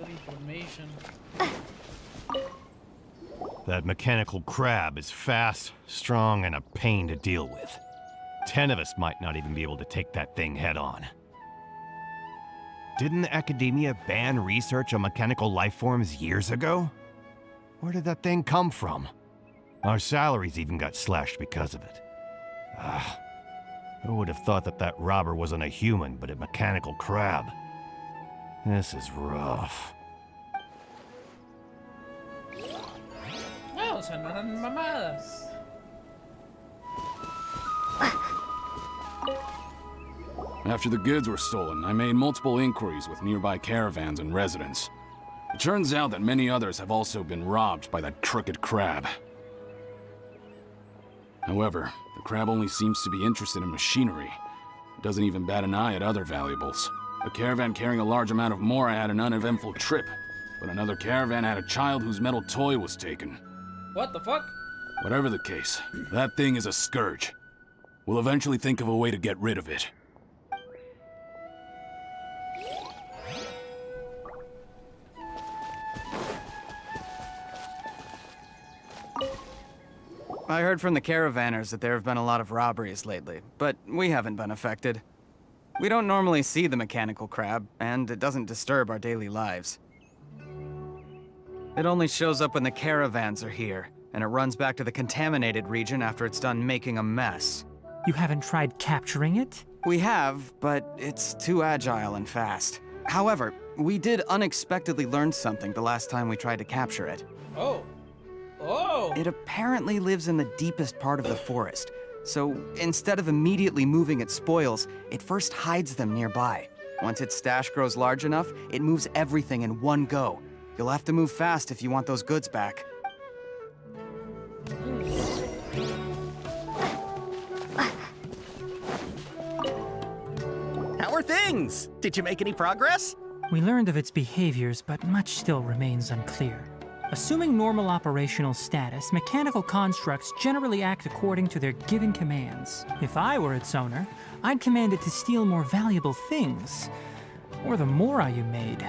Good information. That mechanical crab is fast, strong, and a pain to deal with. 10 of us might not even be able to take that thing head on. Didn't academia ban research on mechanical life forms years ago? Where did that thing come from? Our salaries even got slashed because of it. Who would have thought that that robber wasn't a human, but a mechanical crab? This is rough. No, o sea, no eran mamadas. After the goods were stolen, I made multiple inquiries with nearby caravans and residents. It turns out that many others have also been robbed by that crooked crab. However, the crab only seems to be interested in machinery. It doesn't even bat an eye at other valuables. A caravan carrying a large amount of mora had an uneventful trip, but another caravan had a child whose metal toy was taken. What the fuck? Whatever the case, that thing is a scourge. We'll eventually think of a way to get rid of it. I heard from the caravanners that there have been a lot of robberies lately, but we haven't been affected. We don't normally see the mechanical crab, and it doesn't disturb our daily lives. It only shows up when the caravans are here, and it runs back to the contaminated region after it's done making a mess. You haven't tried capturing it? We have, but it's too agile and fast. However, we did unexpectedly learn something the last time we tried to capture it. Oh. Oh! It apparently lives in the deepest part of the forest, so instead of immediately moving its spoils, it first hides them nearby. Once its stash grows large enough, it moves everything in one go. You'll have to move fast if you want those goods back. How are things? Did you make any progress? We learned of its behaviors, but much still remains unclear. Assuming normal operational status, mechanical constructs generally act according to their given commands. If I were its owner, I'd command it to steal more valuable things. Or the mora you made.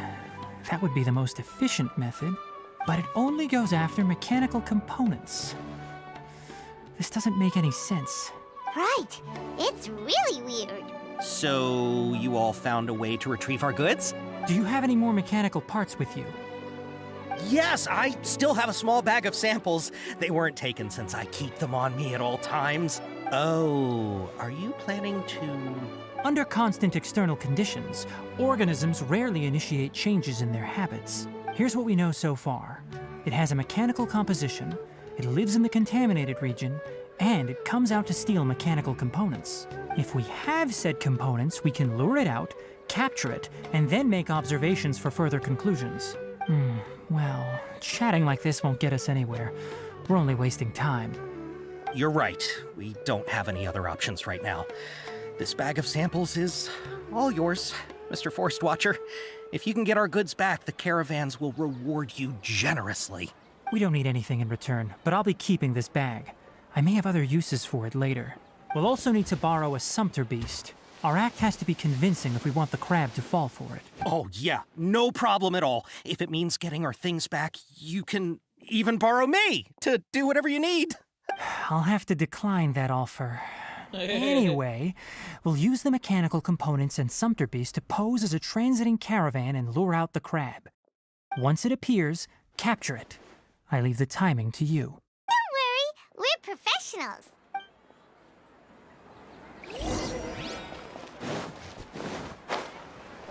That would be the most efficient method, but it only goes after mechanical components. This doesn't make any sense. Right. It's really weird. So, you all found a way to retrieve our goods? Do you have any more mechanical parts with you? Yes, I still have a small bag of samples. They weren't taken since I keep them on me at all times. Oh, are you planning to... Under constant external conditions, organisms rarely initiate changes in their habits. Here's what we know so far. It has a mechanical composition, it lives in the contaminated region, and it comes out to steal mechanical components. If we have said components, we can lure it out, capture it, and then make observations for further conclusions. Well, chatting like this won't get us anywhere. We're only wasting time. You're right. We don't have any other options right now. This bag of samples is all yours, Mr. Forest Watcher. If you can get our goods back, the caravans will reward you generously. We don't need anything in return, but I'll be keeping this bag. I may have other uses for it later. We'll also need to borrow a sumpter beast. Our act has to be convincing if we want the crab to fall for it. Oh, yeah, no problem at all. If it means getting our things back, you can even borrow me to do whatever you need. I'll have to decline that offer. Anyway, we'll use the mechanical components and sumpter beast to pose as a transiting caravan and lure out the crab. Once it appears, capture it. I leave the timing to you. Don't worry, we're professionals.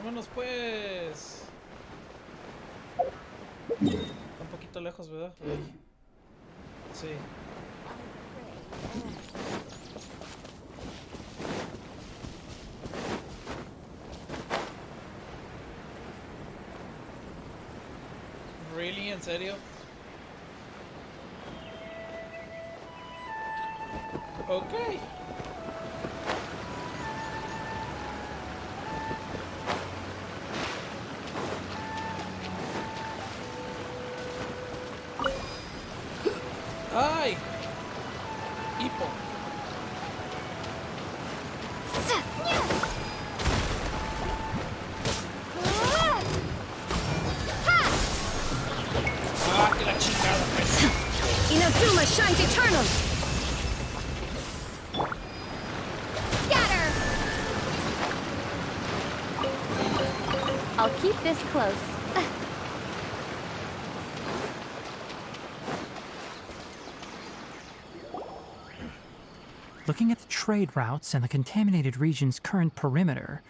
Vámonos pues. Está un poquito lejos, ¿verdad? Sí. Really? ¿En serio? Okay. ¡Ay! Hipo. Ha! Suma shines eternal! Scatter! I'll keep this close. Looking at the trade routes and the contaminated region's current perimeter,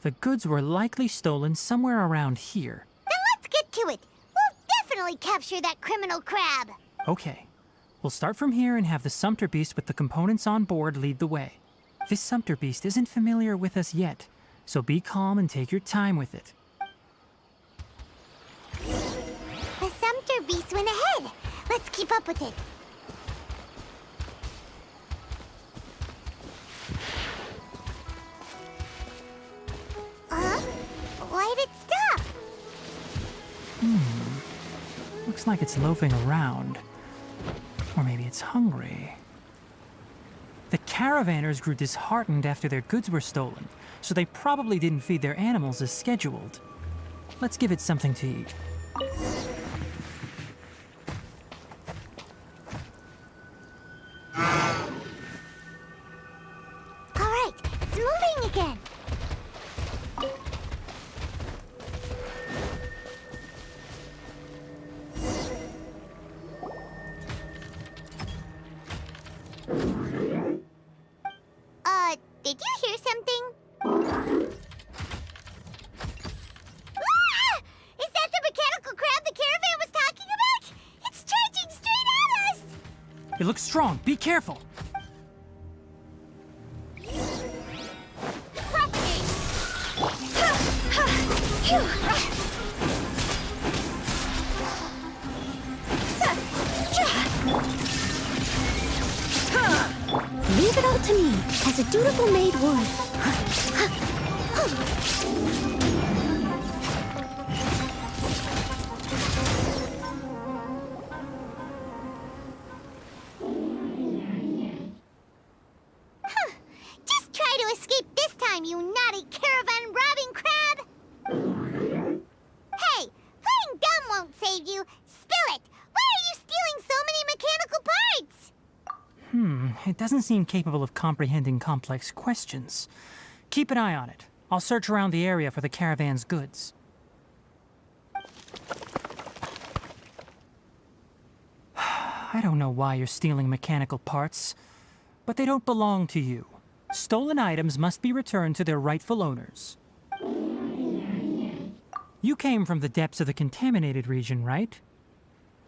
the goods were likely stolen somewhere around here. Then let's get to it. We'll definitely capture that criminal crab. Okay, we'll start from here and have the Sumpter Beast with the components on board lead the way. This Sumpter Beast isn't familiar with us yet, so be calm and take your time with it. The Sumpter Beast went ahead. Let's keep up with it. Why'd it stop? Looks like it's loafing around. Or maybe it's hungry. The caravanners grew disheartened after their goods were stolen, so they probably didn't feed their animals as scheduled. Let's give it something to eat. All right, it's moving again. Did you hear something? Ah! Is that the mechanical crab the caravan was talking about? It's charging straight at us! It looks strong. Be careful. Leave it all to me, as a dutiful maid would. Just try to escape this time, you naughty caravan robbing crab! Hey, playing dumb won't save you. Spill it! Why are you stealing so many mechanical parts? It doesn't seem capable of comprehending complex questions. Keep an eye on it. I'll search around the area for the caravan's goods. I don't know why you're stealing mechanical parts, but they don't belong to you. Stolen items must be returned to their rightful owners. You came from the depths of the contaminated region, right?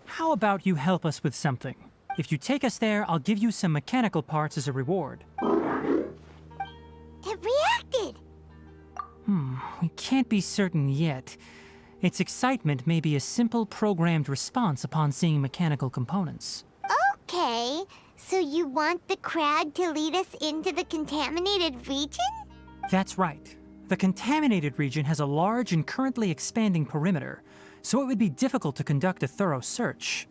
How about you help us with something? If you take us there, I'll give you some mechanical parts as a reward. It reacted! We can't be certain yet. Its excitement may be a simple programmed response upon seeing mechanical components. Okay, so you want the crab to lead us into the contaminated region? That's right. The contaminated region has a large and currently expanding perimeter, so it would be difficult to conduct a thorough search.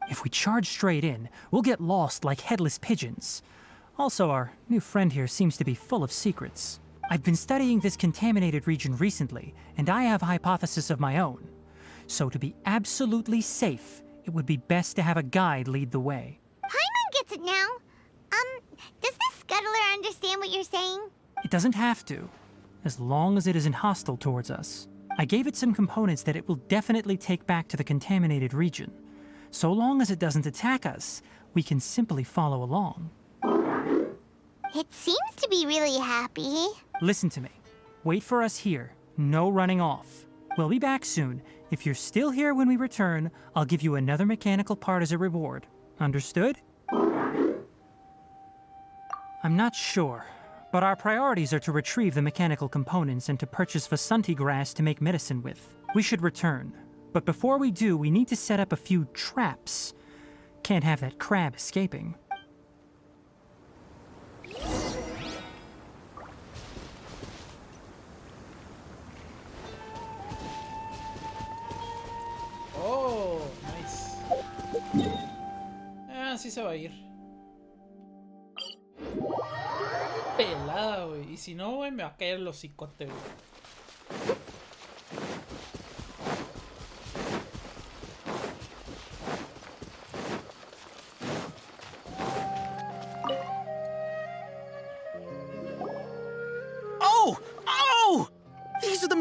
If we charge straight in, we'll get lost like headless pigeons. Also, our new friend here seems to be full of secrets. I've been studying this contaminated region recently, and I have a hypothesis of my own. So to be absolutely safe, it would be best to have a guide lead the way. Paimon gets it now. Does this scuttler understand what you're saying? It doesn't have to, as long as it isn't hostile towards us. I gave it some components that it will definitely take back to the contaminated region. So long as it doesn't attack us, we can simply follow along. It seems to be really happy. Listen to me. Wait for us here. No running off. We'll be back soon. If you're still here when we return, I'll give you another mechanical part as a reward. Understood? I'm not sure, but our priorities are to retrieve the mechanical components and to purchase Vasanti grass to make medicine with. We should return. But before we do, we need to set up a few traps. Can't have that crab escaping. Oh, nice. Sí se va a ir. Pelada, güey. Y si no, güey, me va a caer el hocicote, güey.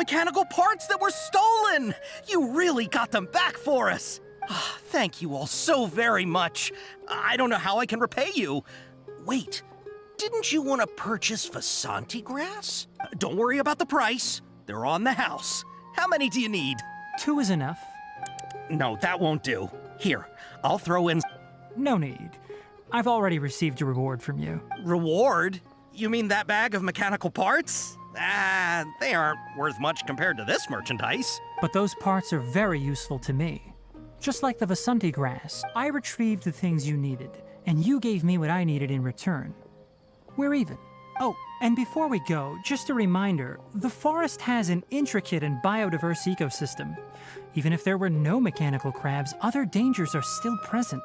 mechanical parts that were stolen! You really got them back for us! Thank you all so very much. I don't know how I can repay you. Wait, didn't you want to purchase Vasanti grass? Don't worry about the price. They're on the house. How many do you need? 2 is enough. No, that won't do. Here, I'll throw in... No need. I've already received a reward from you. Reward? You mean that bag of mechanical parts? They aren't worth much compared to this merchandise. But those parts are very useful to me. Just like the Vasanti grass, I retrieved the things you needed, and you gave me what I needed in return. We're even. Oh, and before we go, just a reminder, the forest has an intricate and biodiverse ecosystem. Even if there were no mechanical crabs, other dangers are still present.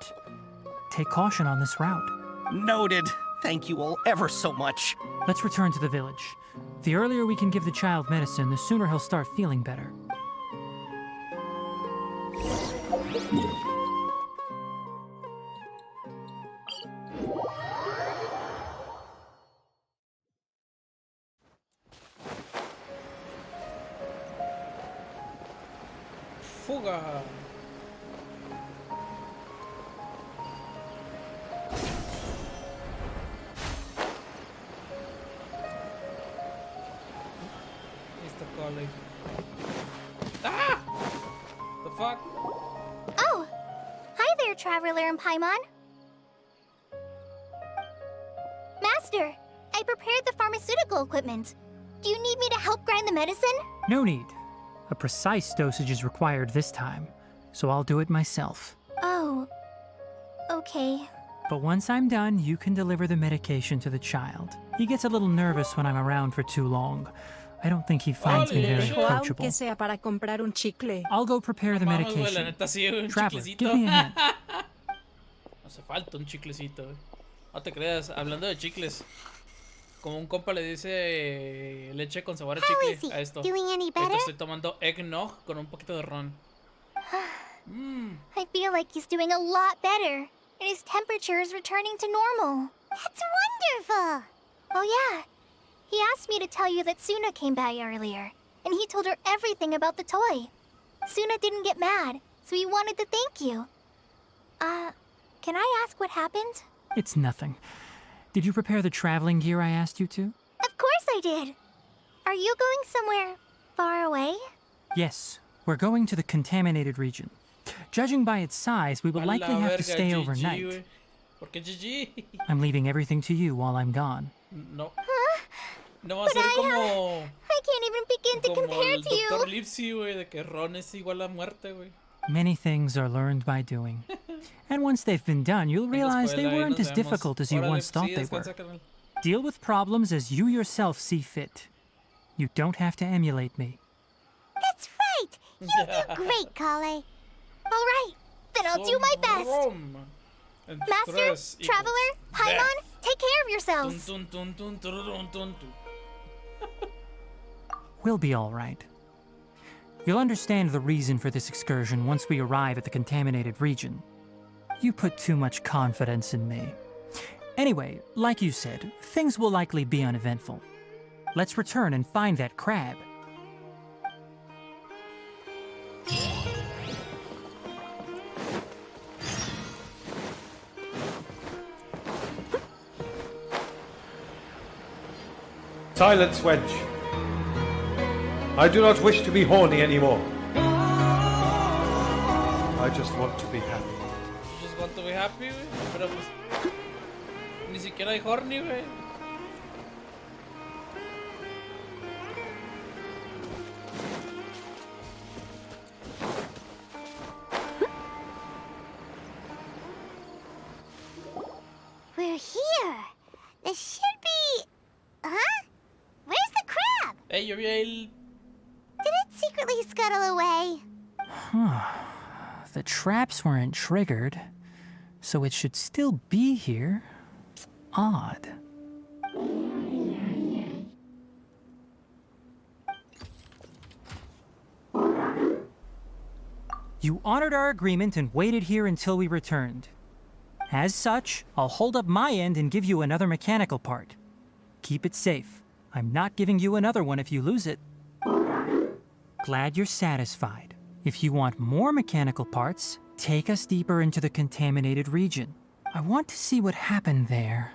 Take caution on this route. Noted. Thank you all ever so much. Let's return to the village. The earlier we can give the child medicine, the sooner he'll start feeling better. Fuga. Mr. Collie. Ah! The fuck? Oh! Hi there, Traveler and Paimon. Master, I prepared the pharmaceutical equipment. Do you need me to help grind the medicine? No need. A precise dosage is required this time, so I'll do it myself. Oh, okay. But once I'm done, you can deliver the medication to the child. He gets a little nervous when I'm around for too long. I don't think he finds me very approachable. Aunque sea para comprar un chicle. I'll go prepare the Vamos, güey, la medication. neta sí, un Traveler, chiclecito. give me a hand. Hace falta un chiclecito, güey. No te creas, hablando de chicles. Como un compa le dice leche con sabor a How is chicle he? a esto. Doing any Ahorita better? estoy tomando eggnog con un poquito de ron. I feel like he's doing a lot better, and his temperature is returning to normal. That's wonderful! Oh yeah, he asked me to tell you that Suna came by earlier, and he told her everything about the toy. Suna didn't get mad, so he wanted to thank you. Can I ask what happened? It's nothing. Did you prepare the traveling gear I asked you to? Of course I did! Are you going somewhere far away? Yes, we're going to the contaminated region. Judging by its size, we will A likely la have to verga, stay GG, overnight. güey. ¿Por qué GG? I'm leaving everything to you while I'm gone. No. Huh? No va a ser como... I can't even begin to Como compare el to Dr. you! Lipsy, güey, de que Ron es igual a muerte, güey. Many things are learned by doing. And once they've been done, you'll En la realize they escuela, ahí weren't nos as vemos. difficult as you Órale, once thought sí, they were. descansa, carnal. Deal with problems as you yourself see fit. You don't have to emulate me. That's right! You do great, Kale. All right, then I'll do my best. Rom. Master, Tres equals Traveler, Paimon, death. take care of yourselves. Tun, tun, tun, tun, tururun, tun, tun. We'll be all right. You'll understand the reason for this excursion once we arrive at the contaminated region. You put too much confidence in me. Anyway, like you said, things will likely be uneventful. Let's return and find that crab. Silence, wench. I do not wish to be horny anymore. I just want to be happy. You just want to be happy, güey. Pero pues... Ni siquiera hay horny, güey. We're here. This should be... Huh? Where's the crab? Ey, yo vi ahí Did it secretly scuttle away? The traps weren't triggered, so it should still be here. Odd. You honored our agreement and waited here until we returned. As such, I'll hold up my end and give you another mechanical part. Keep it safe. I'm not giving you another one if you lose it. glad you're satisfied. If you want more mechanical parts, take us deeper into the contaminated region. I want to see what happened there.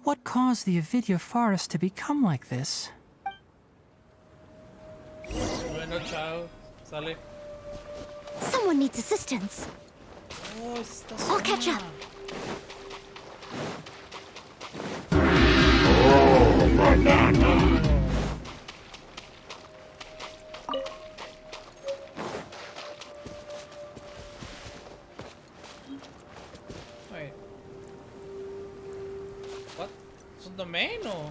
What caused the Avidya forest to become like this? Bueno, chao. Sale. Someone needs assistance. Oh, está I'll catch up. Wait. What? ¿Es un domain o?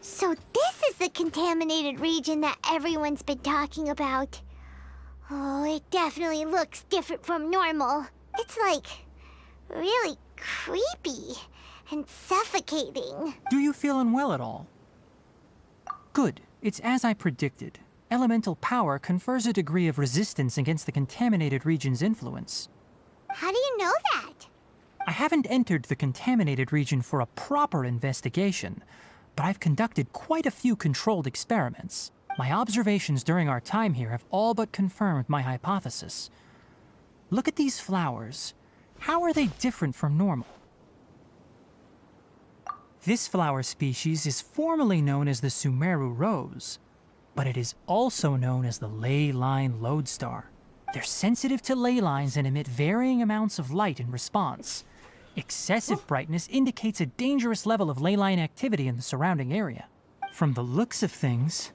So this is the contaminated region that everyone's been talking about. Oh, it definitely looks different from normal. It's like really creepy and suffocating. Do you feel unwell at all? Good. It's as I predicted. Elemental power confers a degree of resistance against the contaminated region's influence. How do you know that? I haven't entered the contaminated region for a proper investigation, but I've conducted quite a few controlled experiments. My observations during our time here have all but confirmed my hypothesis. Look at these flowers. How are they different from normal? This flower species is formally known as the Sumeru rose, but it is also known as the ley line lodestar. They're sensitive to ley lines and emit varying amounts of light in response. Excessive brightness indicates a dangerous level of ley line activity in the surrounding area. From the looks of things,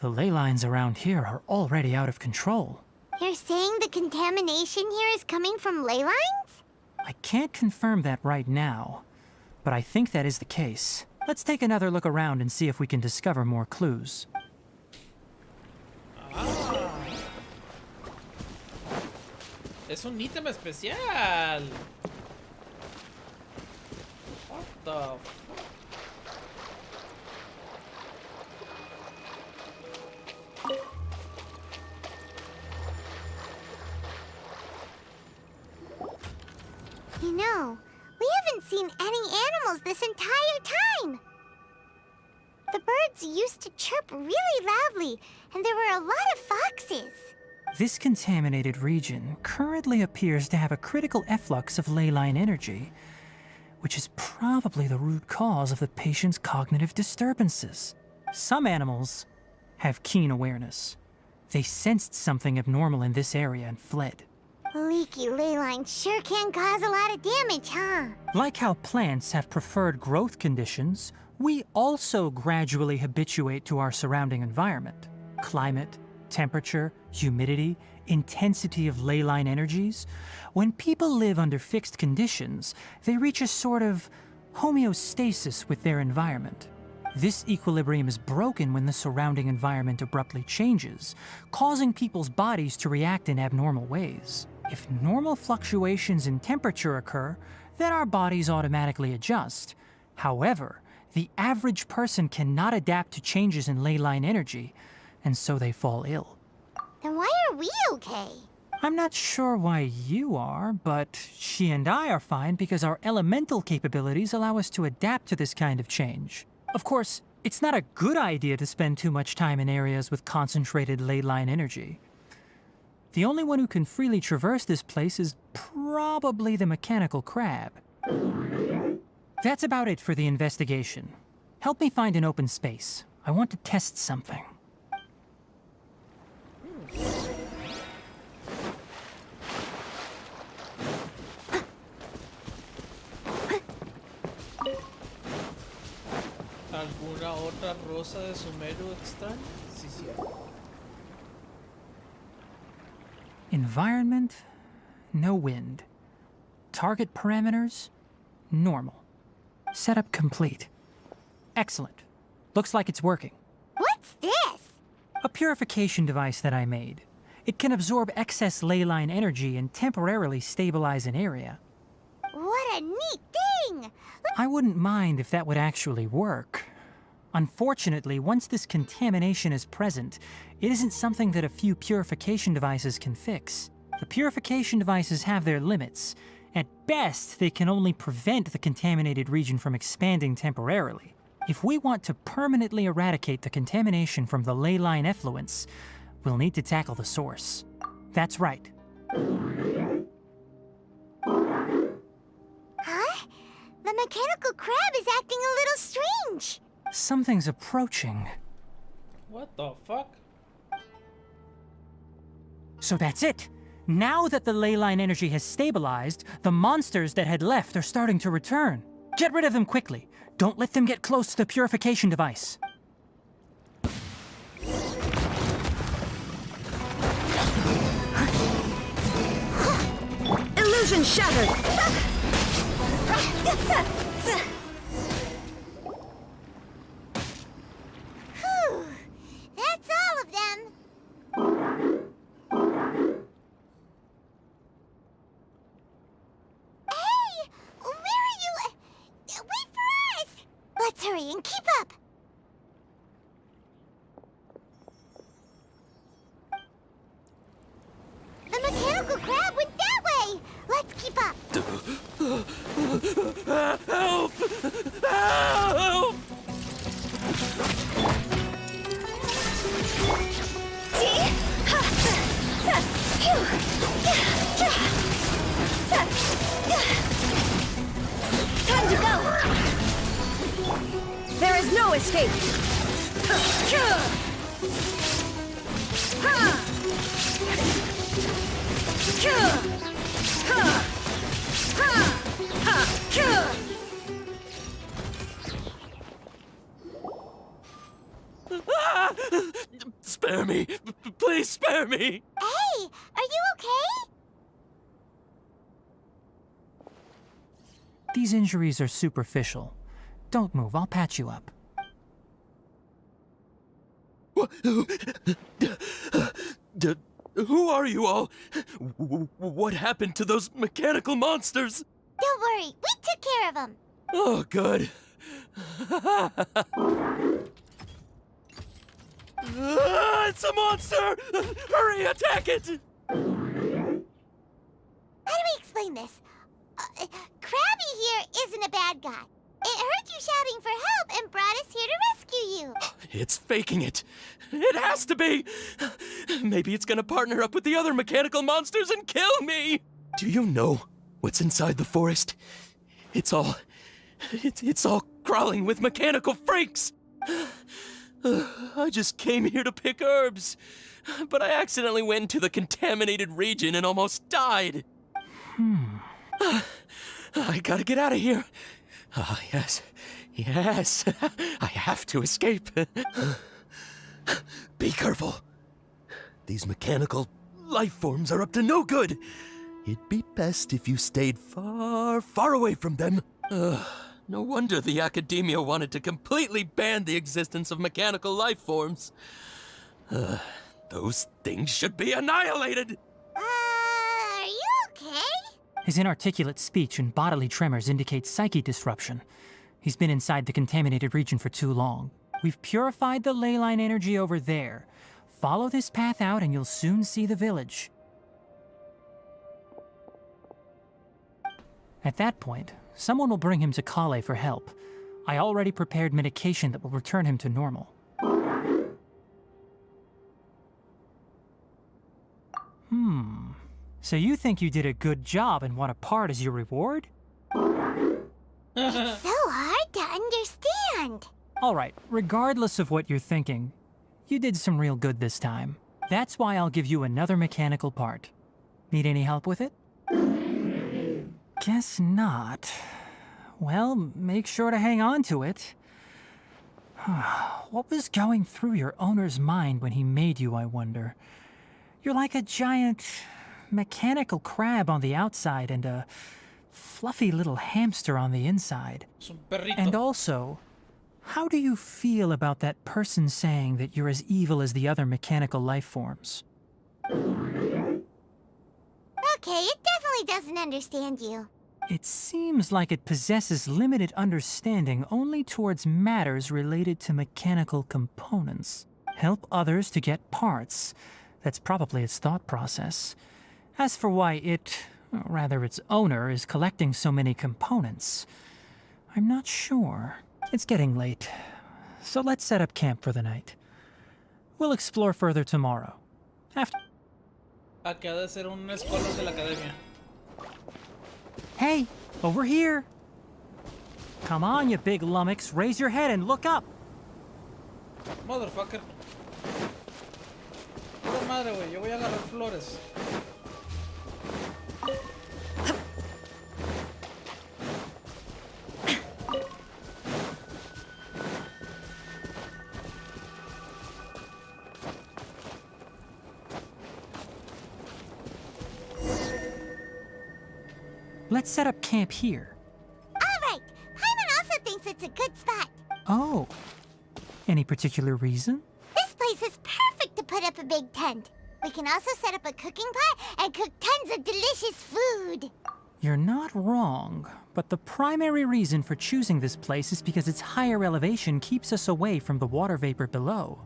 the ley lines around here are already out of control. You're saying the contamination here is coming from ley lines? I can't confirm that right now, but I think that is the case. Let's take another look around and see if we can discover more clues. Ah. Es un ítem especial. What the fuck? You know, we haven't seen any animals this entire time. The birds used to chirp really loudly, and there were a lot of foxes. This contaminated region currently appears to have a critical efflux of ley line energy, which is probably the root cause of the patient's cognitive disturbances. Some animals have keen awareness. They sensed something abnormal in this area and fled. Leaky ley lines sure can cause a lot of damage, huh? Like how plants have preferred growth conditions, we also gradually habituate to our surrounding environment. Climate, temperature, humidity, intensity of ley line energies. When people live under fixed conditions, they reach a sort of homeostasis with their environment. This equilibrium is broken when the surrounding environment abruptly changes, causing people's bodies to react in abnormal ways. If normal fluctuations in temperature occur, then our bodies automatically adjust. However, the average person cannot adapt to changes in ley line energy, and so they fall ill. Then why are we okay? I'm not sure why you are, but she and I are fine because our elemental capabilities allow us to adapt to this kind of change. Of course, it's not a good idea to spend too much time in areas with concentrated ley line energy. The only one who can freely traverse this place is probably the mechanical crab. That's about it for the investigation. Help me find an open space. I want to test something. ¿Alguna otra rosa de Sumeru extraña? Sí, sí. Environment, no wind. Target parameters, normal. Setup complete. Excellent. Looks like it's working. What's this? A purification device that I made. It can absorb excess ley line energy and temporarily stabilize an area. What a neat thing! I wouldn't mind if that would actually work. Unfortunately, once this contamination is present, it isn't something that a few purification devices can fix. The purification devices have their limits. At best, they can only prevent the contaminated region from expanding temporarily. If we want to permanently eradicate the contamination from the ley line effluents, we'll need to tackle the source. That's right. Huh? The mechanical crab is acting a little strange. Something's approaching. What the fuck? So that's it. Now that the ley line energy has stabilized, the monsters that had left are starting to return. Get rid of them quickly. Don't let them get close to the purification device. Illusion shattered! Whew. That's all of them. Hey! Where are you? Wait for us! Let's hurry and keep up. The mechanical crab went that way. Let's keep up. Help! Help! Time to go! There is no escape! Ah! Spare me! Please spare me! Hey, are you okay? These injuries are superficial. Don't move, I'll patch you up. Who are you all? What happened to those mechanical monsters? Don't worry, we took care of them. Oh, good. It's a monster! Hurry, attack it! How do we explain this? Krabby here isn't a bad guy. It heard you shouting for help and brought us here to rescue you. It's faking it. It has to be. Maybe it's gonna partner up with the other mechanical monsters and kill me. Do you know what's inside the forest? It's all crawling with mechanical freaks. I just came here to pick herbs, but I accidentally went into the contaminated region and almost died. I gotta get out of here. Ah, yes. Yes. I have to escape. Be careful. These mechanical life forms are up to no good. It'd be best if you stayed far, far away from them. No wonder the academia wanted to completely ban the existence of mechanical life forms. Those things should be annihilated. Are you okay? His inarticulate speech and bodily tremors indicate psyche disruption. He's been inside the contaminated region for too long. We've purified the ley line energy over there. Follow this path out and you'll soon see the village. At that point, someone will bring him to Kale for help. I already prepared medication that will return him to normal. So you think you did a good job and want a part as your reward? It's so hard to understand. All right, regardless of what you're thinking, you did some real good this time. That's why I'll give you another mechanical part. Need any help with it? Guess not. Well, make sure to hang on to it. What was going through your owner's mind when he made you, I wonder? You're like a giant mechanical crab on the outside and a fluffy little hamster on the inside. Es un perrito. And also, how do you feel about that person saying that you're as evil as the other mechanical life forms? Okay, it definitely doesn't understand you. It seems like it possesses limited understanding only towards matters related to mechanical components. Help others to get parts. That's probably its thought process. As for why it, or rather its owner, is collecting so many components, I'm not sure. It's getting late, so let's set up camp for the night. We'll explore further tomorrow. After. Aquí ha de ser un escuela de la academia. Hey, over here! Come on, you big lummox, raise your head and look up! Motherfucker. Puta madre, güey. Yo voy a agarrar flores. Let's set up camp here. Alright, Paimon also thinks it's a good spot. Oh. Any particular reason? This place is perfect to put up a big tent. We can also set up a cooking pot and cook tons of delicious food. You're not wrong, but the primary reason for choosing this place is because its higher elevation keeps us away from the water vapor below.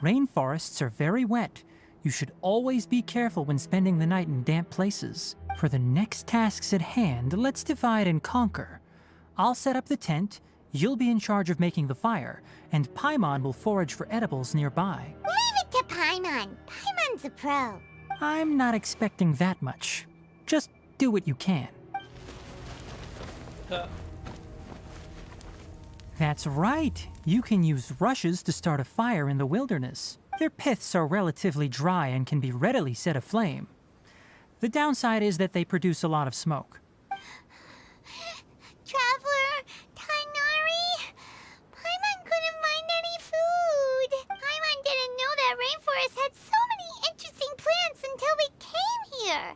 Rainforests are very wet. You should always be careful when spending the night in damp places. For the next tasks at hand, let's divide and conquer. I'll set up the tent, you'll be in charge of making the fire, and Paimon will forage for edibles nearby. Leave it to Paimon. Paimon's a pro. I'm not expecting that much. Just do what you can. That's right. You can use rushes to start a fire in the wilderness. Their piths are relatively dry and can be readily set aflame. The downside is that they produce a lot of smoke. Traveler, Tainari, Paimon couldn't find any food. Paimon didn't know that rainforest had so many interesting plants until we came here.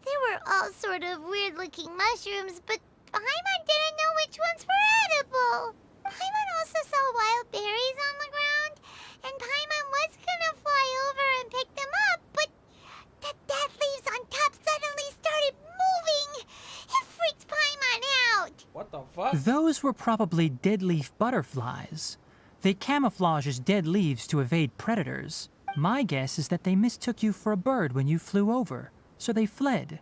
They were all sort of weird-looking mushrooms, but Paimon didn't know which ones were edible. Paimon also saw wild berries on the ground, and Paimon was gonna fly over and pick them up, but the dead leaves on top suddenly started moving. It freaked Paimon out. What the fuck? Those were probably deadleaf butterflies. They camouflage as dead leaves to evade predators. My guess is that they mistook you for a bird when you flew over, so they fled.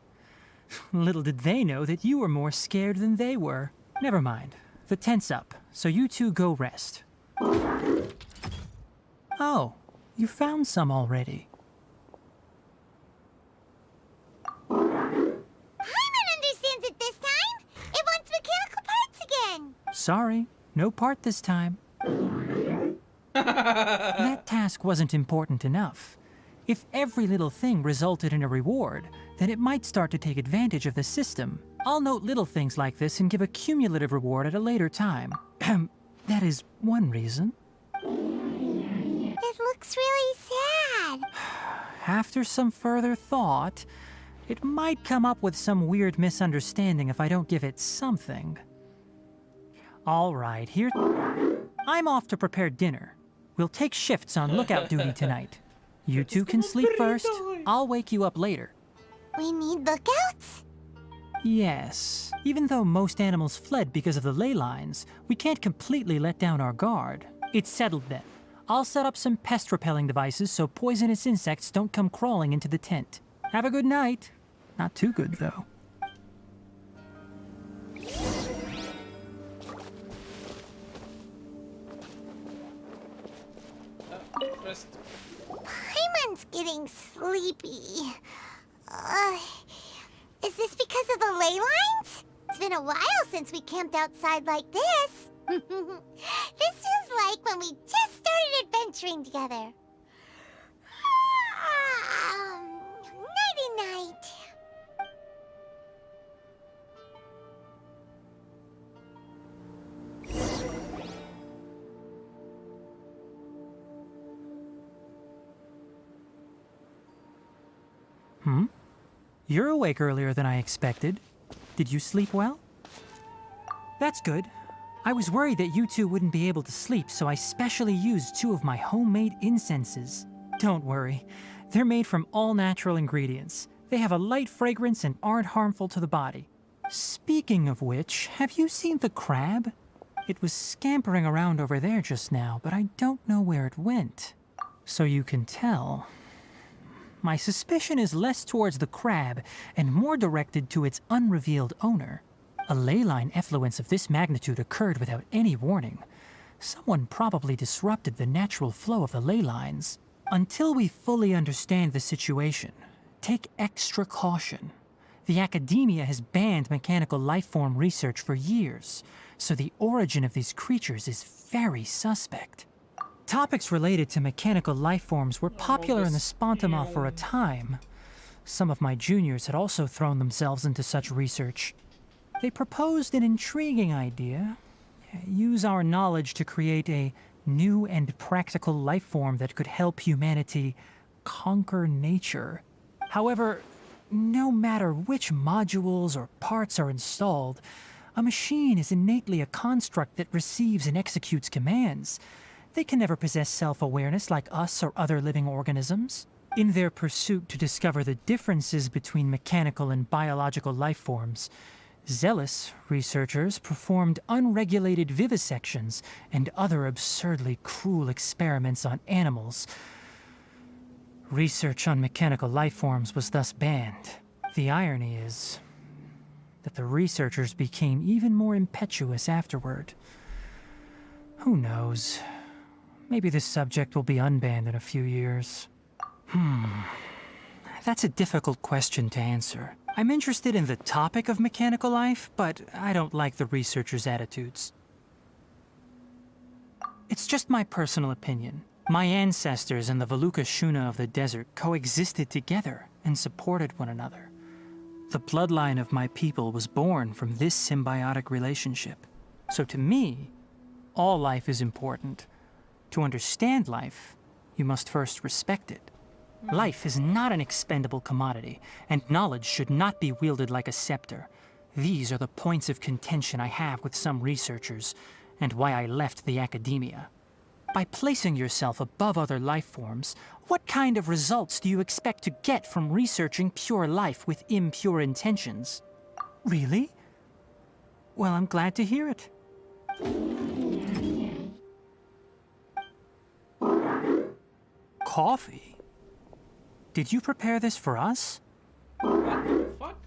Little did they know that you were more scared than they were. Never mind. The tent's up, so you two go rest. Oh, you found some already. Paimon understands it this time. It wants mechanical parts again. Sorry, no part this time. That task wasn't important enough. If every little thing resulted in a reward, then it might start to take advantage of the system. I'll note little things like this and give a cumulative reward at a later time. That is one reason. It looks really sad. After some further thought, it might come up with some weird misunderstanding if I don't give it something. All right, here... I'm off to prepare dinner. We'll take shifts on lookout duty tonight. You two can sleep first. I'll wake you up later. We need lookouts? Yes. Even though most animals fled because of the ley lines, we can't completely let down our guard. It's settled then. I'll set up some pest-repelling devices so poisonous insects don't come crawling into the tent. Have a good night. Not too good, though. Rest. Paimon's getting sleepy. Is this because of the ley lines? It's been a while since we camped outside like this. This is like when we just started adventuring together. Nighty-night. You're awake earlier than I expected. Did you sleep well? That's good. I was worried that you two wouldn't be able to sleep, so I specially used 2 of my homemade incenses. Don't worry. They're made from all natural ingredients. They have a light fragrance and aren't harmful to the body. Speaking of which, have you seen the crab? It was scampering around over there just now, but I don't know where it went. So you can tell. My suspicion is less towards the crab and more directed to its unrevealed owner. A ley line effluence of this magnitude occurred without any warning. Someone probably disrupted the natural flow of the ley lines. Until we fully understand the situation, take extra caution. The academia has banned mechanical lifeform research for years, so the origin of these creatures is very suspect. Topics related to mechanical lifeforms were popular in the Spontama for a time. Some of my juniors had also thrown themselves into such research. They proposed an intriguing idea. Use our knowledge to create a new and practical lifeform that could help humanity conquer nature. However, no matter which modules or parts are installed, a machine is innately a construct that receives and executes commands. They can never possess self-awareness like us or other living organisms. In their pursuit to discover the differences between mechanical and biological lifeforms, zealous researchers performed unregulated vivisections and other absurdly cruel experiments on animals. Research on mechanical lifeforms was thus banned. The irony is that the researchers became even more impetuous afterward. Who knows? Maybe this subject will be unbanned in a few years. That's a difficult question to answer. I'm interested in the topic of mechanical life, but I don't like the researchers' attitudes. It's just my personal opinion. My ancestors and the Valuka Shuna of the desert coexisted together and supported one another. The bloodline of my people was born from this symbiotic relationship. So to me, all life is important. To understand life, you must first respect it. Life is not an expendable commodity, and knowledge should not be wielded like a scepter. These are the points of contention I have with some researchers, and why I left the academia. By placing yourself above other life forms, what kind of results do you expect to get from researching pure life with impure intentions? Really? Well, I'm glad to hear it. Coffee? Did you prepare this for us? What the fuck?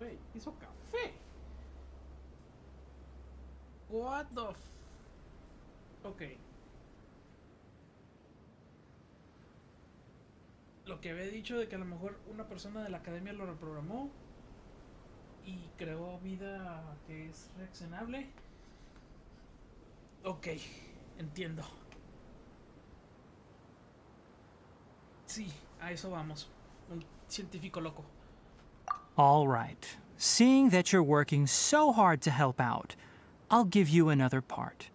Wait, hizo café. What the f... Ok. Lo que había dicho de que a lo mejor una persona de la academia lo reprogramó y creó vida que es reaccionable. Ok, entiendo. Sí, a eso vamos. Un científico loco. All right. Seeing that you're working so hard to help out, I'll give you another part.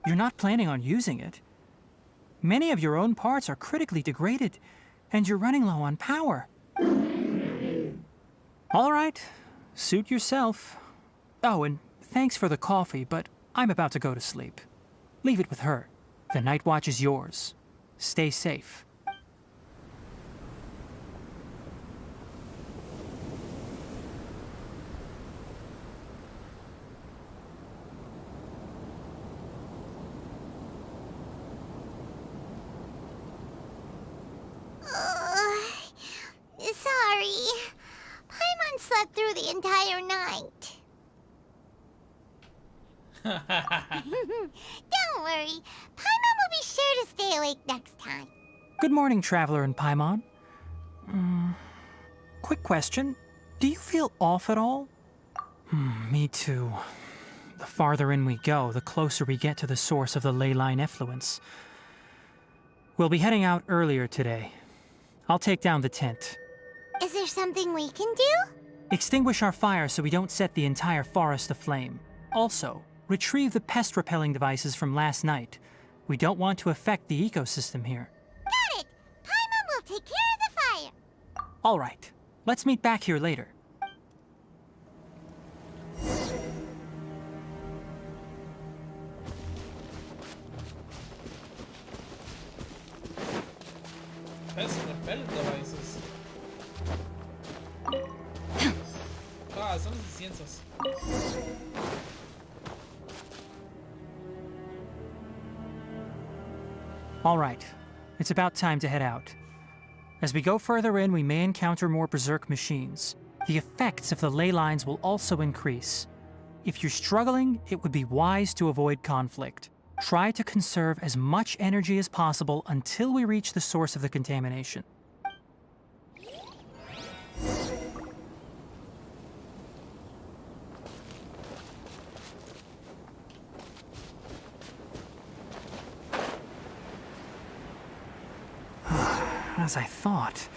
You're not planning on using it. Many of your own parts are critically degraded, and you're running low on power. All right. Suit yourself. Oh, and thanks for the coffee, but I'm about to go to sleep. Leave it with her. The night watch is yours. Stay safe. Sorry. Paimon slept through the entire night. Don't worry. Paimon will be sure to stay awake next time. Good morning, Traveler and Paimon. Quick question. Do you feel off at all? Me too. The farther in we go, the closer we get to the source of the ley line effluence. We'll be heading out earlier today. I'll take down the tent. Is there something we can do? Extinguish our fire so we don't set the entire forest aflame. Also, retrieve the pest-repelling devices from last night. We don't want to affect the ecosystem here. Got it! Paimon will take care of the fire. All right. Let's meet back here later. Pest repellent devices. Son los inciensos. All right. It's about time to head out. As we go further in, we may encounter more berserk machines. the effects of the ley lines will also increase. If you're struggling, it would be wise to avoid conflict. Try to conserve as much energy as possible until we reach the source of the contamination. As I thought,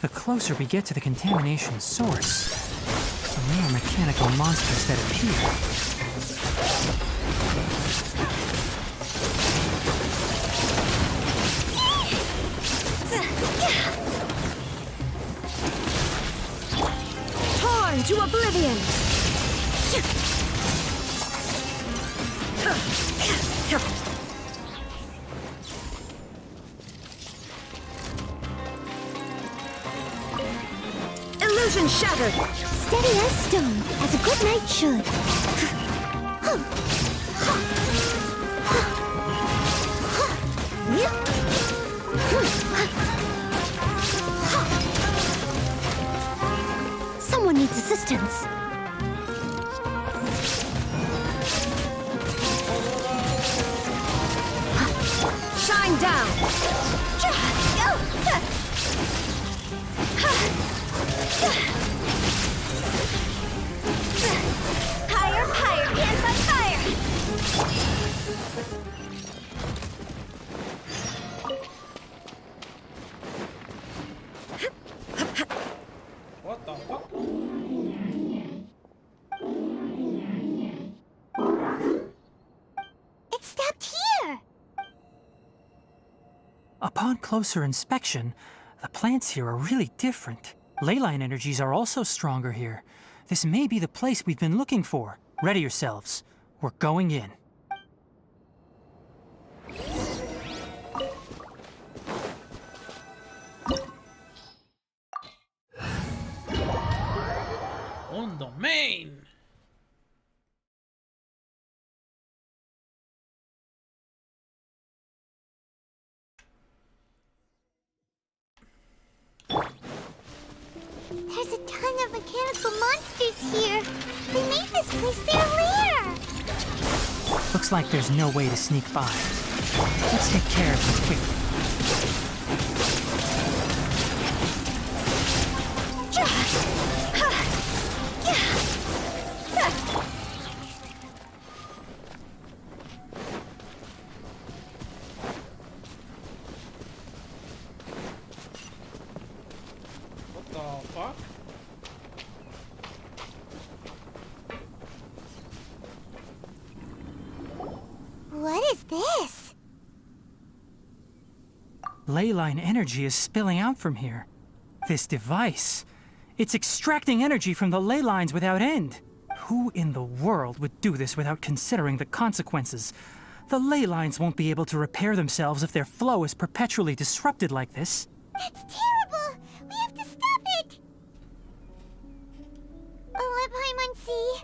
the closer we get to the contamination source, the more mechanical monsters that appear. Torn to oblivion! Illusion shattered! Steady as stone, as a good knight should. Someone needs assistance. Shine down! Higher, higher, pants on fire! What the fuck? It stopped here! Upon closer inspection, the plants here are really different. Ley line energies are also stronger here. This may be the place we've been looking for. Ready yourselves. We're going in. On the main. There's a ton of mechanical monsters here. They made this place their lair. Looks like there's no way to sneak by. Let's take care of them quickly. What the fuck? What is this? Ley line energy is spilling out from here. This device, it's extracting energy from the ley lines without end. Who in the world would do this without considering the consequences? The ley lines won't be able to repair themselves if their flow is perpetually disrupted like this. That's terrible! We have to stop it! Let Paimon see.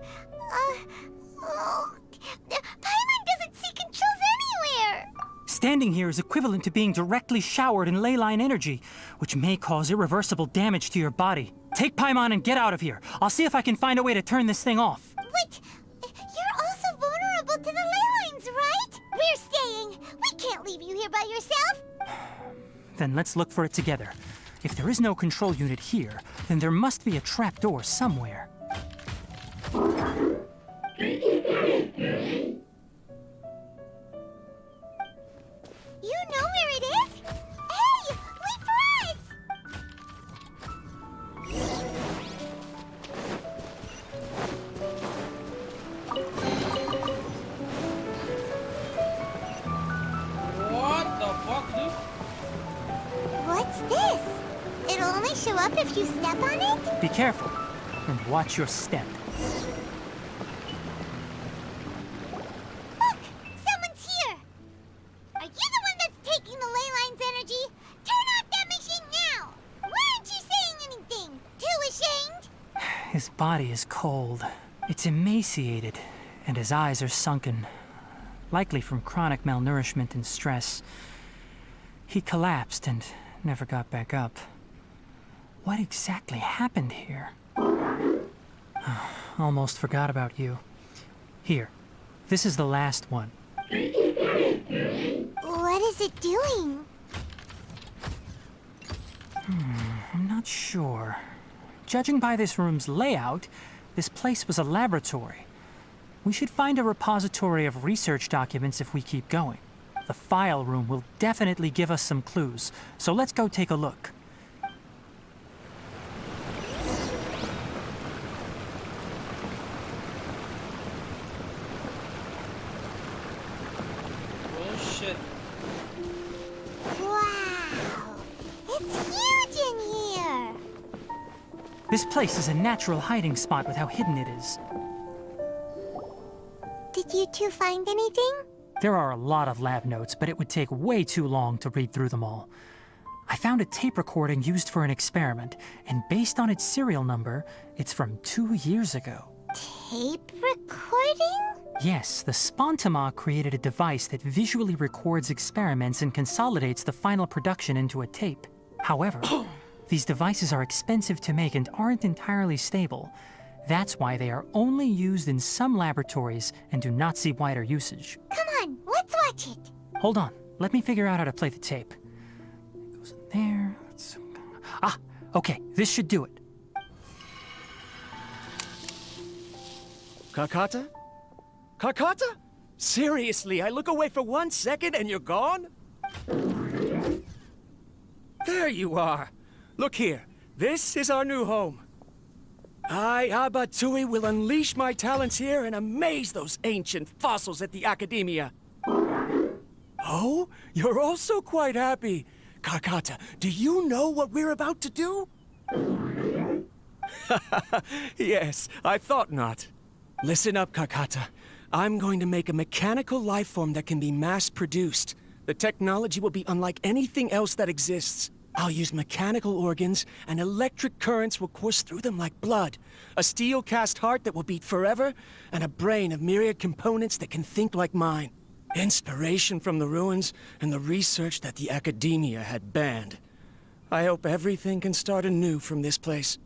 Paimon doesn't see controls anywhere! Standing here is equivalent to being directly showered in ley line energy, which may cause irreversible damage to your body. Take Paimon and get out of here. I'll see if I can find a way to turn this thing off. But you're also vulnerable to the ley lines, right? We're staying. We can't leave you here by yourself. Then let's look for it together. If there is no control unit here, then there must be a trapdoor somewhere. You know where it is? Hey, wait for us! What the fuck, dude? What's this? It'll only show up if you step on it? Be careful, and watch your step. Look! Someone's here! Are you the one that's taking the ley line's energy? Turn off that machine now! Why aren't you saying anything? Too ashamed? His body is cold. It's emaciated, and his eyes are sunken, likely from chronic malnourishment and stress. He collapsed and never got back up. What exactly happened here? Almost forgot about you. Here, this is the last one. What is it doing? I'm not sure. Judging by this room's layout, this place was a laboratory. We should find a repository of research documents if we keep going. The file room will definitely give us some clues, so let's go take a look. Oh shit. Wow! It's huge in here! This place is a natural hiding spot with how hidden it is. Did you two find anything? There are a lot of lab notes, but it would take way too long to read through them all. I found a tape recording used for an experiment, and based on its serial number, it's from 2 years ago. Tape recording? Yes, the Spontama created a device that visually records experiments and consolidates the final production into a tape. However, these devices are expensive to make and aren't entirely stable. That's why they are only used in some laboratories and do not see wider usage. Come on, let's watch it. Hold on, let me figure out how to play the tape. It goes in there. Ah, okay, this should do it. Kakata? Kakata? Seriously, I look away for 1 second and you're gone? There you are. Look here, this is our new home. I, Abatui, will unleash my talents here and amaze those ancient fossils at the Academia. Oh, you're also quite happy. Kakata, do you know what we're about to do? Yes, I thought not. Listen up, Kakata. I'm going to make a mechanical life form that can be mass-produced. The technology will be unlike anything else that exists. I'll use mechanical organs, and electric currents will course through them like blood. A steel-cast heart that will beat forever, and a brain of myriad components that can think like mine. Inspiration from the ruins and the research that the Academia had banned. I hope everything can start anew from this place.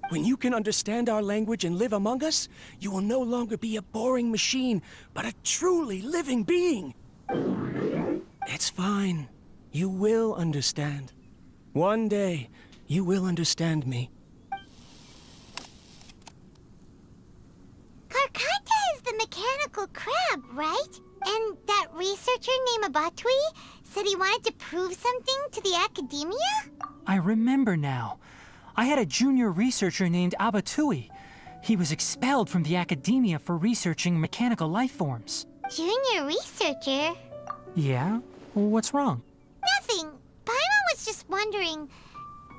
When you can understand our language and live among us, you will no longer be a boring machine, but a truly living being. It's fine. You will understand. One day, you will understand me. Karkata is the mechanical crab, right? And that researcher named Abatui said he wanted to prove something to the Academia? I remember now. I had a junior researcher named Abatui. He was expelled from the Academia for researching mechanical life forms. Junior researcher? Yeah? What's wrong? Nothing. Paimon was just wondering,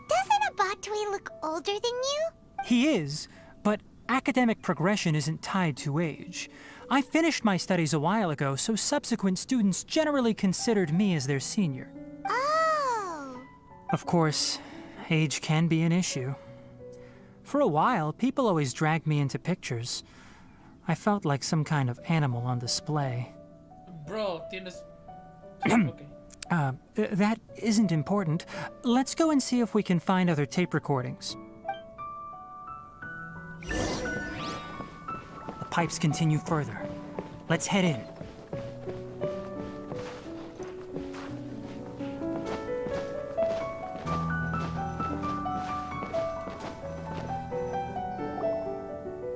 doesn't Abatui look older than you? He is, but academic progression isn't tied to age. I finished my studies a while ago, so subsequent students generally considered me as their senior. Oh. Of course, age can be an issue. For a while, people always dragged me into pictures. I felt like some kind of animal on display. Bro, tienes... Okay. That isn't important. Let's go and see if we can find other tape recordings. The pipes continue further. Let's head in.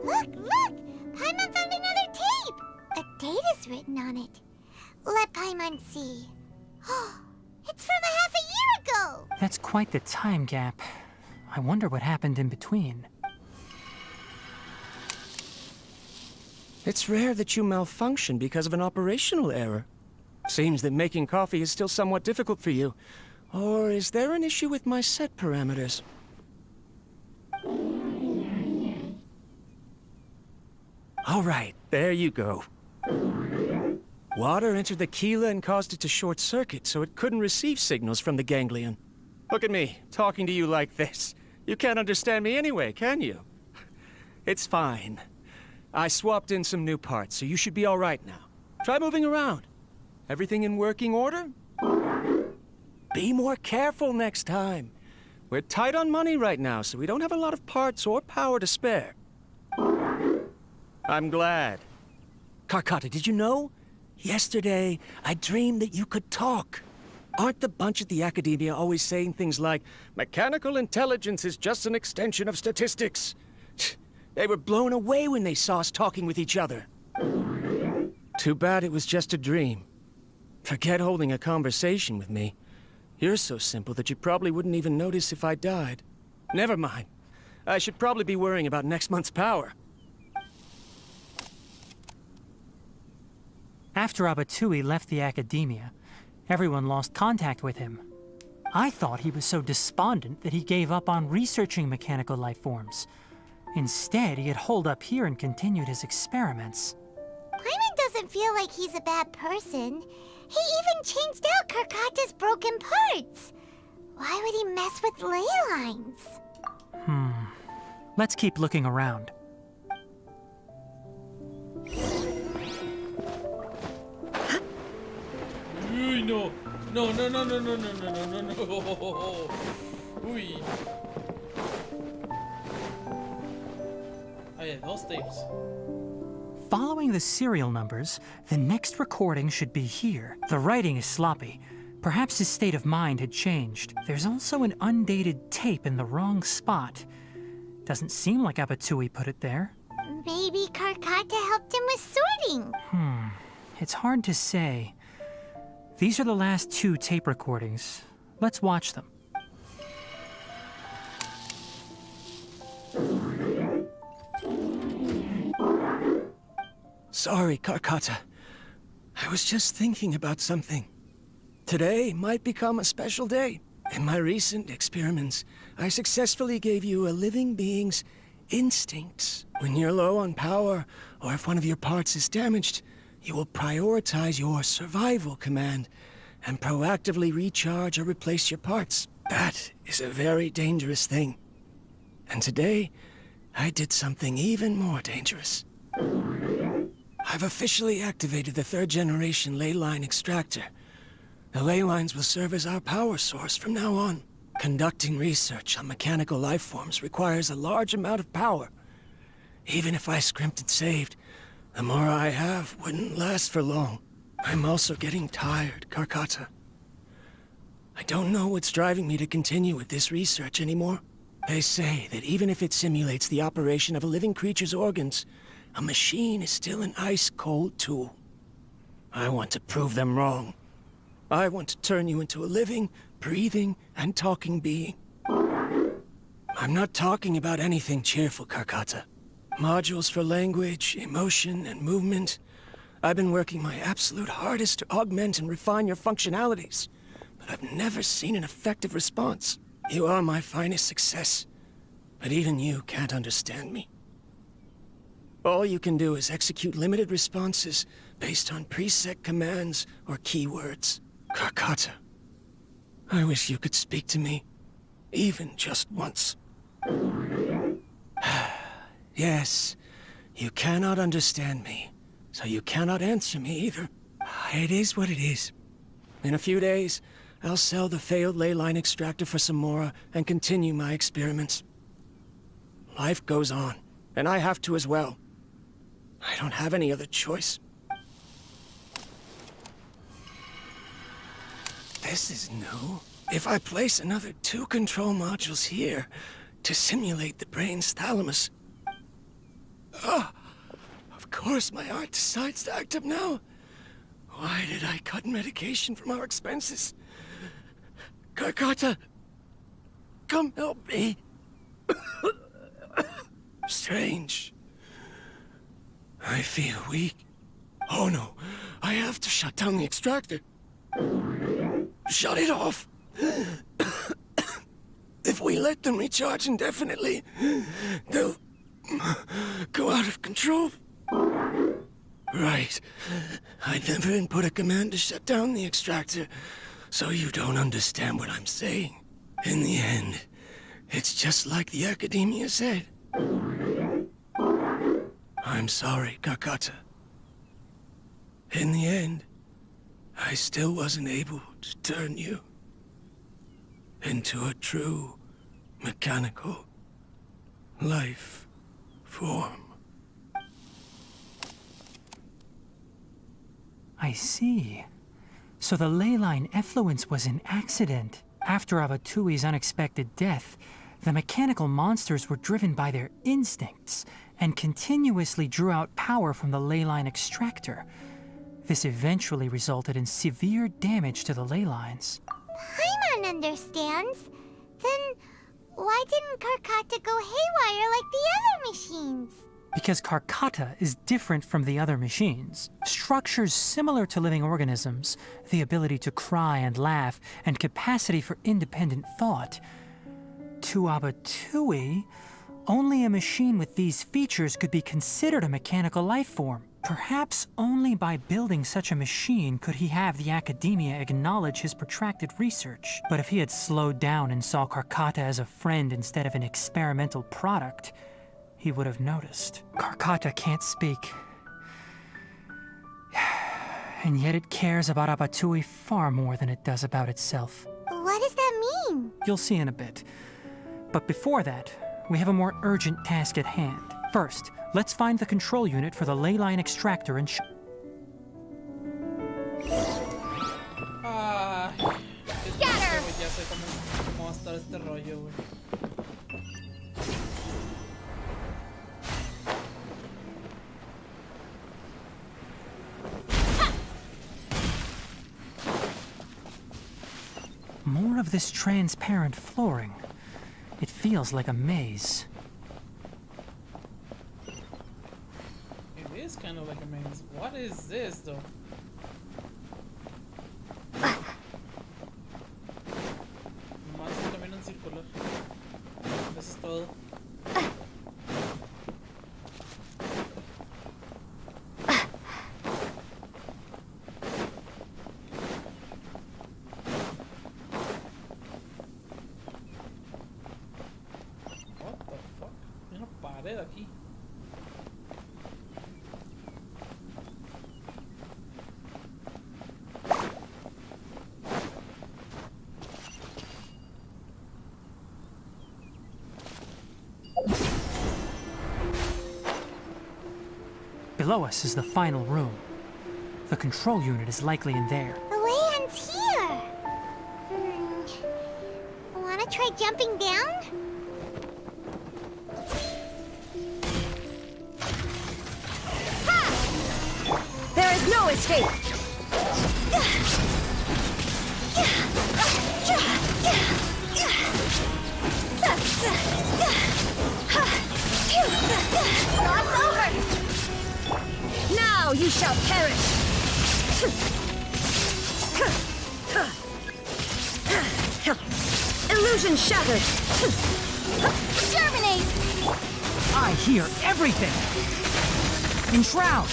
Look! Paimon found another tape! A date is written on it. Let Paimon see. It's from a half a year ago! That's quite the time gap. I wonder what happened in between. It's rare that you malfunction because of an operational error. Seems that making coffee is still somewhat difficult for you. Or is there an issue with my set parameters? All right, there you go. Water entered the chela and caused it to short circuit, so it couldn't receive signals from the ganglion. Look at me, talking to you like this. You can't understand me anyway, can you? It's fine. I swapped in some new parts, so you should be all right now. Try moving around. Everything in working order? Be more careful next time. We're tight on money right now, so we don't have a lot of parts or power to spare. I'm glad. Karkata, did you know? Yesterday, I dreamed that you could talk. Aren't the bunch at the Academia always saying things like, mechanical intelligence is just an extension of statistics? They were blown away when they saw us talking with each other. Too bad it was just a dream. Forget holding a conversation with me. You're so simple that you probably wouldn't even notice if I died. Never mind. I should probably be worrying about next month's power. After Abatui left the Academia, everyone lost contact with him. I thought he was so despondent that he gave up on researching mechanical life forms. Instead, he had holed up here and continued his experiments. Paimon doesn't feel like he's a bad person. He even changed out Karkata's broken parts. Why would he mess with ley lines? Let's keep looking around. No. No. Uy. Oh yeah, those tapes. Following the serial numbers, the next recording should be here. The writing is sloppy. Perhaps his state of mind had changed. There's also an undated tape in the wrong spot. Doesn't seem like Abatui put it there. Maybe Karkata helped him with sorting. It's hard to say. These are the last 2 tape recordings. Let's watch them. Sorry, Karkata. I was just thinking about something. Today might become a special day. In my recent experiments, I successfully gave you a living being's instincts. When you're low on power, or if one of your parts is damaged, you will prioritize your survival command and proactively recharge or replace your parts. That is a very dangerous thing. And today, I did something even more dangerous. I've officially activated the 3rd generation ley line extractor. The ley lines will serve as our power source from now on. Conducting research on mechanical life forms requires a large amount of power. Even if I scrimped and saved, the more I have wouldn't last for long. I'm also getting tired, Karkata. I don't know what's driving me to continue with this research anymore. They say that even if it simulates the operation of a living creature's organs, a machine is still an ice-cold tool. I want to prove them wrong. I want to turn you into a living, breathing, and talking being. I'm not talking about anything cheerful, Karkata. Modules for language, emotion, and movement. I've been working my absolute hardest to augment and refine your functionalities, but I've never seen an effective response. You are my finest success, but even you can't understand me. All you can do is execute limited responses based on preset commands or keywords. Karkata, I wish you could speak to me, even just once. Yes, you cannot understand me, so you cannot answer me either. It is what it is. In a few days, I'll sell the failed ley line extractor for some more and continue my experiments. Life goes on, and I have to as well. I don't have any other choice. This is new. If I place another 2 control modules here to simulate the brain's thalamus... of course my heart decides to act up now. Why did I cut medication from our expenses? Karkata, come help me. Strange. I feel weak. Oh no, I have to shut down the extractor. Shut it off. If we let them recharge indefinitely, they'll go out of control. Right. I never input a command to shut down the extractor, so you don't understand what I'm saying. In the end, it's just like the Academia said. I'm sorry, Karkata. In the end, I still wasn't able to turn you into a true mechanical life form. I see. So the ley line effluence was an accident. After Abatui's unexpected death, the mechanical monsters were driven by their instincts and continuously drew out power from the ley line extractor. This eventually resulted in severe damage to the ley lines. Paimon understands. Then why didn't Karkata go haywire like the other machines? Because Karkata is different from the other machines. Structures similar to living organisms, the ability to cry and laugh, and capacity for independent thought. To Abatui, only a machine with these features could be considered a mechanical life form. Perhaps only by building such a machine could he have the academia acknowledge his protracted research. But if he had slowed down and saw Karkata as a friend instead of an experimental product, he would have noticed. Karkata can't speak. And yet it cares about Abatui far more than it does about itself. What does that mean? You'll see in a bit. But before that, we have a more urgent task at hand. First, let's find the control unit for the ley line extractor and Scatter! Ya sé cómo va a estar este rollo, güey. More of this transparent flooring. It feels like a maze. It is kind of like a maze. What is this, though? Más un camino en circular. Eso es todo. What the fuck? Hay una pared aquí. Below us is the final room. The control unit is likely in there. The way ends here. Wanna try jumping down? There is no escape! It's over! Now you shall perish! Illusion shattered! Terminate! I hear everything! Enshroud!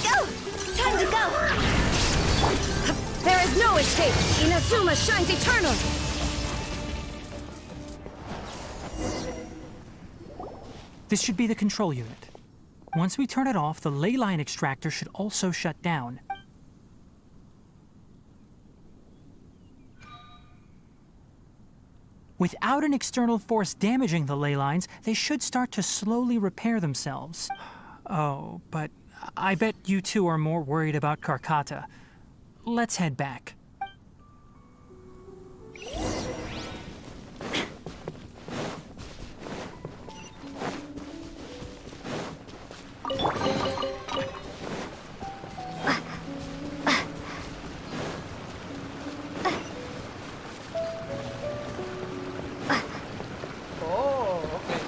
Go! Time to go! There is no escape! Inazuma shines eternal! This should be the control unit. Once we turn it off, the ley line extractor should also shut down. Without an external force damaging the ley lines, they should start to slowly repair themselves. Oh, but I bet you two are more worried about Karkata. Let's head back. Oh, okay.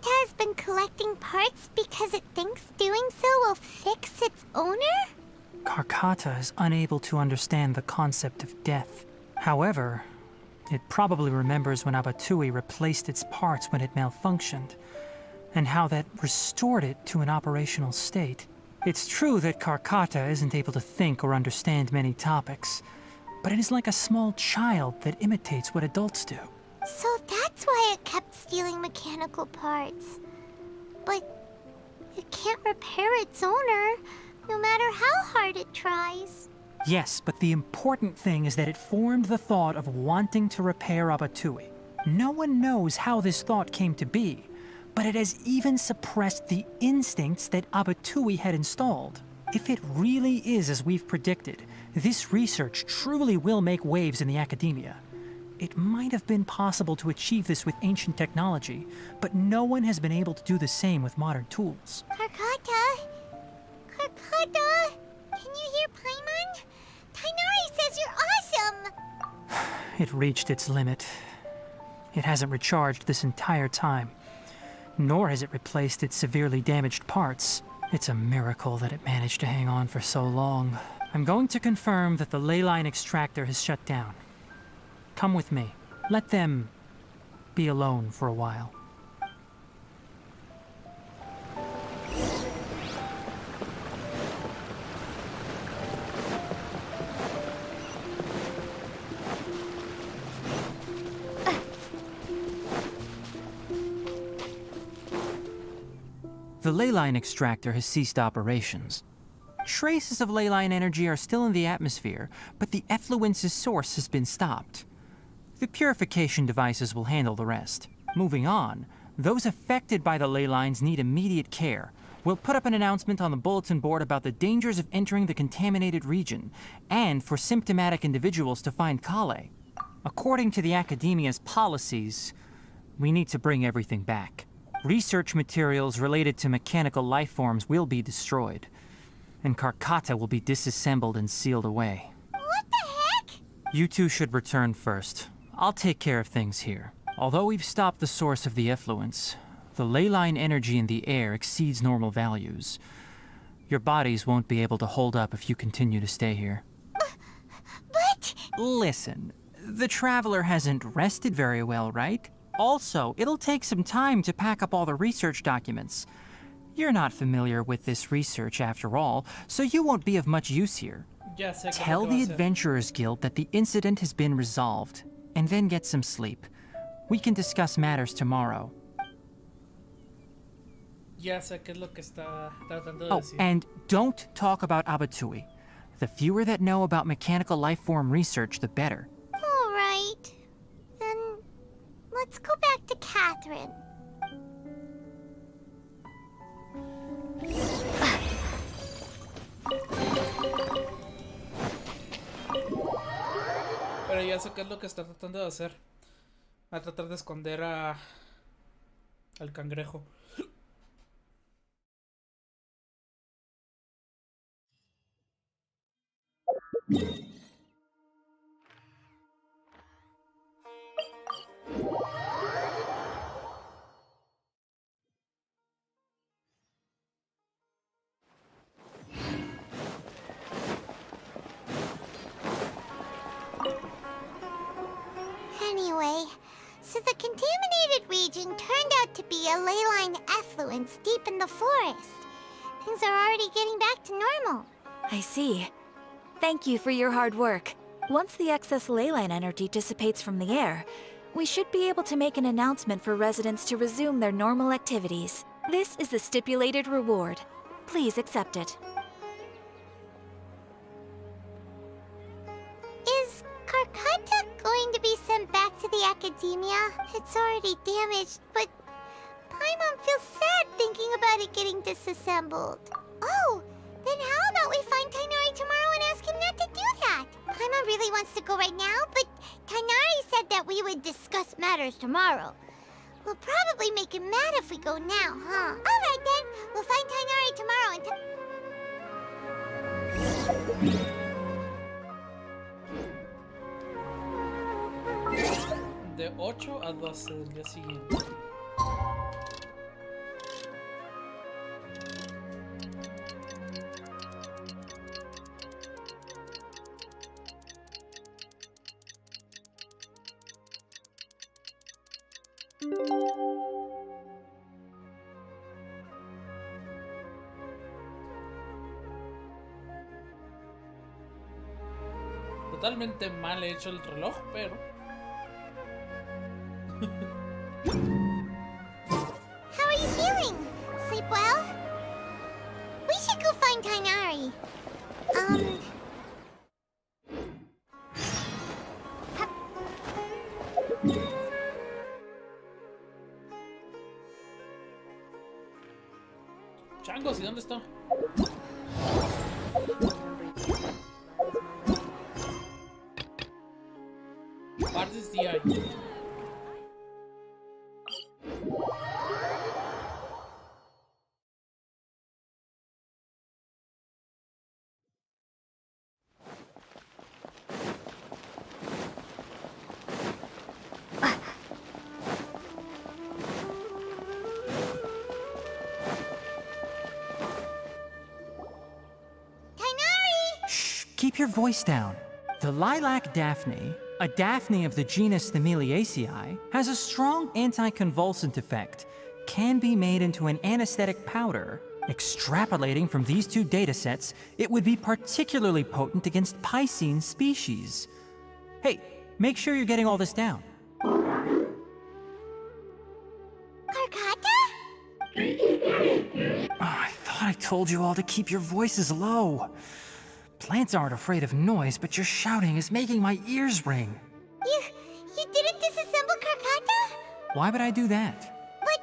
Carcata has been collecting parts because it thinks doing so will fix its owner? Carcata is unable to understand the concept of death. However, it probably remembers when Abatui replaced its parts when it malfunctioned, and how that restored it to an operational state. It's true that Carcata isn't able to think or understand many topics, but it is like a small child that imitates what adults do. So that's why it kept stealing mechanical parts. But it can't repair its owner, no matter how hard it tries. Yes, but the important thing is that it formed the thought of wanting to repair Abatui. No one knows how this thought came to be, but it has even suppressed the instincts that Abatui had installed. If it really is as we've predicted, this research truly will make waves in the academia. It might have been possible to achieve this with ancient technology, but no one has been able to do the same with modern tools. Carcata? Carcata? Can you hear Paimon? Tighnari says you're awesome! It reached its limit. It hasn't recharged this entire time, nor has it replaced its severely damaged parts. It's a miracle that it managed to hang on for so long. I'm going to confirm that the ley line extractor has shut down. Come with me. Let them be alone for a while. The ley line extractor has ceased operations. Traces of ley line energy are still in the atmosphere, but the effluence's source has been stopped. The purification devices will handle the rest. Moving on, those affected by the ley lines need immediate care. We'll put up an announcement on the bulletin board about the dangers of entering the contaminated region, and for symptomatic individuals to find Kale. According to the Academia's policies, we need to bring everything back. Research materials related to mechanical life forms will be destroyed, and Carcata will be disassembled and sealed away. What the heck? You two should return first. I'll take care of things here. Although we've stopped the source of the effluence, the ley line energy in the air exceeds normal values. Your bodies won't be able to hold up if you continue to stay here. But... Listen, the Traveler hasn't rested very well, right? Also, it'll take some time to pack up all the research documents. You're not familiar with this research after all, so you won't be of much use here. Tell the Adventurers Guild that the incident has been resolved, and then get some sleep. We can discuss matters tomorrow. Ya sé qué es lo que está tratando de Oh, decir. and don't talk about Abatui. The fewer that know about mechanical life form research, the better. All right. Then let's go back to Catherine. Pero ya sé qué es lo que está tratando de hacer. Va a tratar de esconder al cangrejo. Anyway, so the contaminated region turned out to be a ley line effluence deep in the forest. Things are already getting back to normal. I see. Thank you for your hard work. Once the excess ley line energy dissipates from the air, we should be able to make an announcement for residents to resume their normal activities. This is the stipulated reward. Please accept it. Is Carcata going to be sent back to the Academia? It's already damaged, but Paimon feels sad thinking about it getting disassembled. Oh, then how about we find Tighnari tomorrow and ask him not to do that? Paimon really wants to go right now, but Tighnari said that we would discuss matters tomorrow. We'll probably make him mad if we go now, huh? Alright then, we'll find Tighnari tomorrow and De 8 a 12 del día siguiente. totalmente mal hecho el reloj, pero... How are you feeling? Sleep well? We should go find Tainari. Changos, ¿y dónde está? Partes DI. Keep your voice down. The lilac daphne, a daphne of the genus Thameliaceae, has a strong anticonvulsant effect, can be made into an anesthetic powder. Extrapolating from these two datasets, it would be particularly potent against Piscine species. Hey, make sure you're getting all this down. Karkata? Oh, I thought I told you all to keep your voices low. Plants aren't afraid of noise, but your shouting is making my ears ring. You didn't disassemble Karkata? Why would I do that? But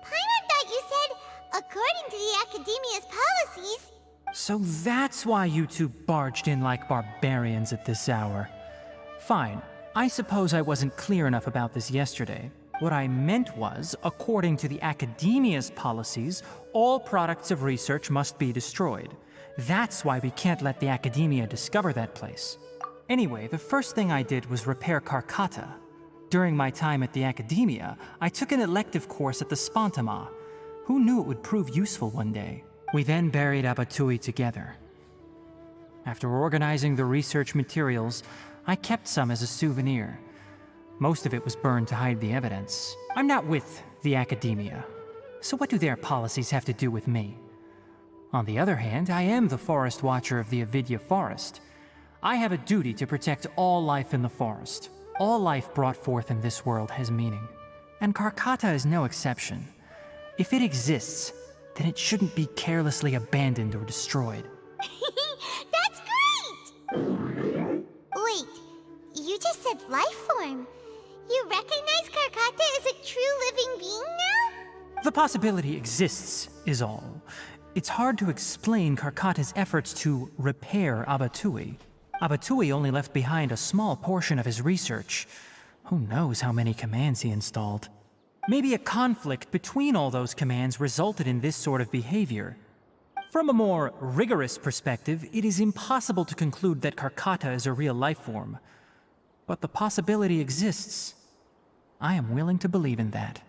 Paimon thought you said, according to the Academia's policies... So that's why you two barged in like barbarians at this hour. Fine, I suppose I wasn't clear enough about this yesterday. What I meant was, according to the Academia's policies, all products of research must be destroyed. That's why we can't let the Academia discover that place. Anyway, the first thing I did was repair Karkata. During my time at the Academia, I took an elective course at the Spontama. Who knew it would prove useful one day? We then buried Abatui together. After organizing the research materials, I kept some as a souvenir. Most of it was burned to hide the evidence. I'm not with the Academia, so what do their policies have to do with me? On the other hand, I am the Forest Watcher of the Avidya Forest. I have a duty to protect all life in the forest. All life brought forth in this world has meaning. And Karkata is no exception. If it exists, then it shouldn't be carelessly abandoned or destroyed. That's great! Wait, you just said life form. You recognize Karkata as a true living being now? The possibility exists, is all. It's hard to explain Karkata's efforts to repair Abatui. Abatui only left behind a small portion of his research. Who knows how many commands he installed? Maybe a conflict between all those commands resulted in this sort of behavior. From a more rigorous perspective, it is impossible to conclude that Karkata is a real life form. But the possibility exists. I am willing to believe in that.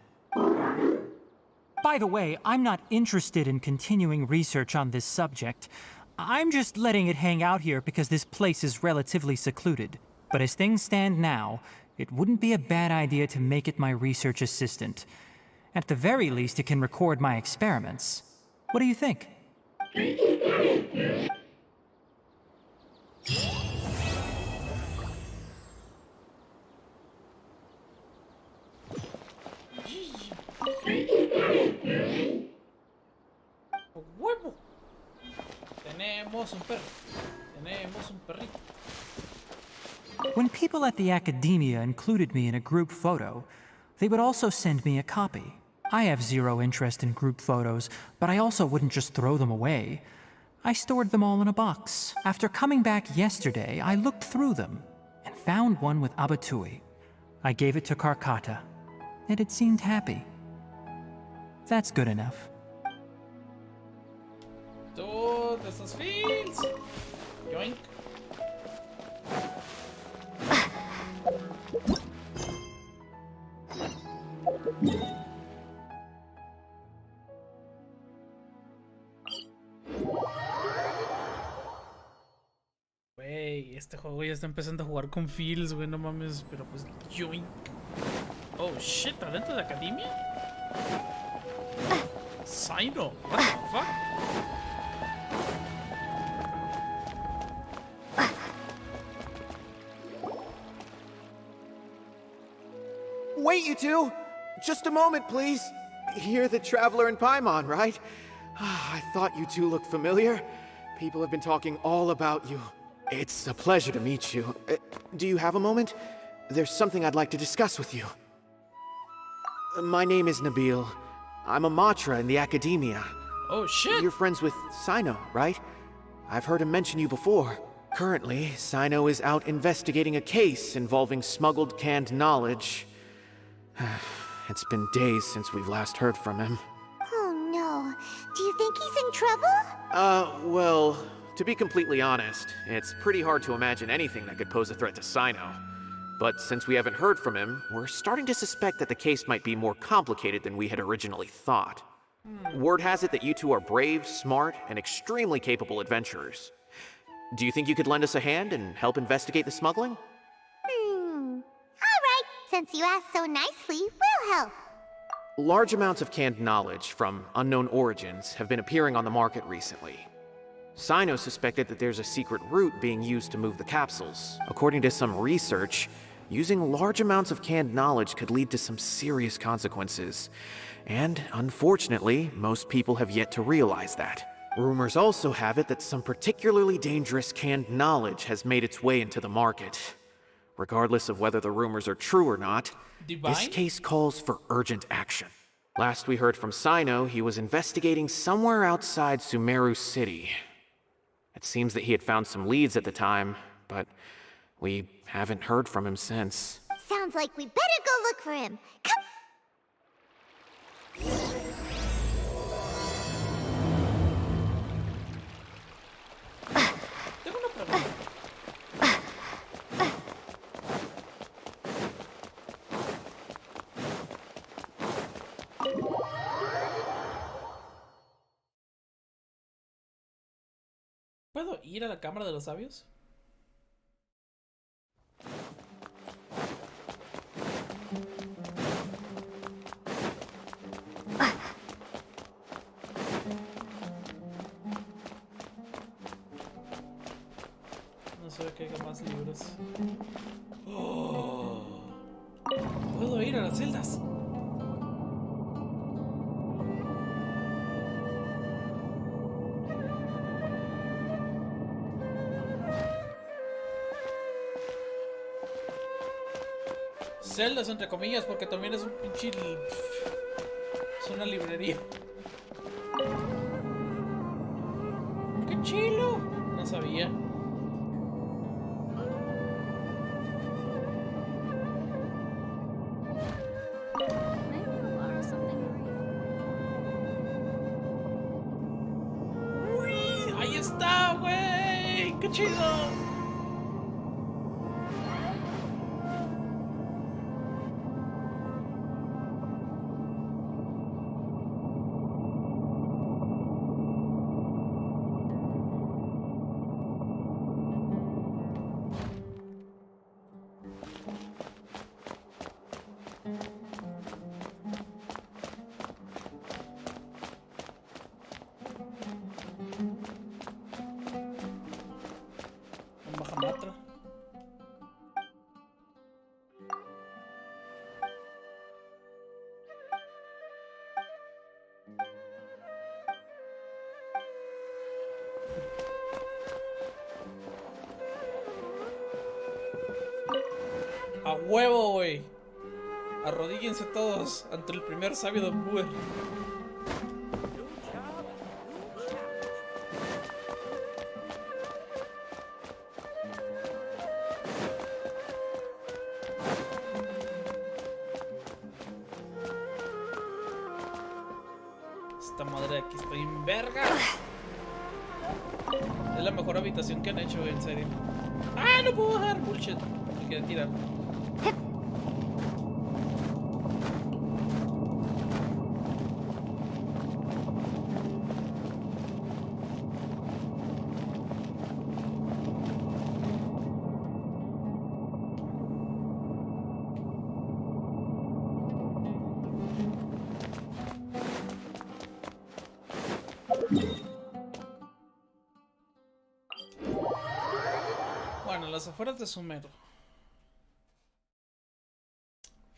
By the way, I'm not interested in continuing research on this subject. I'm just letting it hang out here because this place is relatively secluded. But as things stand now, it wouldn't be a bad idea to make it my research assistant. At the very least, it can record my experiments. What do you think? ¡Huevo! Tenemos un perro. Tenemos un perrito. When people at the Academia included me in a group photo, they would also send me a copy. I have zero interest in group photos, but I also wouldn't just throw them away. I stored them all in a box. After coming back yesterday, I looked through them and found one with Abatui. I gave it to Karkata, and it seemed happy. That's good enough. Todos esos fields. Yoink. Güey, este juego ya está empezando a jugar con feels, güey, no mames, pero pues yoink. Oh shit, ¿adentro de academia? Sino, what the fuck? you two! Just a moment, please. You're the traveler in Paimon, right? I thought you two looked familiar. People have been talking all about you. It's a pleasure to meet you. Do you have a moment? There's something I'd like to discuss with you. My name is Nabil. I'm a Matra in the Academia. Oh, shit! You're friends with Sino, right? I've heard him mention you before. Currently, Sino is out investigating a case involving smuggled canned knowledge. It's been days since we've last heard from him. Oh no. Do you think he's in trouble? Well, to be completely honest, it's pretty hard to imagine anything that could pose a threat to Sino. But since we haven't heard from him, we're starting to suspect that the case might be more complicated than we had originally thought. Word has it that you two are brave, smart, and extremely capable adventurers. Do you think you could lend us a hand and help investigate the smuggling? Alright, since you asked so nicely, we'll help. Large amounts of canned knowledge from unknown origins have been appearing on the market recently. Sino suspected that there's a secret route being used to move the capsules. According to some research, using large amounts of canned knowledge could lead to some serious consequences. And unfortunately, most people have yet to realize that. Rumors also have it that some particularly dangerous canned knowledge has made its way into the market. Regardless of whether the rumors are true or not, this case calls for urgent action. Last we heard from Sino, he was investigating somewhere outside Sumeru City. It seems that he had found some leads at the time, but we haven't heard from him since. Sounds like we better go look for him. Come. Tengo una pregunta. ¿Puedo ir a la Cámara de los Sabios? No sé que haya más libros. Oh. ¿Puedo ir a las celdas? Celdas entre comillas, porque también es un pinche... Es una librería. ¡Qué chilo! No sabía. ¡Uy! ¡Ahí está, güey! ¡Qué chido! A huevo, güey. Arrodíllense todos ante el primer sabio de Buer. Esta madre de aquí está en verga. Es la mejor habitación que han hecho, en serio. ¡Ah, no puedo bajar! Bullshit. Me quería tirar. Bueno, las afueras de Sumeru.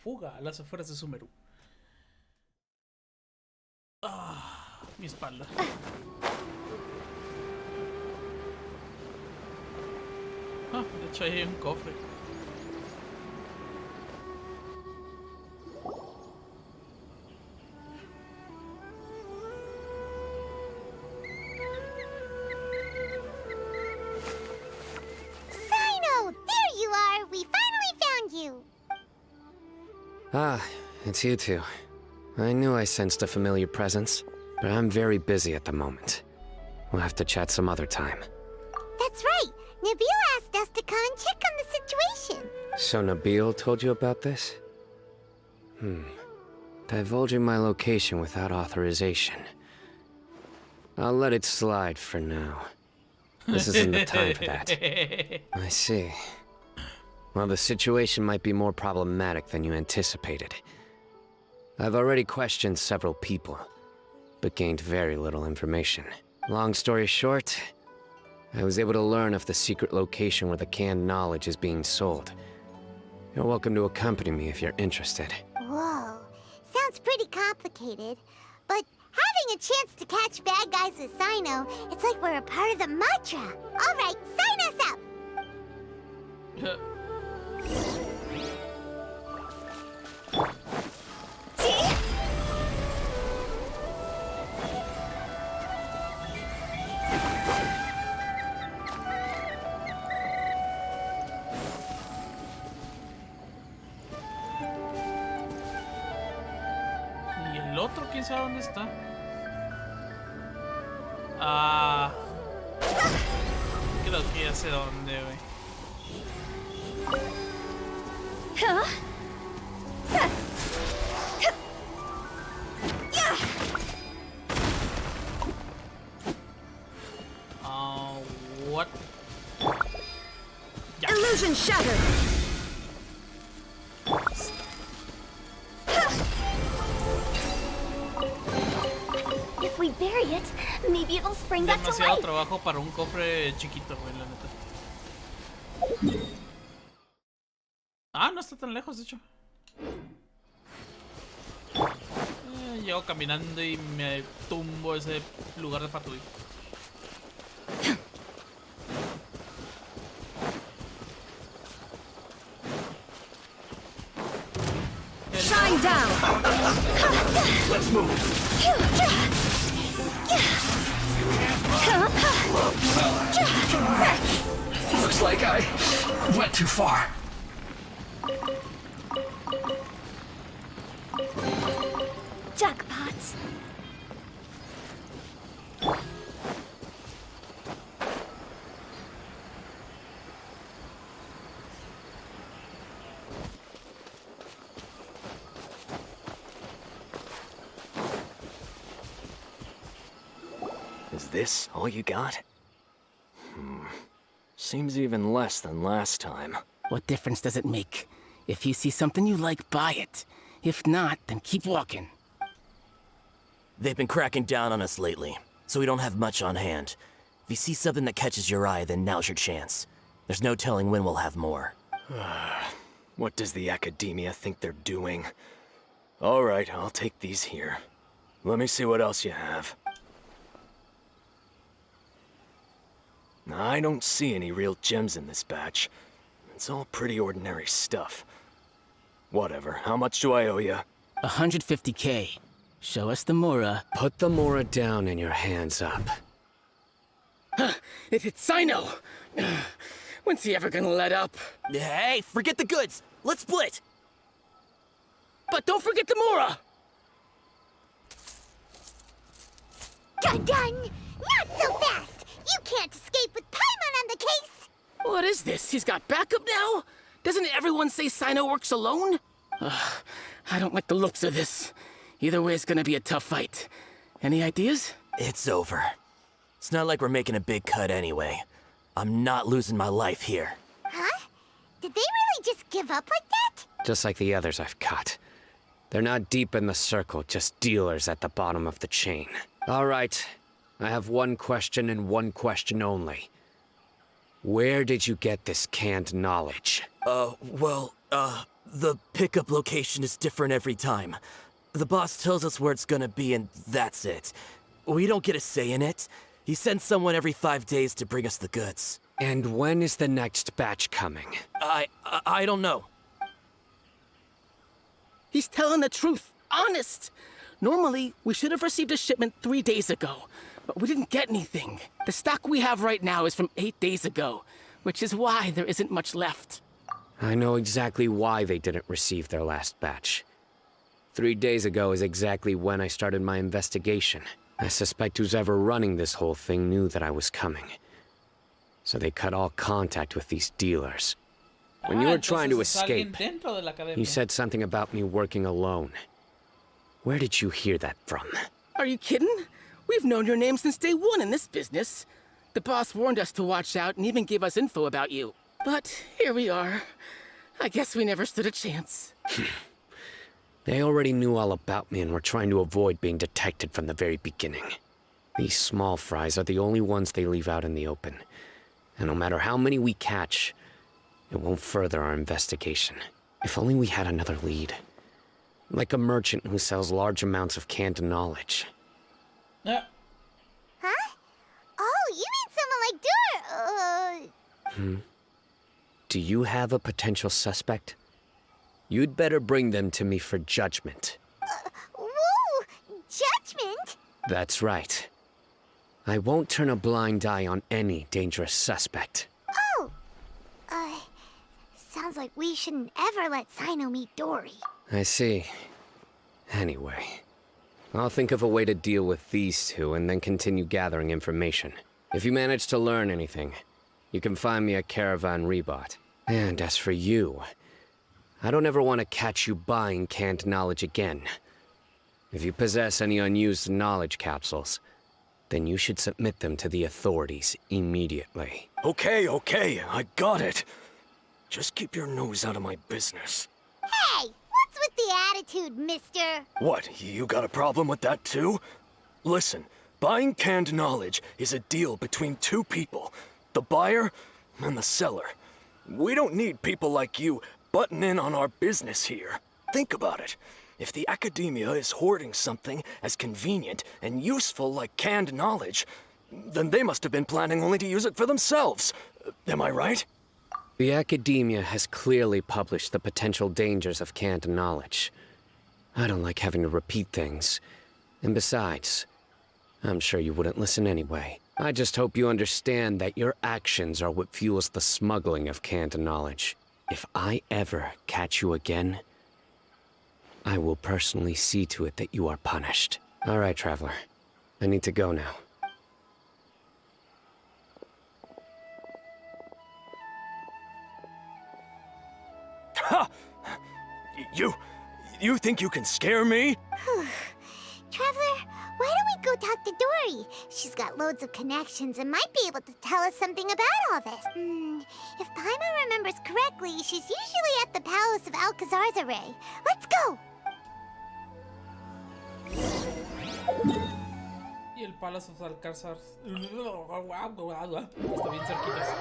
fuga a las afueras de Sumeru. Ah, mi espalda. Ah, de hecho ahí hay un cofre. Sino! There you are! We finally found you! Ah, it's you two. I knew I sensed a familiar presence, but I'm very busy at the moment. We'll have to chat some other time. That's right! Nabil asked us to come and check on the situation. So Nabil told you about this? Divulging my location without authorization. I'll let it slide for now. This isn't the time for that. I see. Well, the situation might be more problematic than you anticipated. I've already questioned several people, but gained very little information. Long story short, I was able to learn of the secret location where the canned knowledge is being sold. You're welcome to accompany me if you're interested. Whoa. Sounds pretty complicated. But having a chance to catch bad guys with Sino, it's like we're a part of the mantra. Alright, sign us up! Y el otro, quién sabe dónde está. Ah. Creo que ya sé dónde, güey. What? Yeah. Illusion shattered. If we bury it, maybe it'll spring back to Demasiado life. trabajo para un cofre chiquito, güey, la neta. Ah, no está tan lejos, de hecho. Llego caminando y me tumbo ese lugar de Fatui. Shine down. Let's move. Looks like I went too far. Jackpot. Is this all you got? Seems even less than last time. What difference does it make? If you see something you like, buy it. If not, then keep walking. They've been cracking down on us lately, so we don't have much on hand. If you see something that catches your eye, then now's your chance. There's no telling when we'll have more. What does the Academia think they're doing? All right, I'll take these here. Let me see what else you have. I don't see any real gems in this batch. It's all pretty ordinary stuff. Whatever, how much do I owe you? 150K. Show us the Mora. Put the Mora down and your hands up. It's Sino! When's he ever gonna let up? Hey, forget the goods! Let's split! But don't forget the Mora! Dun-dun! Not so fast! You can't escape with Paimon on the case! What is this? He's got backup now? Doesn't everyone say Sino works alone? I don't like the looks of this. Either way, it's gonna be a tough fight. Any ideas? It's over. It's not like we're making a big cut anyway. I'm not losing my life here. Huh? Did they really just give up like that? Just like the others I've cut. They're not deep in the circle, just dealers at the bottom of the chain. All right, I have one question and one question only. Where did you get this canned knowledge? The pickup location is different every time. The boss tells us where it's gonna be and that's it. We don't get a say in it. He sends someone every 5 days to bring us the goods. And when is the next batch coming? I don't know. He's telling the truth. Honest. Normally, we should have received a shipment 3 days ago, but we didn't get anything. The stock we have right now is from 8 days ago, which is why there isn't much left. I know exactly why they didn't receive their last batch. 3 days ago is exactly when I started my investigation. I suspect who's ever running this whole thing knew that I was coming. So they cut all contact with these dealers. When you were trying to escape, you said something about me working alone. Where did you hear that from? Are you kidding? We've known your name since day one in this business. The boss warned us to watch out and even gave us info about you. But here we are. I guess we never stood a chance. They already knew all about me and were trying to avoid being detected from the very beginning. These small fries are the only ones they leave out in the open. And no matter how many we catch, it won't further our investigation. If only we had another lead. Like a merchant who sells large amounts of canned knowledge. Yeah. Huh? Oh, you mean someone like Dur... Do you have a potential suspect? You'd better bring them to me for judgment. Whoa! Judgment? That's right. I won't turn a blind eye on any dangerous suspect. Oh! Sounds like we shouldn't ever let Sino meet Dory. I see. Anyway, I'll think of a way to deal with these two and then continue gathering information. If you manage to learn anything, you can find me at Caravan Rebot. And as for you, I don't ever want to catch you buying canned knowledge again. If you possess any unused knowledge capsules, then you should submit them to the authorities immediately. Okay, I got it. Just keep your nose out of my business. Hey! What's with the attitude, mister? What, you got a problem with that too? Listen, buying canned knowledge is a deal between two people. The buyer and the seller. We don't need people like you butting in on our business here. Think about it. If the academia is hoarding something as convenient and useful like canned knowledge, then they must have been planning only to use it for themselves. Am I right? The academia has clearly published the potential dangers of canned knowledge. I don't like having to repeat things. And besides, I'm sure you wouldn't listen anyway. I just hope you understand that your actions are what fuels the smuggling of canned knowledge. If I ever catch you again, I will personally see to it that you are punished. All right, Traveler. I need to go now. Ha! You think you can scare me? Traveler, why don't we go talk to Dory? She's got loads of connections and might be able to tell us something about all this. If Paimon remembers correctly, she's usually at the Palace of Alcazar's. Let's go! Y el Palace of Alcázar. Está bien cerquita.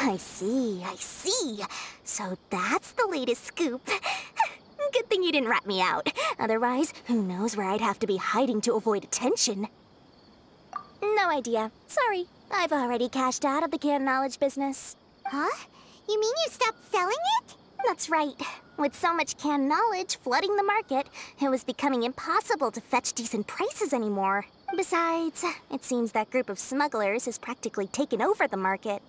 I see. So that's the latest scoop. Good thing you didn't rat me out. Otherwise, who knows where I'd have to be hiding to avoid attention. No idea. Sorry. I've already cashed out of the canned knowledge business. Huh? You mean you stopped selling it? That's right. With so much canned knowledge flooding the market, it was becoming impossible to fetch decent prices anymore. Besides, it seems that group of smugglers has practically taken over the market.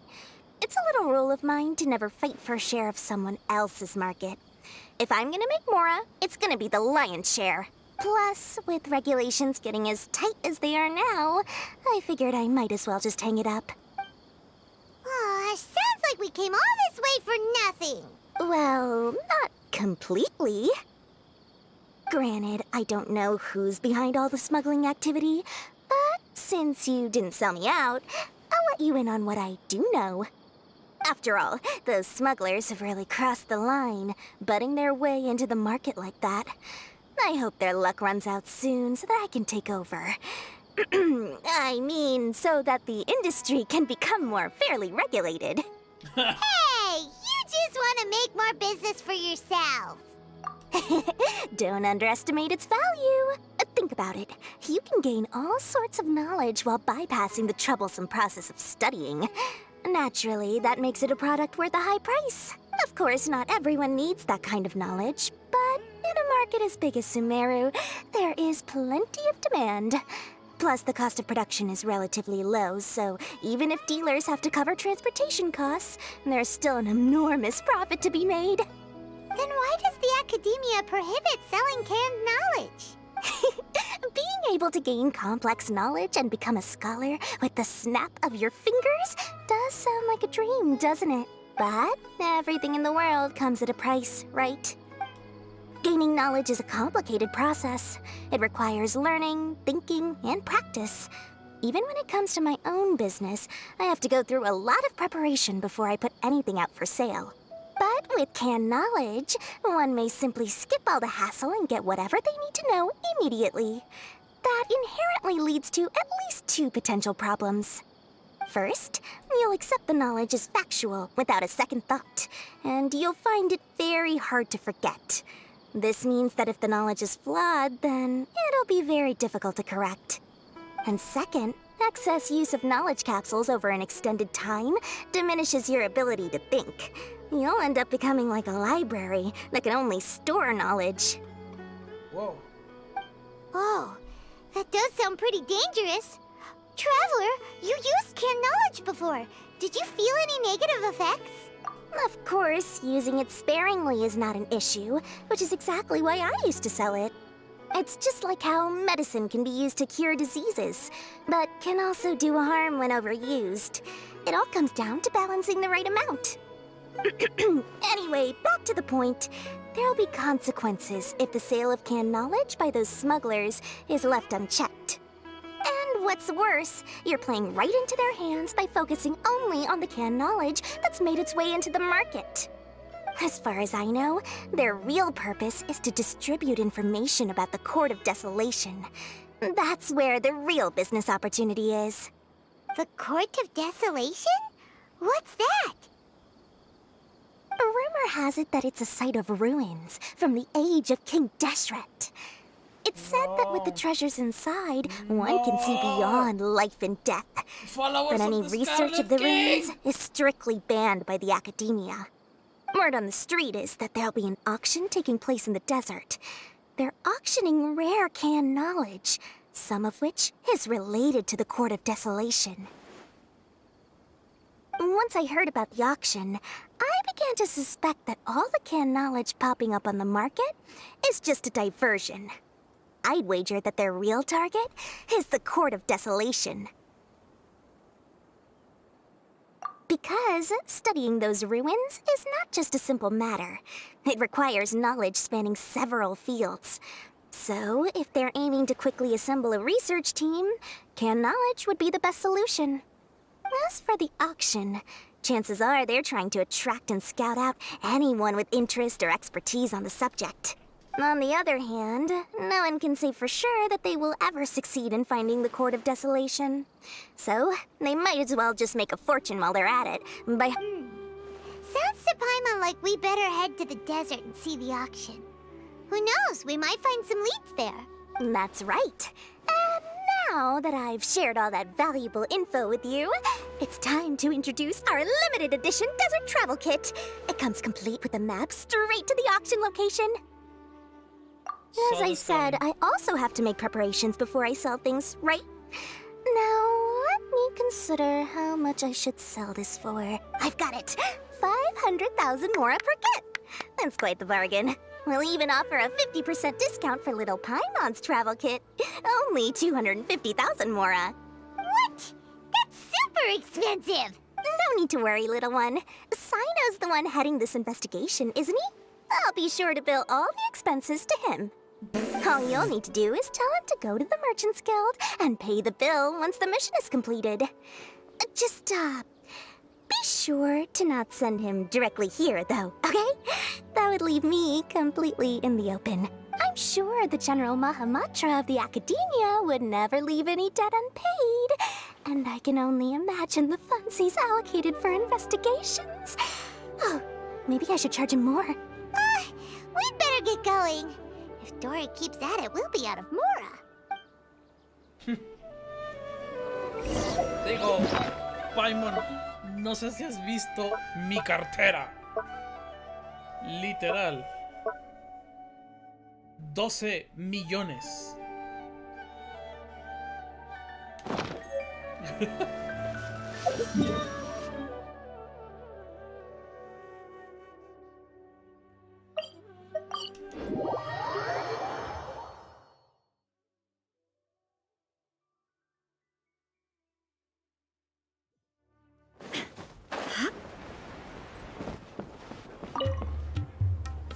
It's a little rule of mine to never fight for a share of someone else's market. If I'm gonna make Mora, it's gonna be the lion's share. Plus, with regulations getting as tight as they are now, I figured I might as well just hang it up. Aw, sounds like we came all this way for nothing. Well, not completely. Granted, I don't know who's behind all the smuggling activity, but since you didn't sell me out, I'll let you in on what I do know. After all, those smugglers have really crossed the line, butting their way into the market like that. I hope their luck runs out soon so that I can take over. I mean, so that the industry can become more fairly regulated. Hey, you just want to make more business for yourself. Don't underestimate its value. Think about it. You can gain all sorts of knowledge while bypassing the troublesome process of studying. Naturally, that makes it a product worth a high price. Of course, not everyone needs that kind of knowledge, but in a market as big as Sumeru, there is plenty of demand. Plus, the cost of production is relatively low, so even if dealers have to cover transportation costs, there's still an enormous profit to be made. Then why does the academia prohibit selling canned knowledge? Being able to gain complex knowledge and become a scholar with the snap of your fingers does sound like a dream, doesn't it? But everything in the world comes at a price, right? Gaining knowledge is a complicated process. It requires learning, thinking, and practice. Even when it comes to my own business, I have to go through a lot of preparation before I put anything out for sale. But with canned knowledge, one may simply skip all the hassle and get whatever they need to know immediately. That inherently leads to at least two potential problems. First, you'll accept the knowledge as factual without a second thought, and you'll find it very hard to forget. This means that if the knowledge is flawed, then it'll be very difficult to correct. And second, excess use of knowledge capsules over an extended time diminishes your ability to think. You'll end up becoming like a library that can only store knowledge. Whoa. Oh, that does sound pretty dangerous. Traveler, you used canned knowledge before. Did you feel any negative effects? Of course, using it sparingly is not an issue, which is exactly why I used to sell it. It's just like how medicine can be used to cure diseases, but can also do harm when overused. It all comes down to balancing the right amount. Anyway, back to the point. There'll be consequences if the sale of canned knowledge by those smugglers is left unchecked. And what's worse, you're playing right into their hands by focusing only on the canned knowledge that's made its way into the market. As far as I know, their real purpose is to distribute information about the Court of Desolation. That's where the real business opportunity is. The Court of Desolation? What's that? A rumor has it that it's a site of ruins from the age of King Deshret. It's said that with the treasures inside, one can see beyond life and death. But any research of the ruins is strictly banned by the academia. Word on the street is that there'll be an auction taking place in the desert. They're auctioning rare canned knowledge, some of which is related to the Court of Desolation. Once I heard about the auction, I began to suspect that all the canned knowledge popping up on the market is just a diversion. I'd wager that their real target is the Court of Desolation. Because studying those ruins is not just a simple matter. It requires knowledge spanning several fields. So, if they're aiming to quickly assemble a research team, canned knowledge would be the best solution. As for the auction, chances are they're trying to attract and scout out anyone with interest or expertise on the subject. On the other hand, no one can say for sure that they will ever succeed in finding the Court of Desolation. So, they might as well just make a fortune while they're at it by... Sounds to Paimon like we better head to the desert and see the auction. Who knows, we might find some leads there. That's right. And now that I've shared all that valuable info with you, it's time to introduce our limited edition desert travel kit. It comes complete with a map straight to the auction location. As I said, I also have to make preparations before I sell things, right? Now, let me consider how much I should sell this for. I've got it! 500,000 mora per kit! That's quite the bargain. We'll even offer a 50% discount for little Paimon's travel kit. Only 250,000 mora. What? That's super expensive! No need to worry, little one. Sino's the one heading this investigation, isn't he? I'll be sure to bill all the expenses to him. All you'll need to do is tell him to go to the Merchants Guild and pay the bill once the mission is completed. Just, be sure to not send him directly here, though, okay? That would leave me completely in the open. I'm sure the General Mahamatra of the Academia would never leave any debt unpaid. And I can only imagine the funds he's allocated for investigations. Oh, maybe I should charge him more. We'd better get going. If Dory keeps at it, we'll be out of Mora. Digo, Paimon, no sé si has visto mi cartera. Literal. 12 millones.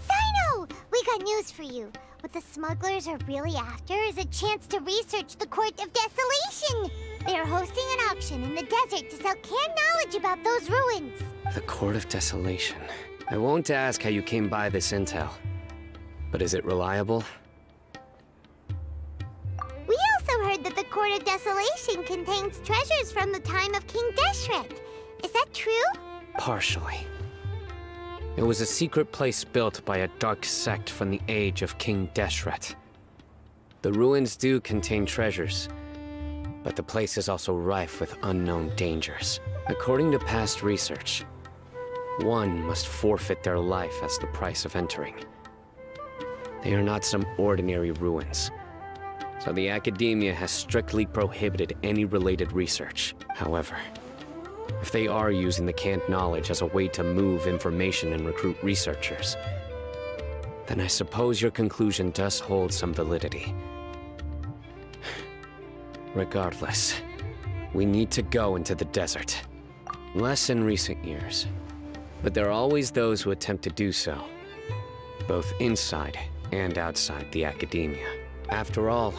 Sino! We got news for you. What the smugglers are really after is a chance to research the Court of Desolation. They are hosting an auction in the desert to sell canned knowledge about those ruins. The Court of Desolation. I won't ask how you came by this intel. But is it reliable? We also heard that the Court of Desolation contains treasures from the time of King Deshret. Is that true? Partially. It was a secret place built by a dark sect from the age of King Deshret. The ruins do contain treasures, but the place is also rife with unknown dangers. According to past research, one must forfeit their life as the price of entering. They are not some ordinary ruins, so the Academia has strictly prohibited any related research. However, if they are using the canned knowledge as a way to move information and recruit researchers, then I suppose your conclusion does hold some validity. Regardless, we need to go into the desert. Less in recent years, but there are always those who attempt to do so, both inside and outside the Academia. After all,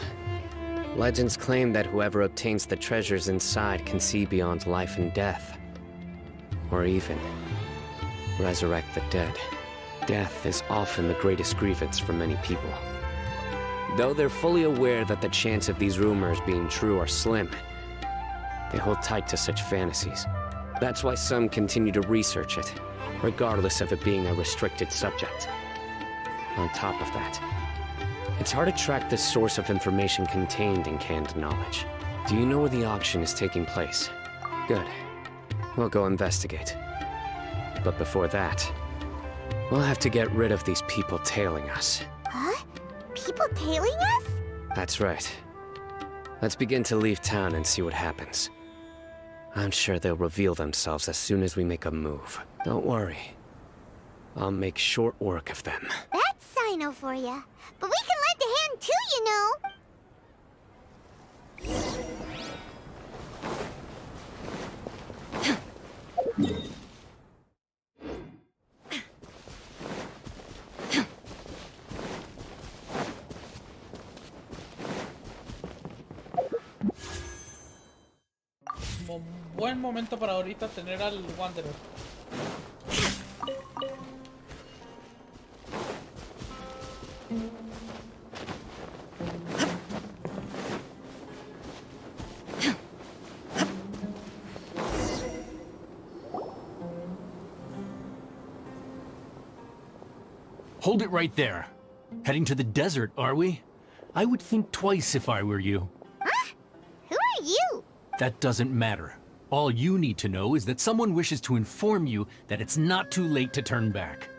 legends claim that whoever obtains the treasures inside can see beyond life and death, or even resurrect the dead. Death is often the greatest grievance for many people. Though they're fully aware that the chance of these rumors being true are slim, they hold tight to such fantasies. That's why some continue to research it, regardless of it being a restricted subject. On top of that, it's hard to track the source of information contained in canned knowledge. Do you know where the auction is taking place? Good. We'll go investigate. But before that, we'll have to get rid of these people tailing us. Huh? People tailing us? That's right. Let's begin to leave town and see what happens. I'm sure they'll reveal themselves as soon as we make a move. Don't worry. I'll make short work of them. That's Sino for ya. But we can lend a hand too, you know. Buen momento para ahorita tener al Wanderer. Hold it right there. Heading to the desert, are we? I would think twice if I were you. Huh? Who are you? That doesn't matter. All you need to know is that someone wishes to inform you that it's not too late to turn back.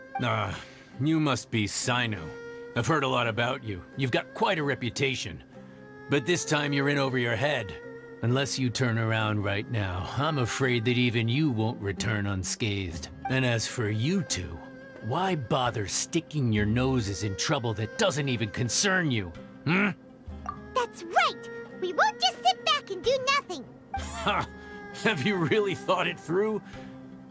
You must be Sino. I've heard a lot about you. You've got quite a reputation. But this time you're in over your head. Unless you turn around right now, I'm afraid that even you won't return unscathed. And as for you two, why bother sticking your noses in trouble that doesn't even concern you? That's right! We won't just sit back and do nothing! Ha! Have you really thought it through?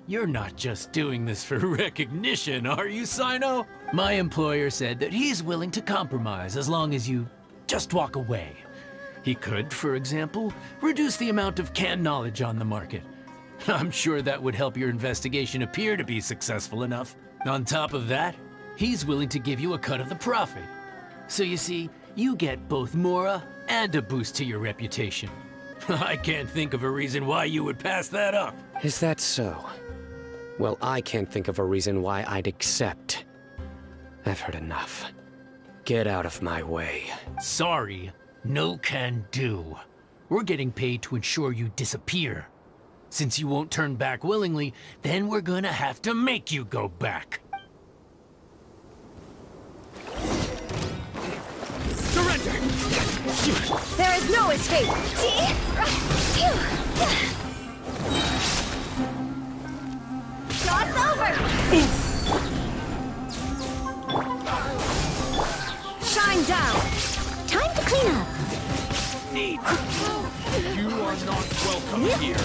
You're not just doing this for recognition, are you, Sino? My employer said that he's willing to compromise as long as you just walk away. He could, for example, reduce the amount of canned knowledge on the market. I'm sure that would help your investigation appear to be successful enough. On top of that, he's willing to give you a cut of the profit. So you see, you get both Mora and a boost to your reputation. I can't think of a reason why you would pass that up. Is that so? Well, I can't think of a reason why I'd accept. I've heard enough. Get out of my way. Sorry, no can do. We're getting paid to ensure you disappear. Since you won't turn back willingly, then we're gonna have to make you go back. Surrender! There is no escape! Shot's over! Shine down! Time to clean up. Neat! You are not welcome here.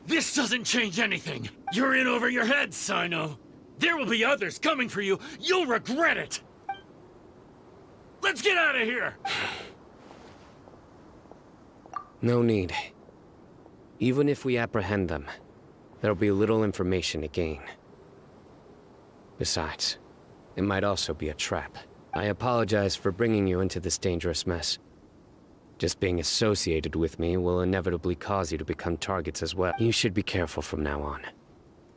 This doesn't change anything. You're in over your head, Sino. There will be others coming for you. You'll regret it. Let's get out of here. No need. Even if we apprehend them, there'll be little information to gain. Besides, it might also be a trap. I apologize for bringing you into this dangerous mess. Just being associated with me will inevitably cause you to become targets as well. You should be careful from now on.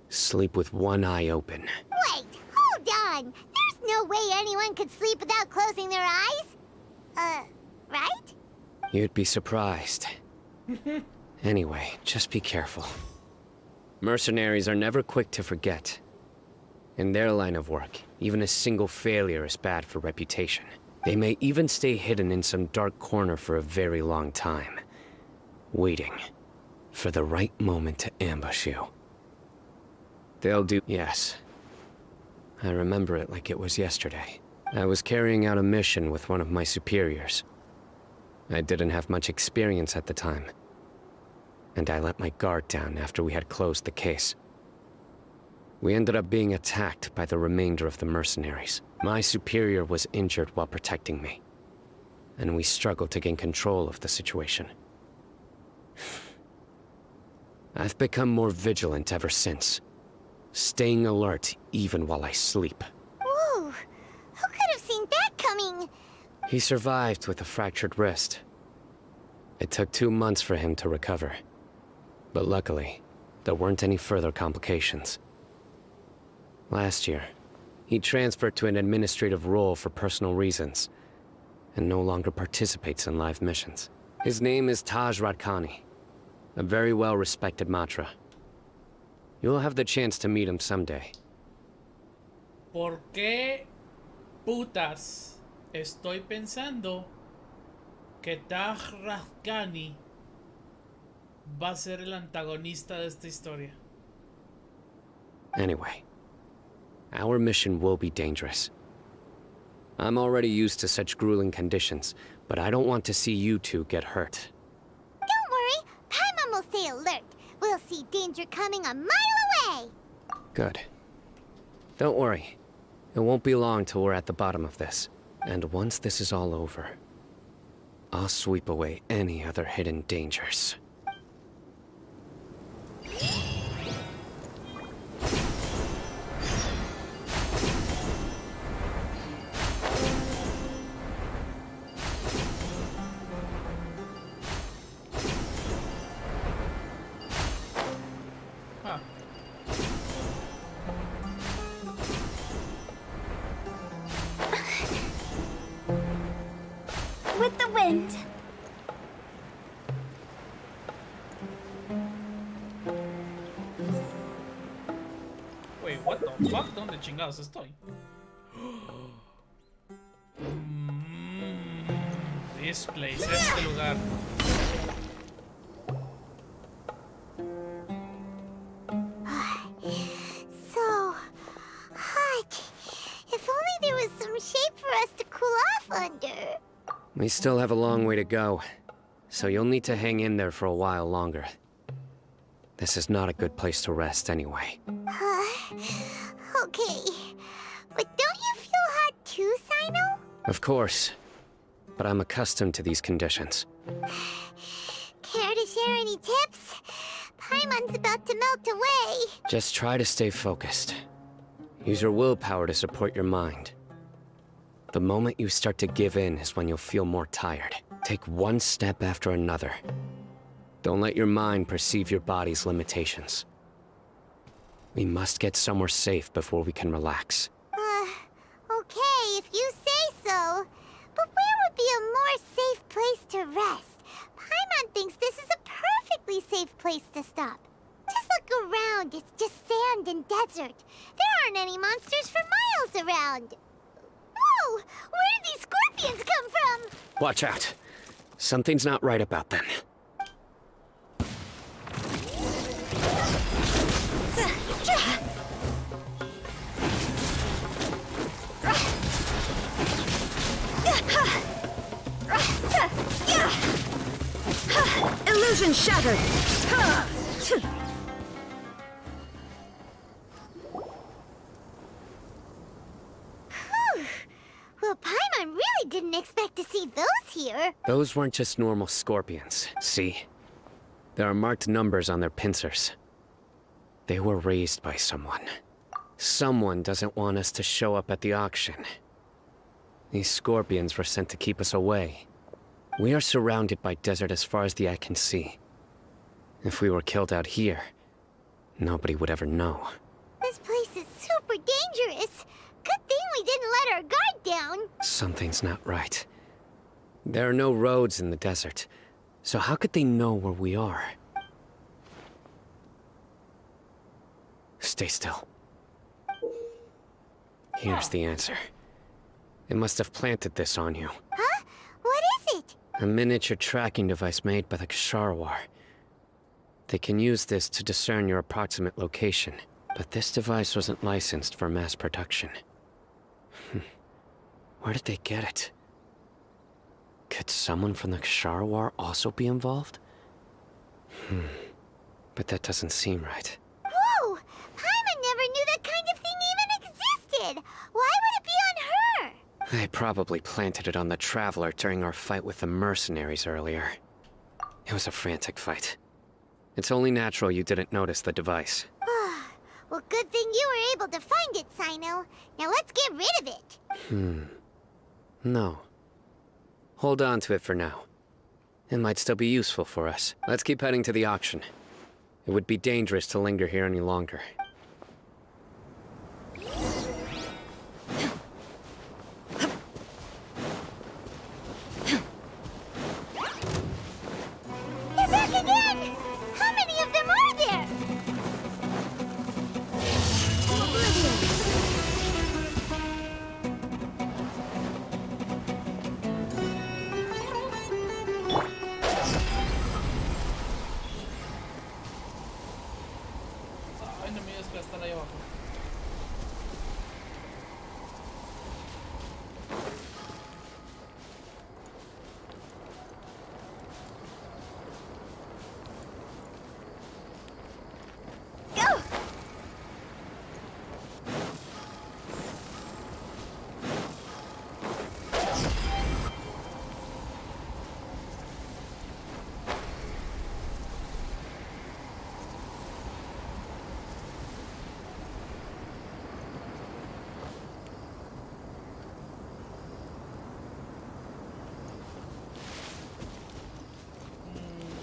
Sleep with one eye open. Wait, hold on. There's no way anyone could sleep without closing their eyes. Right? You'd be surprised. Anyway, just be careful. Mercenaries are never quick to forget. In their line of work, even a single failure is bad for reputation. They may even stay hidden in some dark corner for a very long time, waiting for the right moment to ambush you. They'll do... Yes. I remember it like it was yesterday. I was carrying out a mission with one of my superiors. I didn't have much experience at the time, and I let my guard down after we had closed the case. We ended up being attacked by the remainder of the mercenaries. My superior was injured while protecting me, and we struggled to gain control of the situation. I've become more vigilant ever since, staying alert even while I sleep. Whoa! Who could have seen that coming? He survived with a fractured wrist. It took 2 months for him to recover, but luckily, there weren't any further complications. Last year, he transferred to an administrative role for personal reasons, and no longer participates in live missions. His name is Taj Radkani, a very well-respected Matra. You'll have the chance to meet him someday. ¿Por qué putas estoy pensando que Taj Radkani va a ser el antagonista de esta historia? Anyway, our mission will be dangerous. I'm already used to such grueling conditions, but I don't want to see you two get hurt. Don't worry, Paimon will stay alert. We'll see danger coming a mile away. Good. Don't worry. It won't be long till we're at the bottom of this. And once this is all over, I'll sweep away any other hidden dangers. With the wind. Wait, what the fuck? ¿Dónde chingados estoy? This place, este lugar. So hot. If only there was some shade for us to cool off under. We still have a long way to go, so you'll need to hang in there for a while longer. This is not a good place to rest anyway. Okay. But don't you feel hot too, Sino? Of course, but I'm accustomed to these conditions. Care to share any tips? Paimon's about to melt away. Just try to stay focused. Use your willpower to support your mind. The moment you start to give in is when you'll feel more tired. Take one step after another. Don't let your mind perceive your body's limitations. We must get somewhere safe before we can relax. Okay, if you say so. But where would be a more safe place to rest? Paimon thinks this is a perfectly safe place to stop. Just look around, it's just sand and desert. There aren't any monsters for miles around. Whoa! Where did these scorpions come from? Watch out. Something's not right about them. Illusion shattered! Well, Paimon really didn't expect to see those here. Those weren't just normal scorpions, see? There are marked numbers on their pincers. They were raised by someone. Someone doesn't want us to show up at the auction. These scorpions were sent to keep us away. We are surrounded by desert as far as the eye can see. If we were killed out here, nobody would ever know. This place is super dangerous. Good thing we didn't let our guard down. Something's not right. There are no roads in the desert, so how could they know where we are? Stay still. Here's the answer. It must have planted this on you. Huh? What is it? A miniature tracking device made by the Ksharawar. They can use this to discern your approximate location, but this device wasn't licensed for mass production. Where did they get it? Could someone from the Ksharawar also be involved? But that doesn't seem right. Whoa! Paimon never knew that kind of thing even existed! Why would it be on her? They probably planted it on the Traveler during our fight with the mercenaries earlier. It was a frantic fight. It's only natural you didn't notice the device. Well, good thing you were able to find it, Sino. Now let's get rid of it. No. Hold on to it for now. It might still be useful for us. Let's keep heading to the auction. It would be dangerous to linger here any longer. They're back again! How many of them are there? Ay, no me digas que están ahí abajo.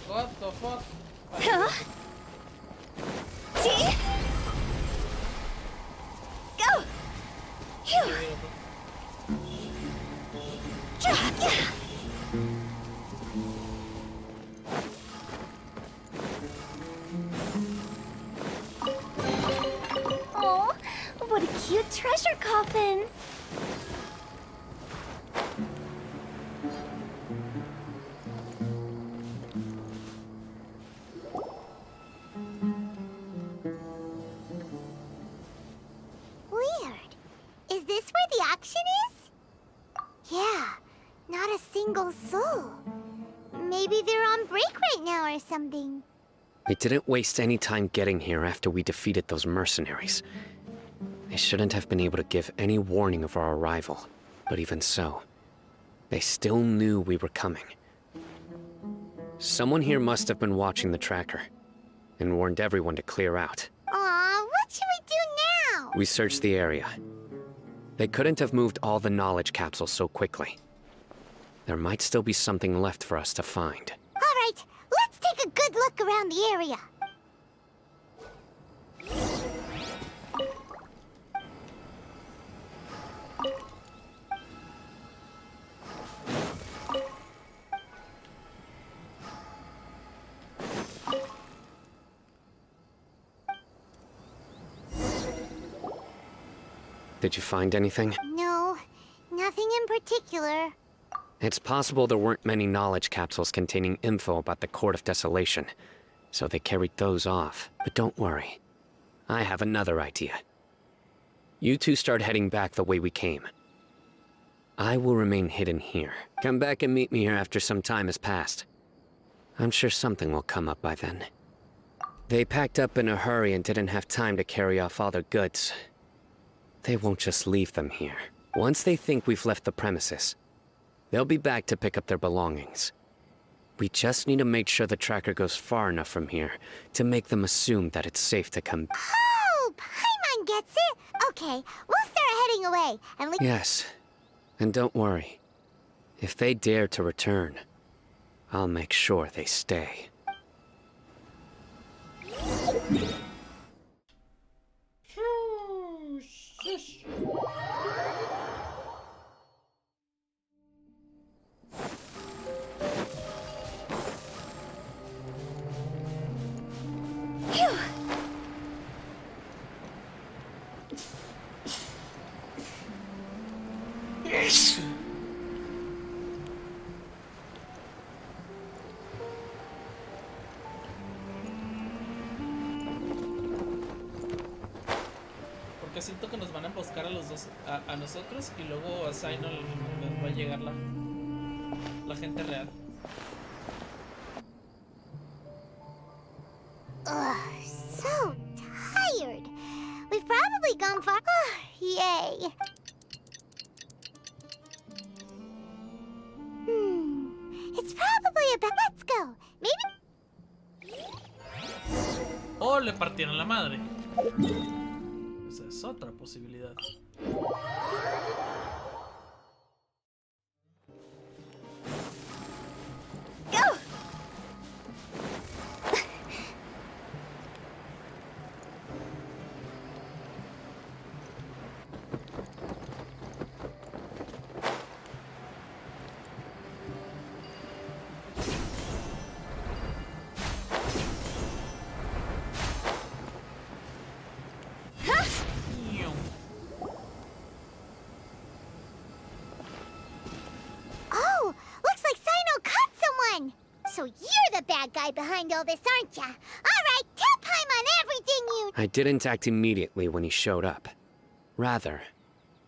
What the fuck? Huh? See? Go! Phew! Oh, what a cute treasure coffin. Oh, so. Maybe they're on break right now or something. We didn't waste any time getting here after we defeated those mercenaries. They shouldn't have been able to give any warning of our arrival. But even so, they still knew we were coming. Someone here must have been watching the tracker and warned everyone to clear out. Aw, what should we do now? We searched the area. They couldn't have moved all the knowledge capsules so quickly. There might still be something left for us to find. All right, let's take a good look around the area. Did you find anything? No, nothing in particular. It's possible there weren't many knowledge capsules containing info about the Court of Desolation, so they carried those off. But don't worry. I have another idea. You two start heading back the way we came. I will remain hidden here. Come back and meet me here after some time has passed. I'm sure something will come up by then. They packed up in a hurry and didn't have time to carry off all their goods. They won't just leave them here. Once they think we've left the premises, they'll be back to pick up their belongings. We just need to make sure the tracker goes far enough from here to make them assume that it's safe to come. Oh, Paimon gets it. Okay, we'll start heading away and Yes, and don't worry. If they dare to return, I'll make sure they stay. Porque siento que nos van a emboscar a los dos, a nosotros, y luego a Zaino les va a llegar la gente real. Ugh, so tired. We've probably gone far. Yay. It's probably about. Let's go. Maybe. O le partieron la madre. Esa es otra posibilidad. Go. Oh, looks like Sino caught someone. So you're the bad guy behind all this, aren't ya? All right, tell Paimon everything you. I didn't act immediately when he showed up. Rather,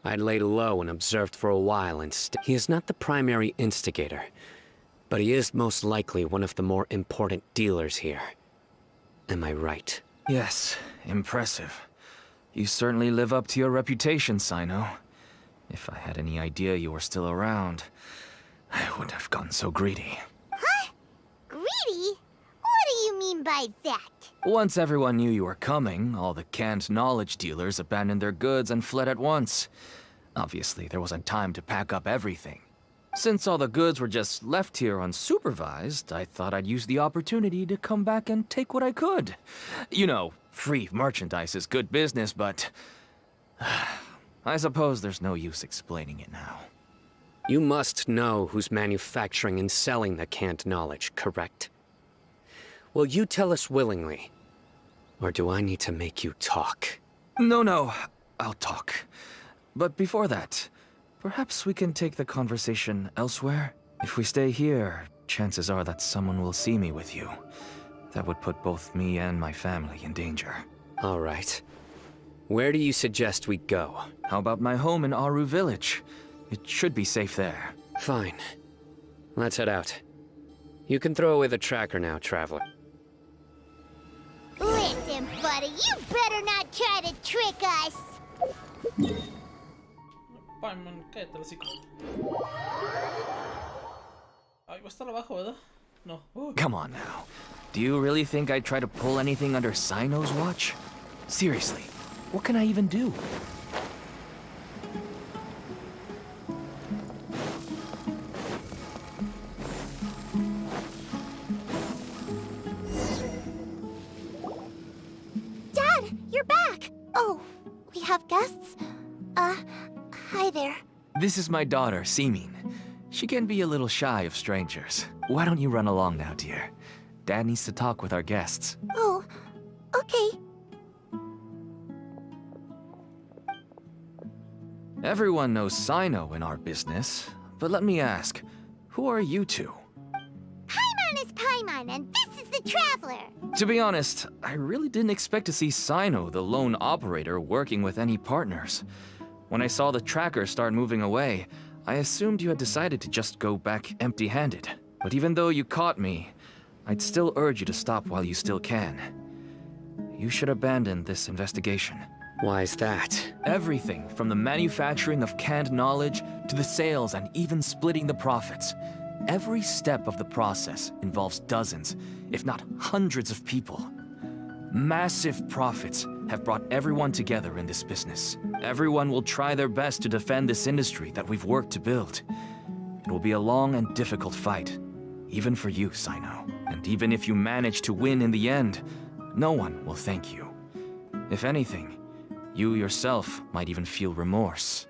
I laid low and observed for a while instead. He is not the primary instigator, but he is most likely one of the more important dealers here. Am I right? Yes, impressive. You certainly live up to your reputation, Sino. If I had any idea you were still around, I wouldn't have gotten so greedy. Huh? Greedy? What do you mean by that? Once everyone knew you were coming, all the canned knowledge dealers abandoned their goods and fled at once. Obviously, there wasn't time to pack up everything. Since all the goods were just left here unsupervised, I thought I'd use the opportunity to come back and take what I could. You know, free merchandise is good business, but I suppose there's no use explaining it now. You must know who's manufacturing and selling the canned knowledge, correct? Will you tell us willingly? Or do I need to make you talk? No, I'll talk. But before that, perhaps we can take the conversation elsewhere? If we stay here, chances are that someone will see me with you. That would put both me and my family in danger. All right. Where do you suggest we go? How about my home in Aru Village? It should be safe there. Fine. Let's head out. You can throw away the tracker now, traveler. Listen, buddy, you better not try to trick us. Paimon, cállate el hocico. Ahí va a estar abajo, ¿verdad? No. Come on now. Do you really think I'd try to pull anything under Sino's watch? Seriously, what can I even do? Dad, you're back. Oh, we have guests? Hi there. This is my daughter, Seemin. She can be a little shy of strangers. Why don't you run along now, dear? Dad needs to talk with our guests. Oh, okay. Everyone knows Sino in our business, but let me ask, who are you two? Paimon is Paimon, and this is the Traveler. To be honest, I really didn't expect to see Sino, the lone operator, working with any partners. When I saw the tracker start moving away, I assumed you had decided to just go back empty-handed. But even though you caught me, I'd still urge you to stop while you still can. You should abandon this investigation. Why is that? Everything from the manufacturing of canned knowledge to the sales and even splitting the profits. Every step of the process involves dozens, if not hundreds of people. Massive profits have brought everyone together in this business. Everyone will try their best to defend this industry that we've worked to build. It will be a long and difficult fight, even for you, Sino. And even if you manage to win in the end, no one will thank you. If anything, you yourself might even feel remorse.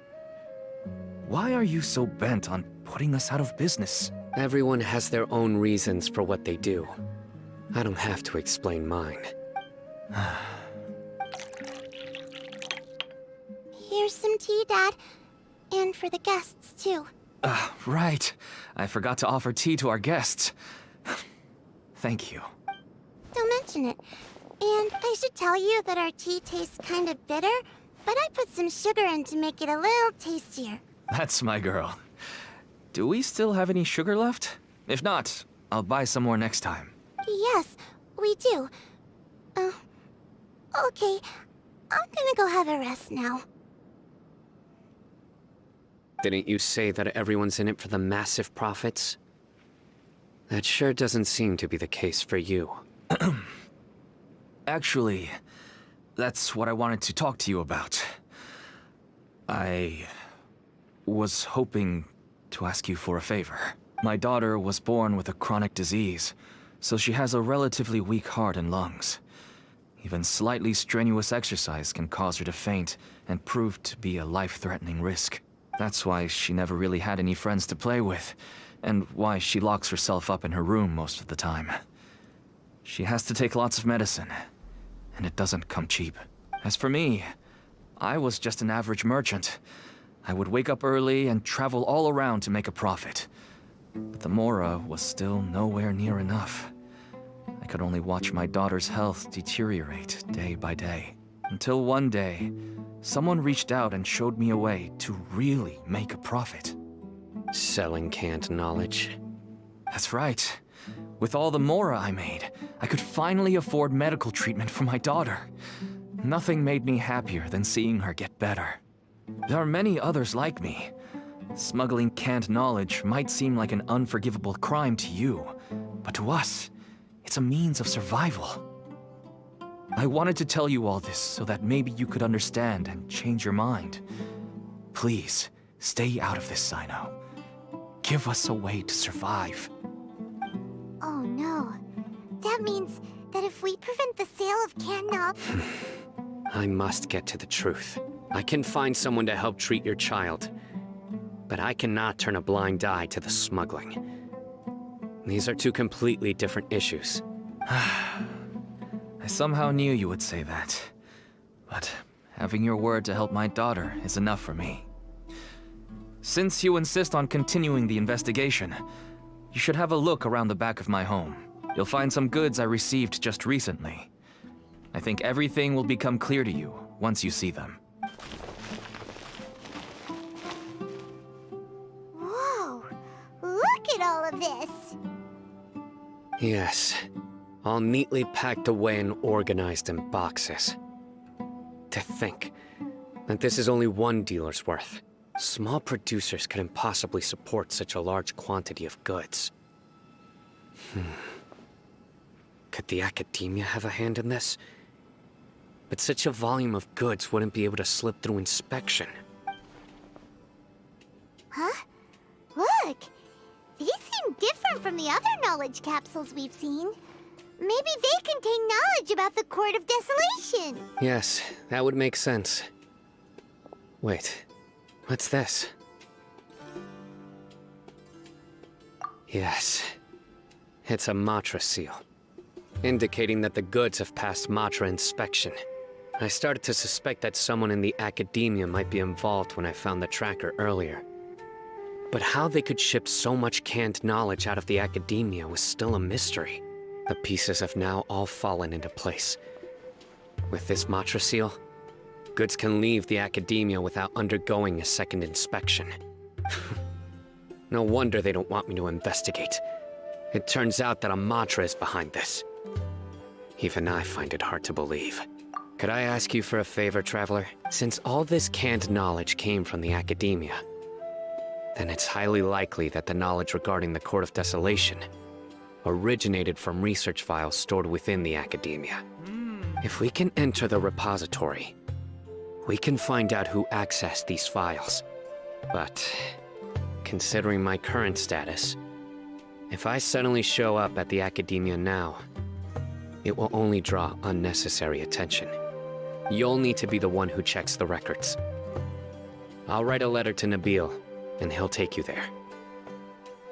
Why are you so bent on putting us out of business? Everyone has their own reasons for what they do. I don't have to explain mine. Here's some tea, Dad. And for the guests, too. Right. I forgot to offer tea to our guests. Thank you. Don't mention it. And I should tell you that our tea tastes kind of bitter, but I put some sugar in to make it a little tastier. That's my girl. Do we still have any sugar left? If not, I'll buy some more next time. Yes, we do. Okay. I'm gonna go have a rest now. Didn't you say that everyone's in it for the massive profits? That sure doesn't seem to be the case for you. Actually, that's what I wanted to talk to you about. I was hoping to ask you for a favor. My daughter was born with a chronic disease, so she has a relatively weak heart and lungs. Even slightly strenuous exercise can cause her to faint and prove to be a life-threatening risk. That's why she never really had any friends to play with, and why she locks herself up in her room most of the time. She has to take lots of medicine, and it doesn't come cheap. As for me, I was just an average merchant. I would wake up early and travel all around to make a profit. But the Mora was still nowhere near enough. I could only watch my daughter's health deteriorate day by day. Until one day, someone reached out and showed me a way to really make a profit. Selling canned knowledge? That's right. With all the Mora I made, I could finally afford medical treatment for my daughter. Nothing made me happier than seeing her get better. There are many others like me. Smuggling canned knowledge might seem like an unforgivable crime to you, but to us, it's a means of survival. I wanted to tell you all this so that maybe you could understand and change your mind. Please, stay out of this, Sino. Give us a way to survive. Oh no. That means that if we prevent the sale of canned knowledge... I must get to the truth. I can find someone to help treat your child, but I cannot turn a blind eye to the smuggling. These are two completely different issues. I somehow knew you would say that, but having your word to help my daughter is enough for me. Since you insist on continuing the investigation, you should have a look around the back of my home. You'll find some goods I received just recently. I think everything will become clear to you once you see them. Whoa! Look at all of this? Yes. All neatly packed away and organized in boxes. To think that this is only one dealer's worth. Small producers couldn't possibly support such a large quantity of goods. Could the academia have a hand in this? But such a volume of goods wouldn't be able to slip through inspection. Huh? Look! These seem different from the other knowledge capsules we've seen. Maybe they contain knowledge about the Court of Desolation. Yes, that would make sense. Wait, what's this? Yes, it's a Matra seal, indicating that the goods have passed Matra inspection. I started to suspect that someone in the academia might be involved when I found the tracker earlier. But how they could ship so much canned knowledge out of the academia was still a mystery. The pieces have now all fallen into place. With this Matra seal, goods can leave the academia without undergoing a second inspection. No wonder they don't want me to investigate. It turns out that a Matra is behind this. Even I find it hard to believe. Could I ask you for a favor, Traveler? Since all this canned knowledge came from the academia, then it's highly likely that the knowledge regarding the Court of Desolation originated from research files stored within the academia. If we can enter the repository, we can find out who accessed these files. But considering my current status, if I suddenly show up at the academia now, it will only draw unnecessary attention. You'll need to be the one who checks the records. I'll write a letter to Nabil, and he'll take you there.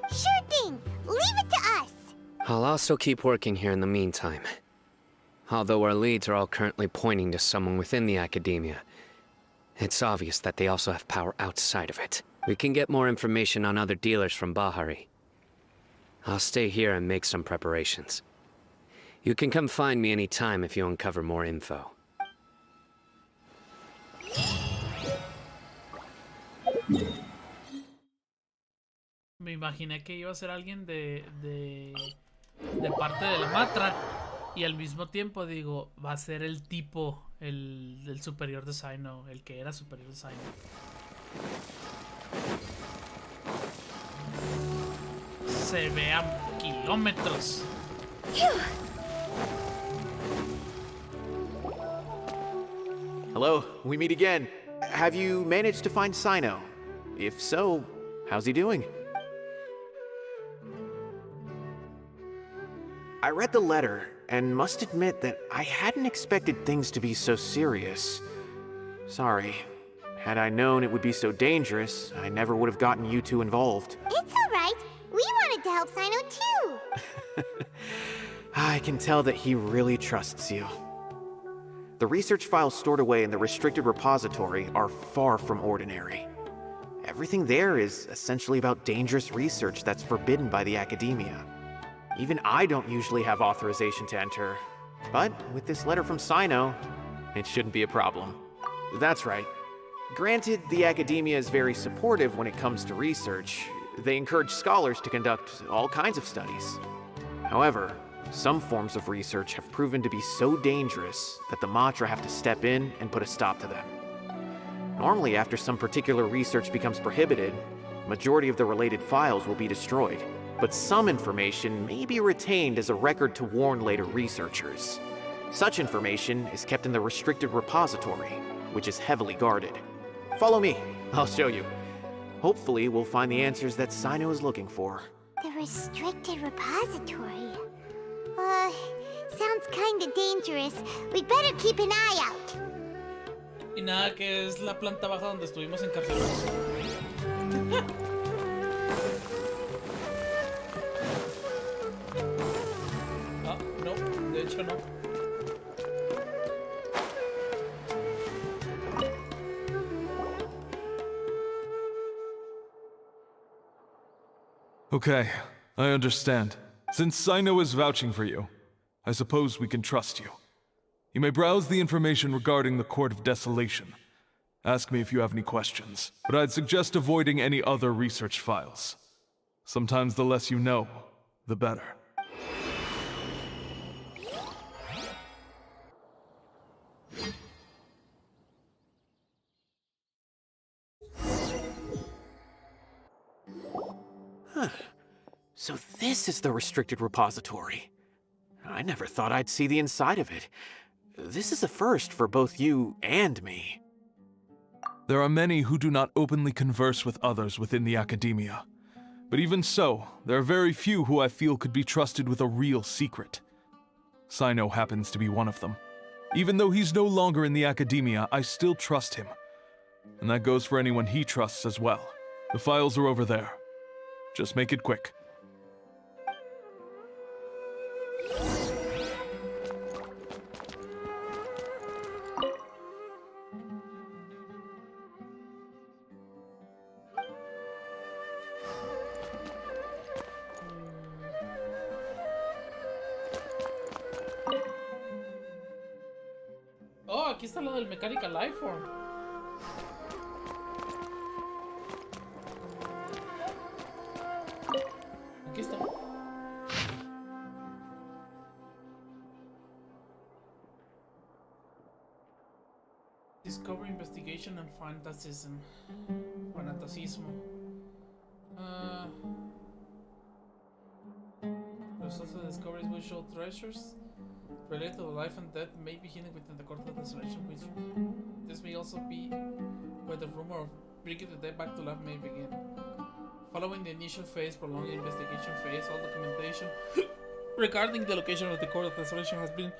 Sure thing! Leave it to us! I'll also keep working here in the meantime. Although our leads are all currently pointing to someone within the academia, it's obvious that they also have power outside of it. We can get more information on other dealers from Bahari. I'll stay here and make some preparations. You can come find me anytime if you uncover more info. Me imaginé que iba a ser alguien de parte de la Matra. Y al mismo tiempo digo, va a ser el tipo, el superior de Sino, el que era superior de Sino. Se ve a kilómetros. Hello, we meet again. Have you managed to find Sino? If so, how's he doing? I read the letter, and must admit that I hadn't expected things to be so serious. Sorry. Had I known it would be so dangerous, I never would have gotten you two involved. It's alright. We wanted to help Sino too. I can tell that he really trusts you. The research files stored away in the restricted repository are far from ordinary. Everything there is essentially about dangerous research that's forbidden by the academia. Even I don't usually have authorization to enter. But with this letter from Sino, it shouldn't be a problem. That's right. Granted, the academia is very supportive when it comes to research. They encourage scholars to conduct all kinds of studies. However, some forms of research have proven to be so dangerous that the Matra have to step in and put a stop to them. Normally, after some particular research becomes prohibited, majority of the related files will be destroyed. But some information may be retained as a record to warn later researchers. Such information is kept in the restricted repository, which is heavily guarded. Follow me, I'll show you. Hopefully, we'll find the answers that Sino is looking for. The restricted repository. Sounds kinda dangerous. We'd better keep an eye out. Y nada, que es la planta baja donde estuvimos encarcelados. No, de hecho no. Okay, I understand. Since Sino is vouching for you, I suppose we can trust you. You may browse the information regarding the Court of Desolation. Ask me if you have any questions, but I'd suggest avoiding any other research files. Sometimes the less you know, the better. Huh. So this is the restricted repository. I never thought I'd see the inside of it. This is a first for both you and me. There are many who do not openly converse with others within the academia. But even so, there are very few who I feel could be trusted with a real secret. Sino happens to be one of them. Even though he's no longer in the academia, I still trust him. And that goes for anyone he trusts as well. The files are over there. Just make it quick. Oh, aquí está lo del Mechanical Lifeform. Aquí está. Discovery, investigation, and fantasism. Fantasismo. Results of the discoveries will show treasures related to life and death may be hidden within the court of desolation, which this may also be where the rumor of bringing the dead back to life may begin. Following the initial phase, prolonged investigation phase, all documentation regarding the location of the court of desolation has been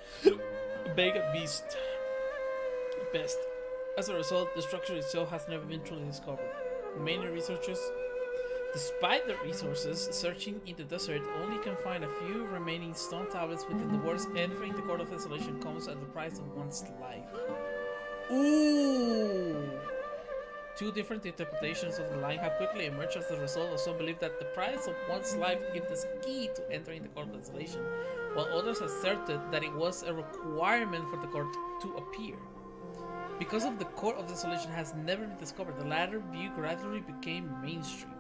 vague at best. As a result, the structure itself has never been truly discovered. Many researchers, despite their resources, searching in the desert only can find a few remaining stone tablets within the words entering the court of desolation comes at the price of one's life. Ooh! Two different interpretations of the line have quickly emerged as a result of some belief that the price of one's life is the key to entering the court of desolation, while others asserted that it was a requirement for the court to appear. Because of the court of desolation has never been discovered, the latter view gradually became mainstream.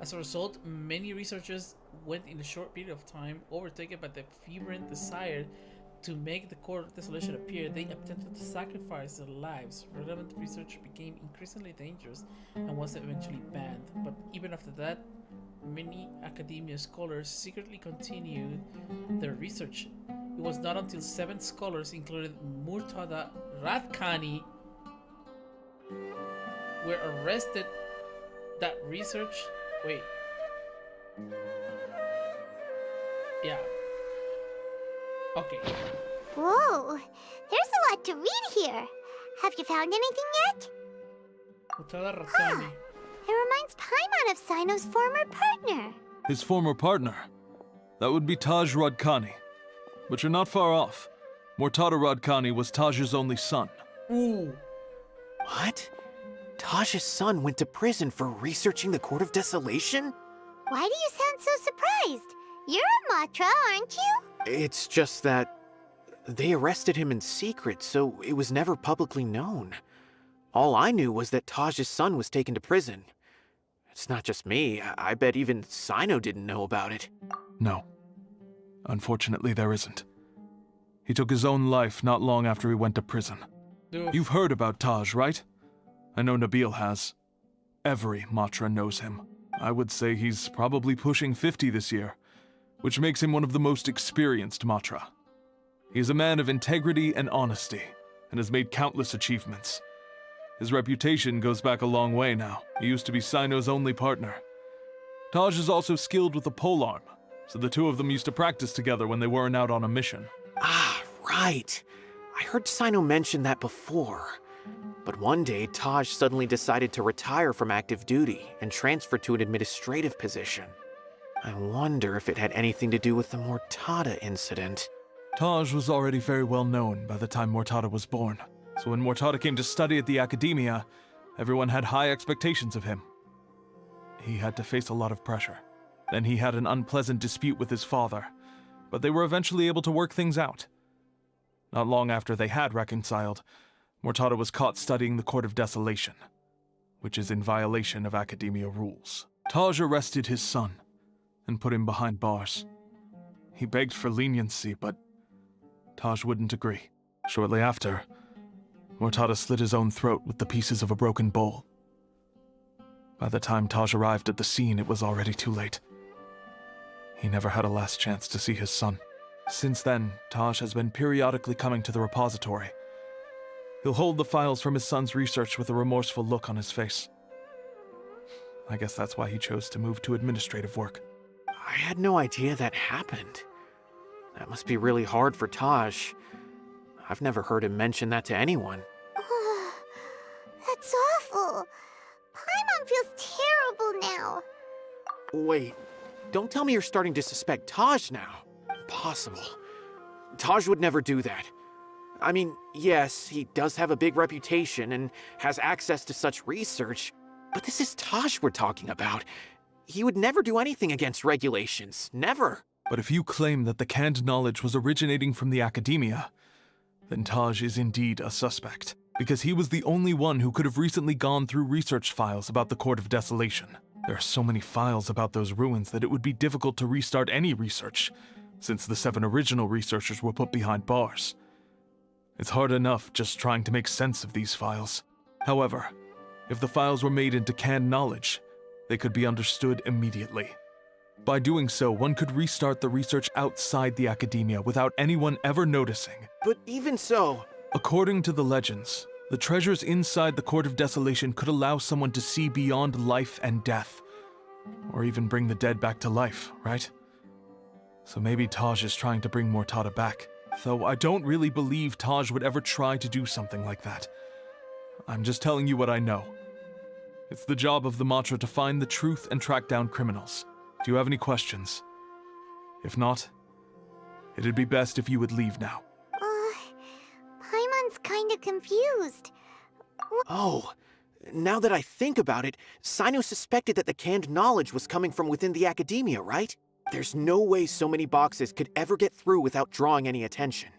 As a result, many researchers went in a short period of time, overtaken by the fervent desire to make the court of desolation appear, they attempted to sacrifice their lives. Relevant research became increasingly dangerous and was eventually banned. But even after that, many academia scholars secretly continued their research. It was not until 7 scholars, including Murtada Radkani, were arrested that research. Wait. Yeah. Okay. Whoa, there's a lot to read here. Have you found anything yet? It reminds Paimon of Sino's former partner. His former partner? That would be Taj Radkani. But you're not far off. Murtada Radkani was Taj's only son. Ooh. What? Taj's son went to prison for researching the Court of Desolation? Why do you sound so surprised? You're a Matra, aren't you? It's just that they arrested him in secret, so it was never publicly known. All I knew was that Taj's son was taken to prison. It's not just me. I bet even Sino didn't know about it. No. Unfortunately, there isn't. He took his own life not long after he went to prison. You've heard about Taj, right? I know Nabil has. Every Matra knows him. I would say he's probably pushing 50 this year, which makes him one of the most experienced Matra. He is a man of integrity and honesty, and has made countless achievements. His reputation goes back a long way now. He used to be Sino's only partner. Taj is also skilled with the polearm, so the two of them used to practice together when they weren't out on a mission. Ah, right. I heard Sino mention that before. But one day, Taj suddenly decided to retire from active duty and transfer to an administrative position. I wonder if it had anything to do with the Murtada incident. Taj was already very well known by the time Murtada was born, so when Murtada came to study at the academia, everyone had high expectations of him. He had to face a lot of pressure. Then he had an unpleasant dispute with his father, but they were eventually able to work things out. Not long after they had reconciled, Murtada was caught studying the Court of Desolation, which is in violation of academia rules. Taj arrested his son and put him behind bars. He begged for leniency, but Taj wouldn't agree. Shortly after, Mortada slit his own throat with the pieces of a broken bowl. By the time Taj arrived at the scene, it was already too late. He never had a last chance to see his son. Since then, Taj has been periodically coming to the repository. He'll hold the files from his son's research with a remorseful look on his face. I guess that's why he chose to move to administrative work. I had no idea that happened. That must be really hard for Taj. I've never heard him mention that to anyone. That's awful. Paimon feels terrible now. Wait, don't tell me you're starting to suspect Taj now. Impossible. Taj would never do that. I mean, yes, he does have a big reputation and has access to such research, but this is Taj we're talking about. He would never do anything against regulations. Never. But if you claim that the canned knowledge was originating from the academia, then Taj is indeed a suspect, because he was the only one who could have recently gone through research files about the Court of Desolation. There are so many files about those ruins that it would be difficult to restart any research, since the 7 original researchers were put behind bars. It's hard enough just trying to make sense of these files. However, if the files were made into canned knowledge, they could be understood immediately. By doing so, one could restart the research outside the academia without anyone ever noticing. But even so... According to the legends, the treasures inside the Court of Desolation could allow someone to see beyond life and death. Or even bring the dead back to life, right? So maybe Taj is trying to bring Mortada back. Though I don't really believe Taj would ever try to do something like that. I'm just telling you what I know. It's the job of the Matra to find the truth and track down criminals. Do you have any questions? If not, it'd be best if you would leave now. Paimon's kinda confused. Oh, now that I think about it, Sino suspected that the canned knowledge was coming from within the academia, right? There's no way so many boxes could ever get through without drawing any attention.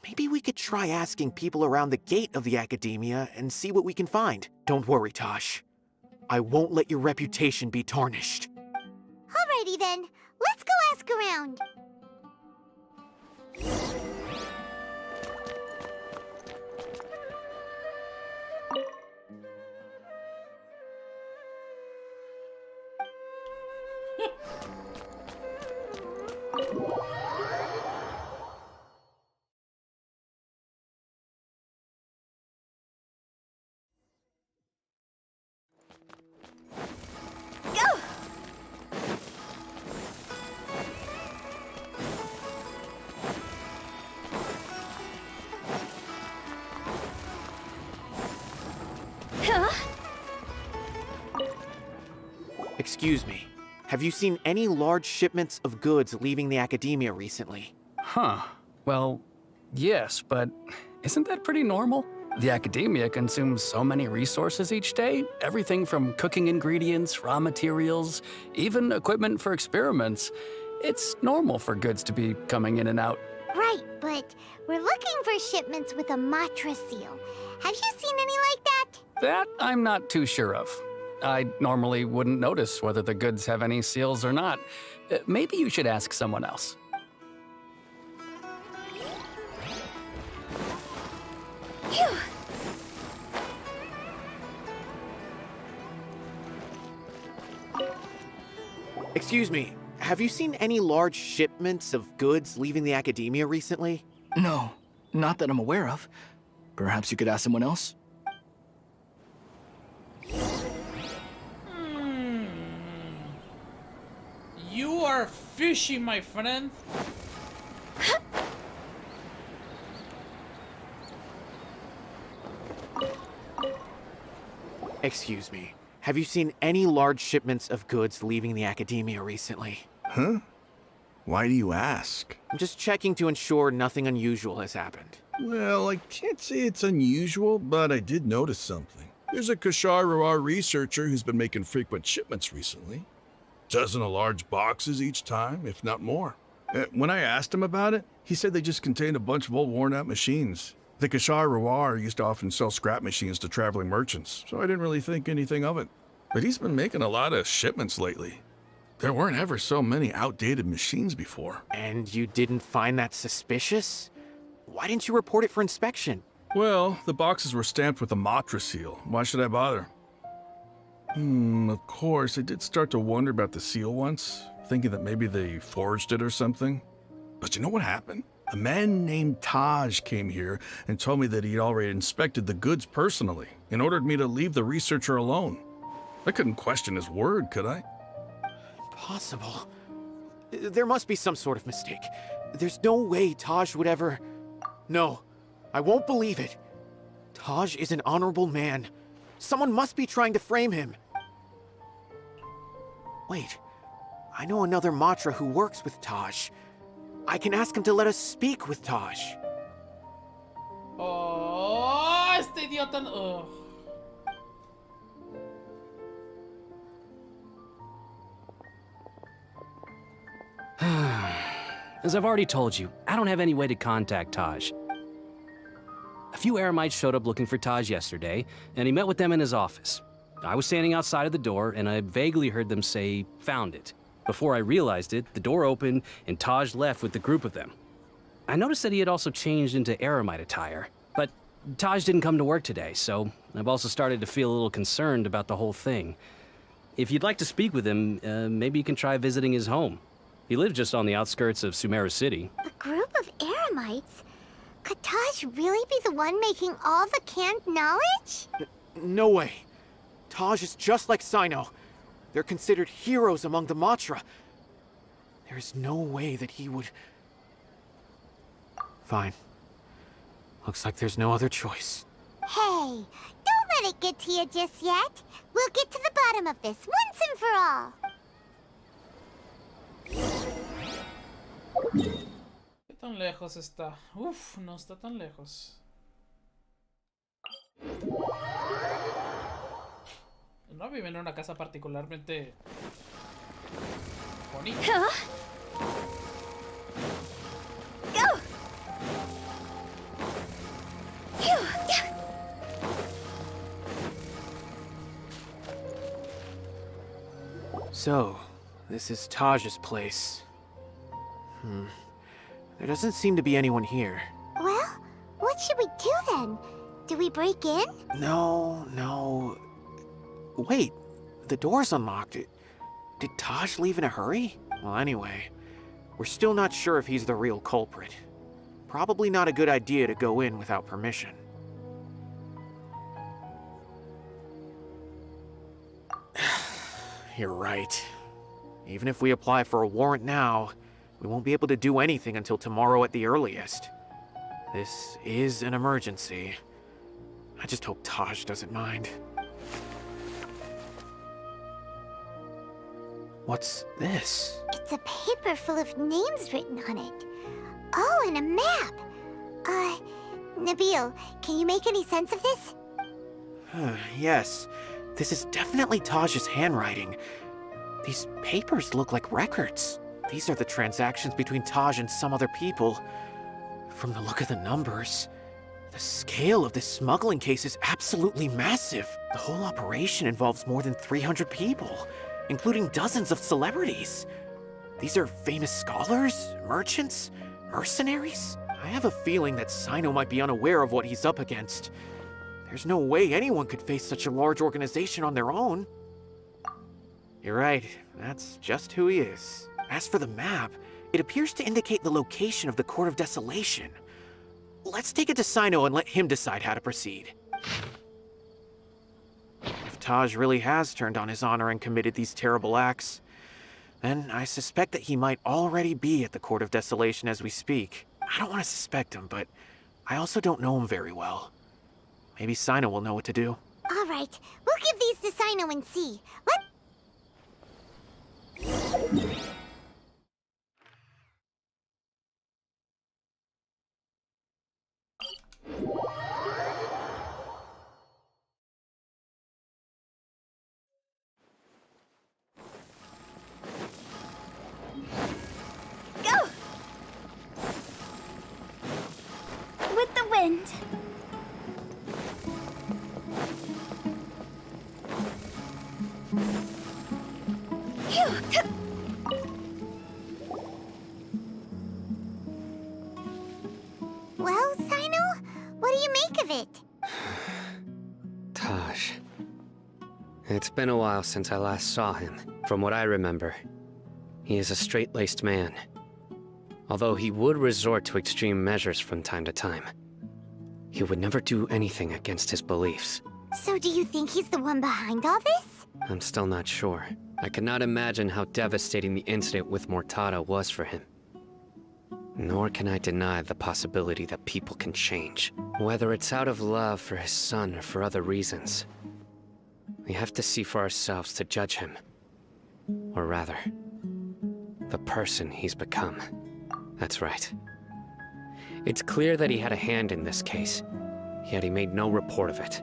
Maybe we could try asking people around the gate of the academia and see what we can find. Don't worry, Tosh. I won't let your reputation be tarnished. Alrighty then, let's go ask around. Excuse me, have you seen any large shipments of goods leaving the academia recently? Huh. Well, yes, but isn't that pretty normal? The academia consumes so many resources each day, everything from cooking ingredients, raw materials, even equipment for experiments. It's normal for goods to be coming in and out. Right, but we're looking for shipments with a Matra seal. Have you seen any like that? That I'm not too sure of. I normally wouldn't notice whether the goods have any seals or not. Maybe you should ask someone else. Phew. Excuse me, have you seen any large shipments of goods leaving the academia recently? No, not that I'm aware of. Perhaps you could ask someone else? You are fishy, my friend. Excuse me, have you seen any large shipments of goods leaving the academia recently? Huh? Why do you ask? I'm just checking to ensure nothing unusual has happened. Well, I can't say it's unusual, but I did notice something. There's a Kashar Rawar researcher who's been making frequent shipments recently. Dozen of large boxes each time, if not more. When I asked him about it, he said they just contained a bunch of old worn-out machines. The Kashar Rawar used to often sell scrap machines to traveling merchants, so I didn't really think anything of it. but he's been making a lot of shipments lately. There weren't ever so many outdated machines before. And you didn't find that suspicious? Why didn't you report it for inspection? Well, the boxes were stamped with a Matra seal. Why should I bother? Of course, I did start to wonder about the seal once, thinking that maybe they forged it or something. But you know what happened? A man named Taj came here and told me that he'd already inspected the goods personally and ordered me to leave the researcher alone. I couldn't question his word, could I? Impossible. There must be some sort of mistake. There's no way Taj would ever... No, I won't believe it. Taj is an honorable man. Someone must be trying to frame him. Wait, I know another Matra who works with Taj. I can ask him to let us speak with Taj. Oh, este idiota. Oh. As I've already told you, I don't have any way to contact Taj. A few Eremites showed up looking for Taj yesterday, and he met with them in his office. I was standing outside of the door, and I vaguely heard them say, "Found it." Before I realized it, the door opened, and Taj left with the group of them. I noticed that he had also changed into Eremite attire, but Taj didn't come to work today, so I've also started to feel a little concerned about the whole thing. If you'd like to speak with him, maybe you can try visiting his home. He lives just on the outskirts of Sumeru City. A group of Eremites? Could Taj really be the one making all the canned knowledge? No way. Taj is just like Sino. They're considered heroes among the Matra. There is no way that he would... Fine. Looks like there's no other choice. Hey, don't let it get to you just yet. We'll get to the bottom of this once and for all. ¿Qué tan lejos está? Uf, no está tan lejos. No vive en una casa particularmente bonita. Go. So, this is Taj's place. There doesn't seem to be anyone here. Well, what should we do then? Do we break in? No. Wait, the door's unlocked. Did Taj leave in a hurry? Well, anyway, we're still not sure if he's the real culprit. Probably not a good idea to go in without permission. You're right. Even if we apply for a warrant now, we won't be able to do anything until tomorrow at the earliest. This is an emergency. I just hope Taj doesn't mind. What's this? It's a paper full of names written on it. Oh, and a map. Nabil, can you make any sense of this? Yes, this is definitely Taj's handwriting. These papers look like records. These are the transactions between Taj and some other people. From the look of the numbers, the scale of this smuggling case is absolutely massive. The whole operation involves more than 300 people, including dozens of celebrities. These are famous scholars, merchants, mercenaries. I have a feeling that Sino might be unaware of what he's up against. There's no way anyone could face such a large organization on their own. You're right, that's just who he is. As for the map, it appears to indicate the location of the Court of Desolation. Let's take it to Sino and let him decide how to proceed. If Taj really has turned on his honor and committed these terrible acts, then I suspect that he might already be at the Court of Desolation as we speak. I don't want to suspect him, but I also don't know him very well. Maybe Sino will know what to do. All right, we'll give these to Sino and see. Go! With the wind. Well, Sino, what do you make of it? Taj. It's been a while since I last saw him. From what I remember, he is a straight-laced man. Although he would resort to extreme measures from time to time, he would never do anything against his beliefs. So do you think he's the one behind all this? I'm still not sure. I cannot imagine how devastating the incident with Mortada was for him. Nor can I deny the possibility that people can change. Whether it's out of love for his son or for other reasons. We have to see for ourselves to judge him. Or rather, the person he's become. That's right. It's clear that he had a hand in this case, yet he made no report of it.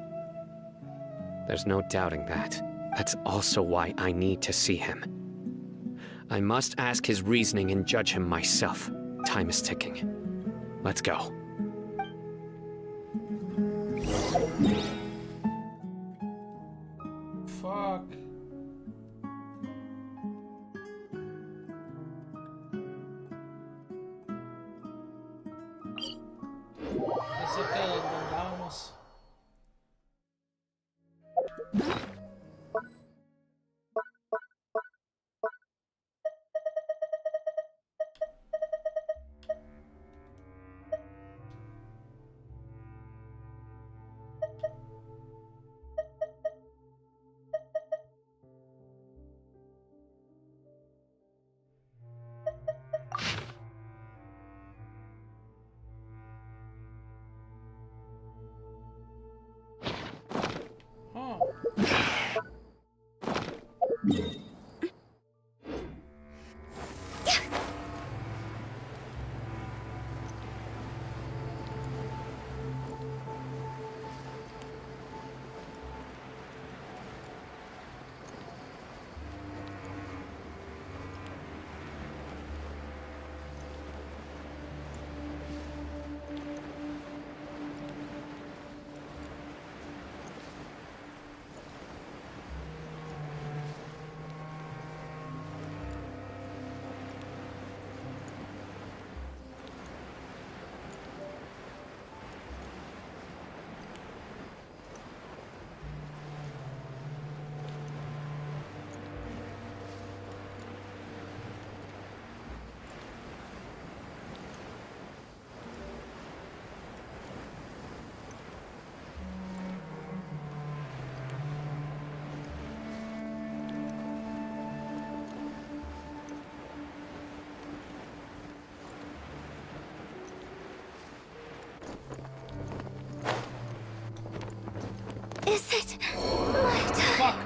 There's no doubting that. That's also why I need to see him. I must ask his reasoning and judge him myself. Time is ticking. Let's go. Fuck. Pensé que mandábamos. Is it my time? Fuck.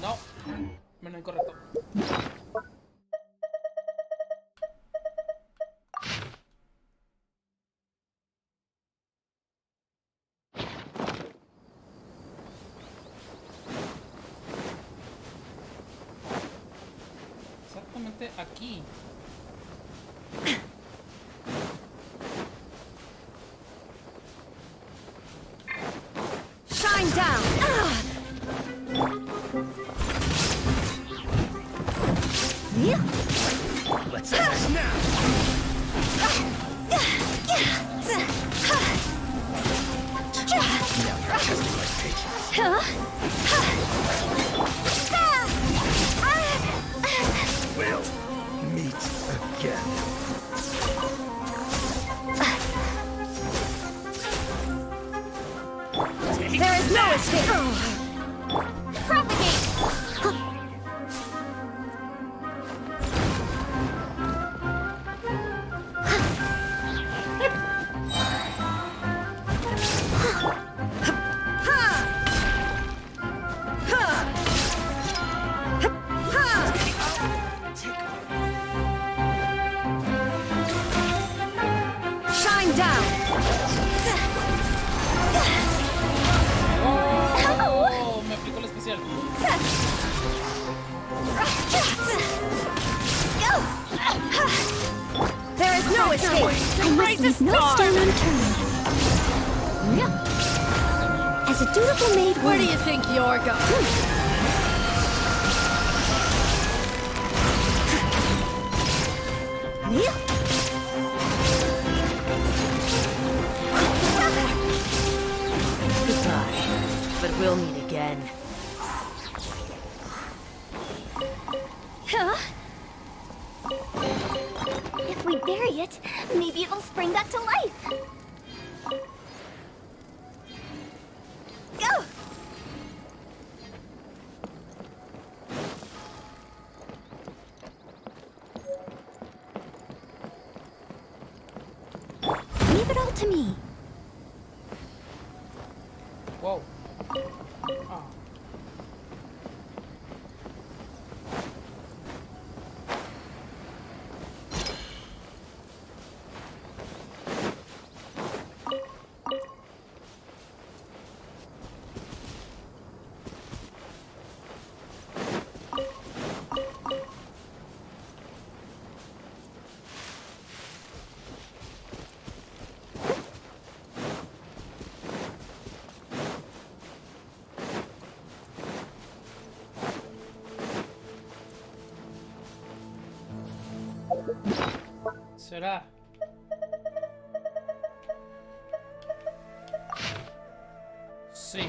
No. Menos incorrecto. Exactamente aquí. Shine down! Let's act now! Now you're testing my patience. We'll meet again. There is no escape! Propagate! Shine down! Oh, me aplicó el especial. There is is no escape! I must leave no stone unturned. As a dutiful maid, Where do you think you're going? Goodbye, but we'll meet again. Huh? If we bury it, maybe it'll spring back to life. Go! Leave it all to me. Whoa. ¿Será? Sí.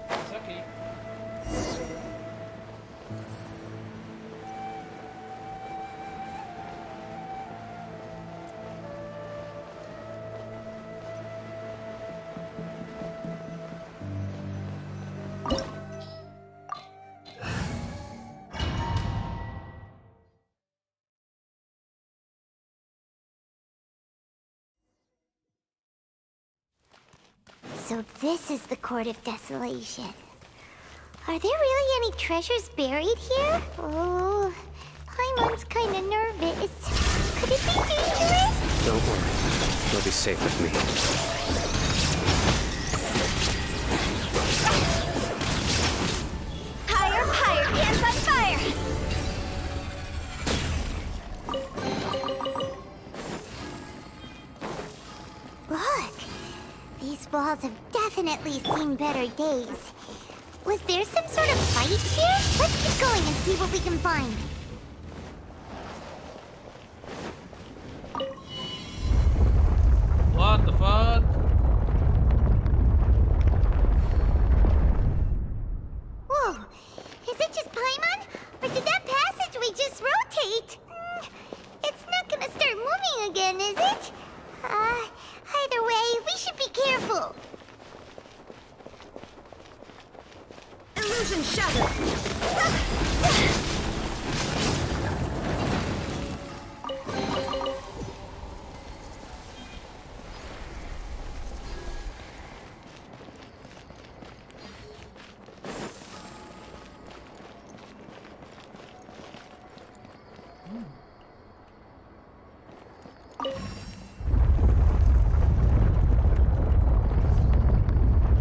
Es aquí. So this is the Court of Desolation. Are there really any treasures buried here? Oh, Paimon's kinda nervous. Could it be dangerous? Don't worry. You'll be safe with me. Higher, higher, hands on fire! Look! These walls have definitely seen better days. Was there some sort of fight here? Let's keep going and see what we can find. What the fuck? Whoa! Is it just Paimon? Or did that passageway just rotate? It's not gonna start moving again, is it? Either way, we should be careful. Illusion shattered!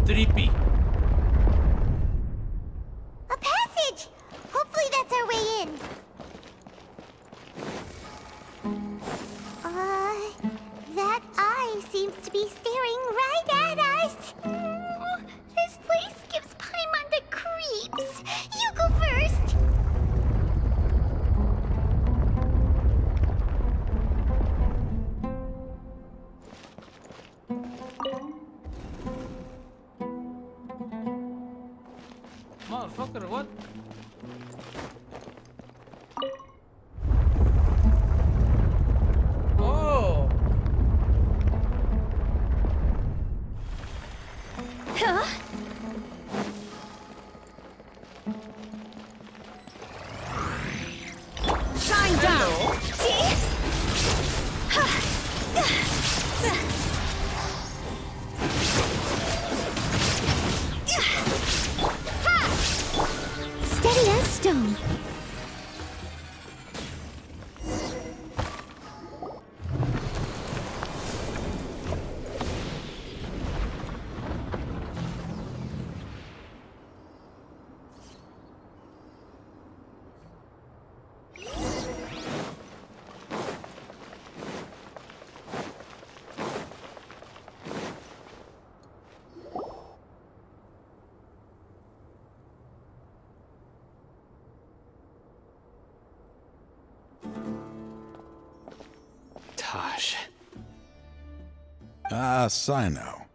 Trippy. A passage! Hopefully that's our way in. That eye seems to be staring right at us. This place gives Paimon the creeps. You go first. Motherfucker, what? Oh! Huh? Shine down! Steady as stone. Ah, Sino.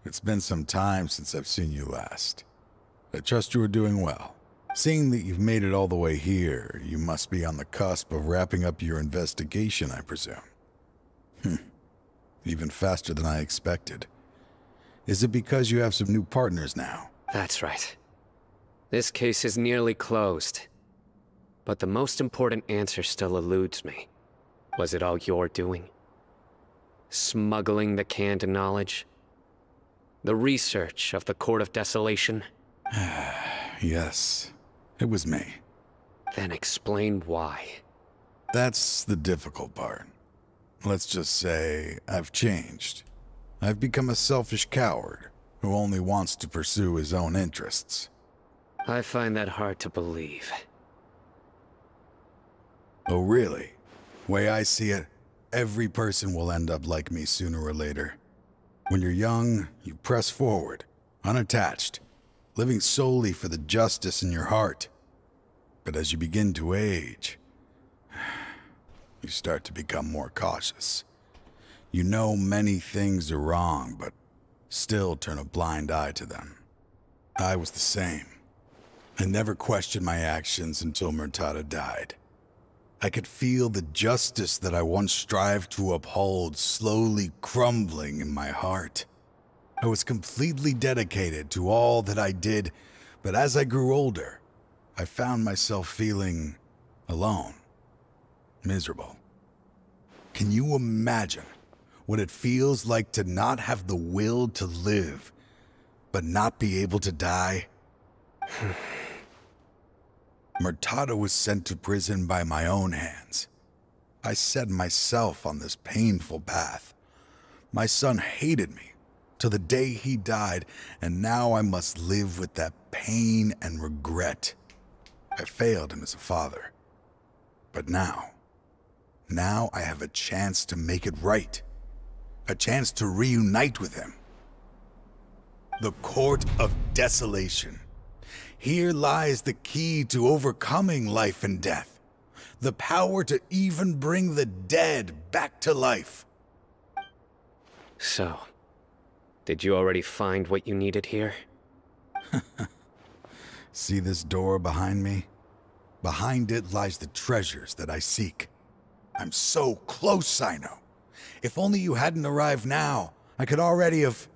It's been some time since I've seen you last. I trust you are doing well. Seeing that you've made it all the way here, you must be on the cusp of wrapping up your investigation, I presume. Even faster than I expected. Is it because you have some new partners now? That's right. This case is nearly closed. But the most important answer still eludes me. Was it all your doing? Smuggling the canned knowledge? The research of the Court of Desolation? Yes, it was me. Then explain why. That's the difficult part. Let's just say I've changed. I've become a selfish coward who only wants to pursue his own interests. I find that hard to believe. Oh, really? Way I see it, every person will end up like me sooner or later. When you're young, you press forward, unattached, living solely for the justice in your heart. But as you begin to age, you start to become more cautious. You know many things are wrong, but still turn a blind eye to them. I was the same. I never questioned my actions until Murtada died. I could feel the justice that I once strived to uphold slowly crumbling in my heart. I was completely dedicated to all that I did, but as I grew older, I found myself feeling alone, miserable. Can you imagine what it feels like to not have the will to live, but not be able to die? Murtada was sent to prison by my own hands. I set myself on this painful path. My son hated me till the day he died, and now I must live with that pain and regret. I failed him as a father. But now I have a chance to make it right. A chance to reunite with him. The Court of Desolation. Here lies the key to overcoming life and death. The power to even bring the dead back to life. So, did you already find what you needed here? See this door behind me? Behind it lies the treasures that I seek. I'm so close, Sino. If only you hadn't arrived now, I could already have...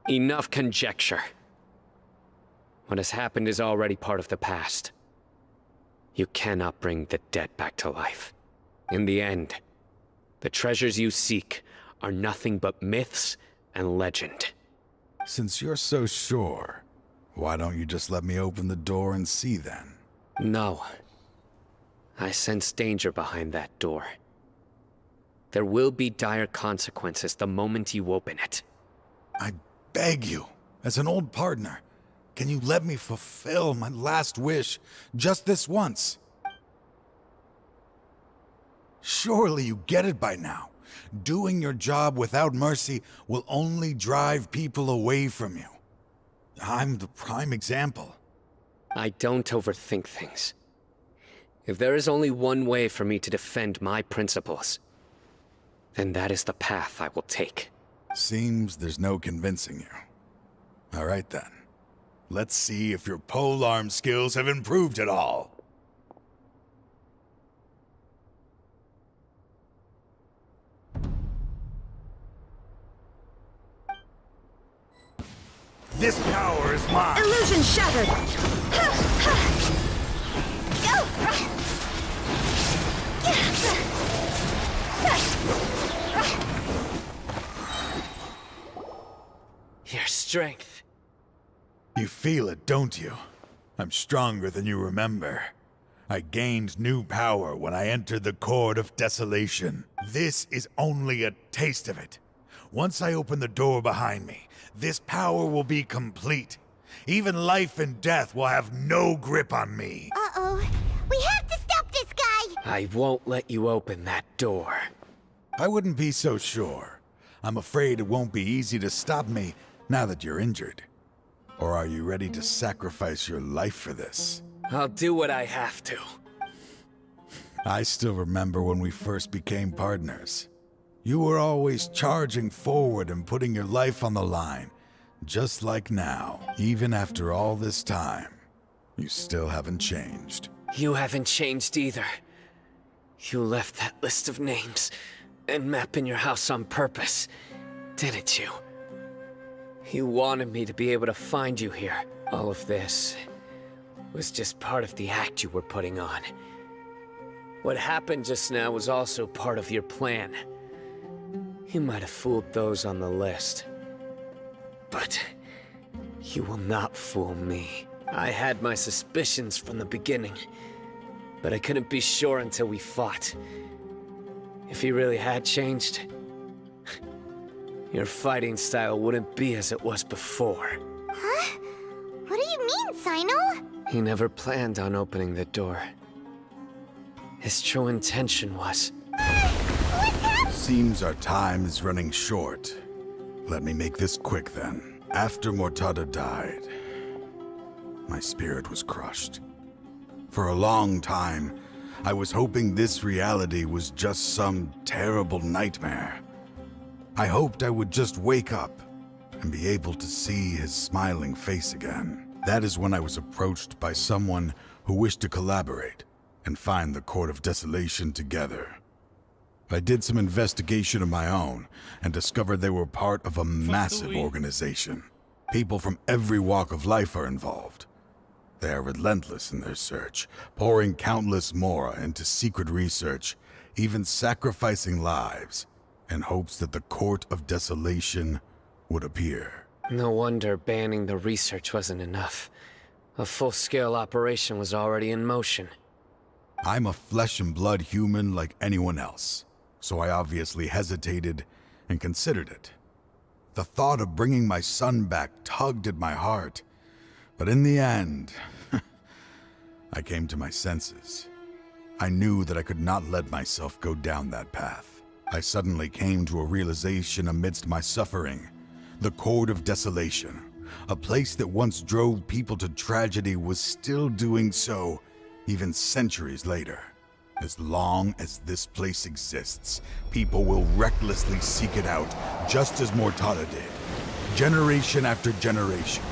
Enough conjecture. What has happened is already part of the past. You cannot bring the dead back to life. In the end, the treasures you seek are nothing but myths and legend. Since you're so sure, why don't you just let me open the door and see then? No. I sense danger behind that door. There will be dire consequences the moment you open it. I beg you, as an old partner, can you let me fulfill my last wish just this once? Surely you get it by now. Doing your job without mercy will only drive people away from you. I'm the prime example. I don't overthink things. If there is only one way for me to defend my principles, then that is the path I will take. Seems there's no convincing you. All right then. Let's see if your polearm skills have improved at all. This power is mine! Illusion shattered! Your strength. You feel it, don't you? I'm stronger than you remember. I gained new power when I entered the Court of Desolation. This is only a taste of it. Once I open the door behind me, this power will be complete. Even life and death will have no grip on me. Uh-oh. We have to stop this guy! I won't let you open that door. I wouldn't be so sure. I'm afraid it won't be easy to stop me now that you're injured. Or are you ready to sacrifice your life for this? I'll do what I have to. I still remember when we first became partners. You were always charging forward and putting your life on the line, just like now. Even after all this time, you still haven't changed. You haven't changed either. You left that list of names and map in your house on purpose, didn't you? You wanted me to be able to find you here. All of this was just part of the act you were putting on. What happened just now was also part of your plan. You might have fooled those on the list, but you will not fool me. I had my suspicions from the beginning, but I couldn't be sure until we fought. If he really had changed, your fighting style wouldn't be as it was before. Huh? What do you mean, Sino? He never planned on opening the door. His true intention was... Seems our time is running short. Let me make this quick then. After Mortada died, my spirit was crushed. For a long time, I was hoping this reality was just some terrible nightmare. I hoped I would just wake up and be able to see his smiling face again. That is when I was approached by someone who wished to collaborate and find the Court of Desolation together. I did some investigation of my own and discovered they were part of a massive organization. People from every walk of life are involved. They are relentless in their search, pouring countless mora into secret research, even sacrificing lives in hopes that the Court of Desolation would appear. No wonder banning the research wasn't enough. A full-scale operation was already in motion. I'm a flesh and blood human like anyone else, so I obviously hesitated and considered it. The thought of bringing my son back tugged at my heart, but in the end, I came to my senses. I knew that I could not let myself go down that path. I suddenly came to a realization amidst my suffering. The Court of Desolation, a place that once drove people to tragedy, was still doing so even centuries later. As long as this place exists, people will recklessly seek it out, just as Mortada did, generation after generation,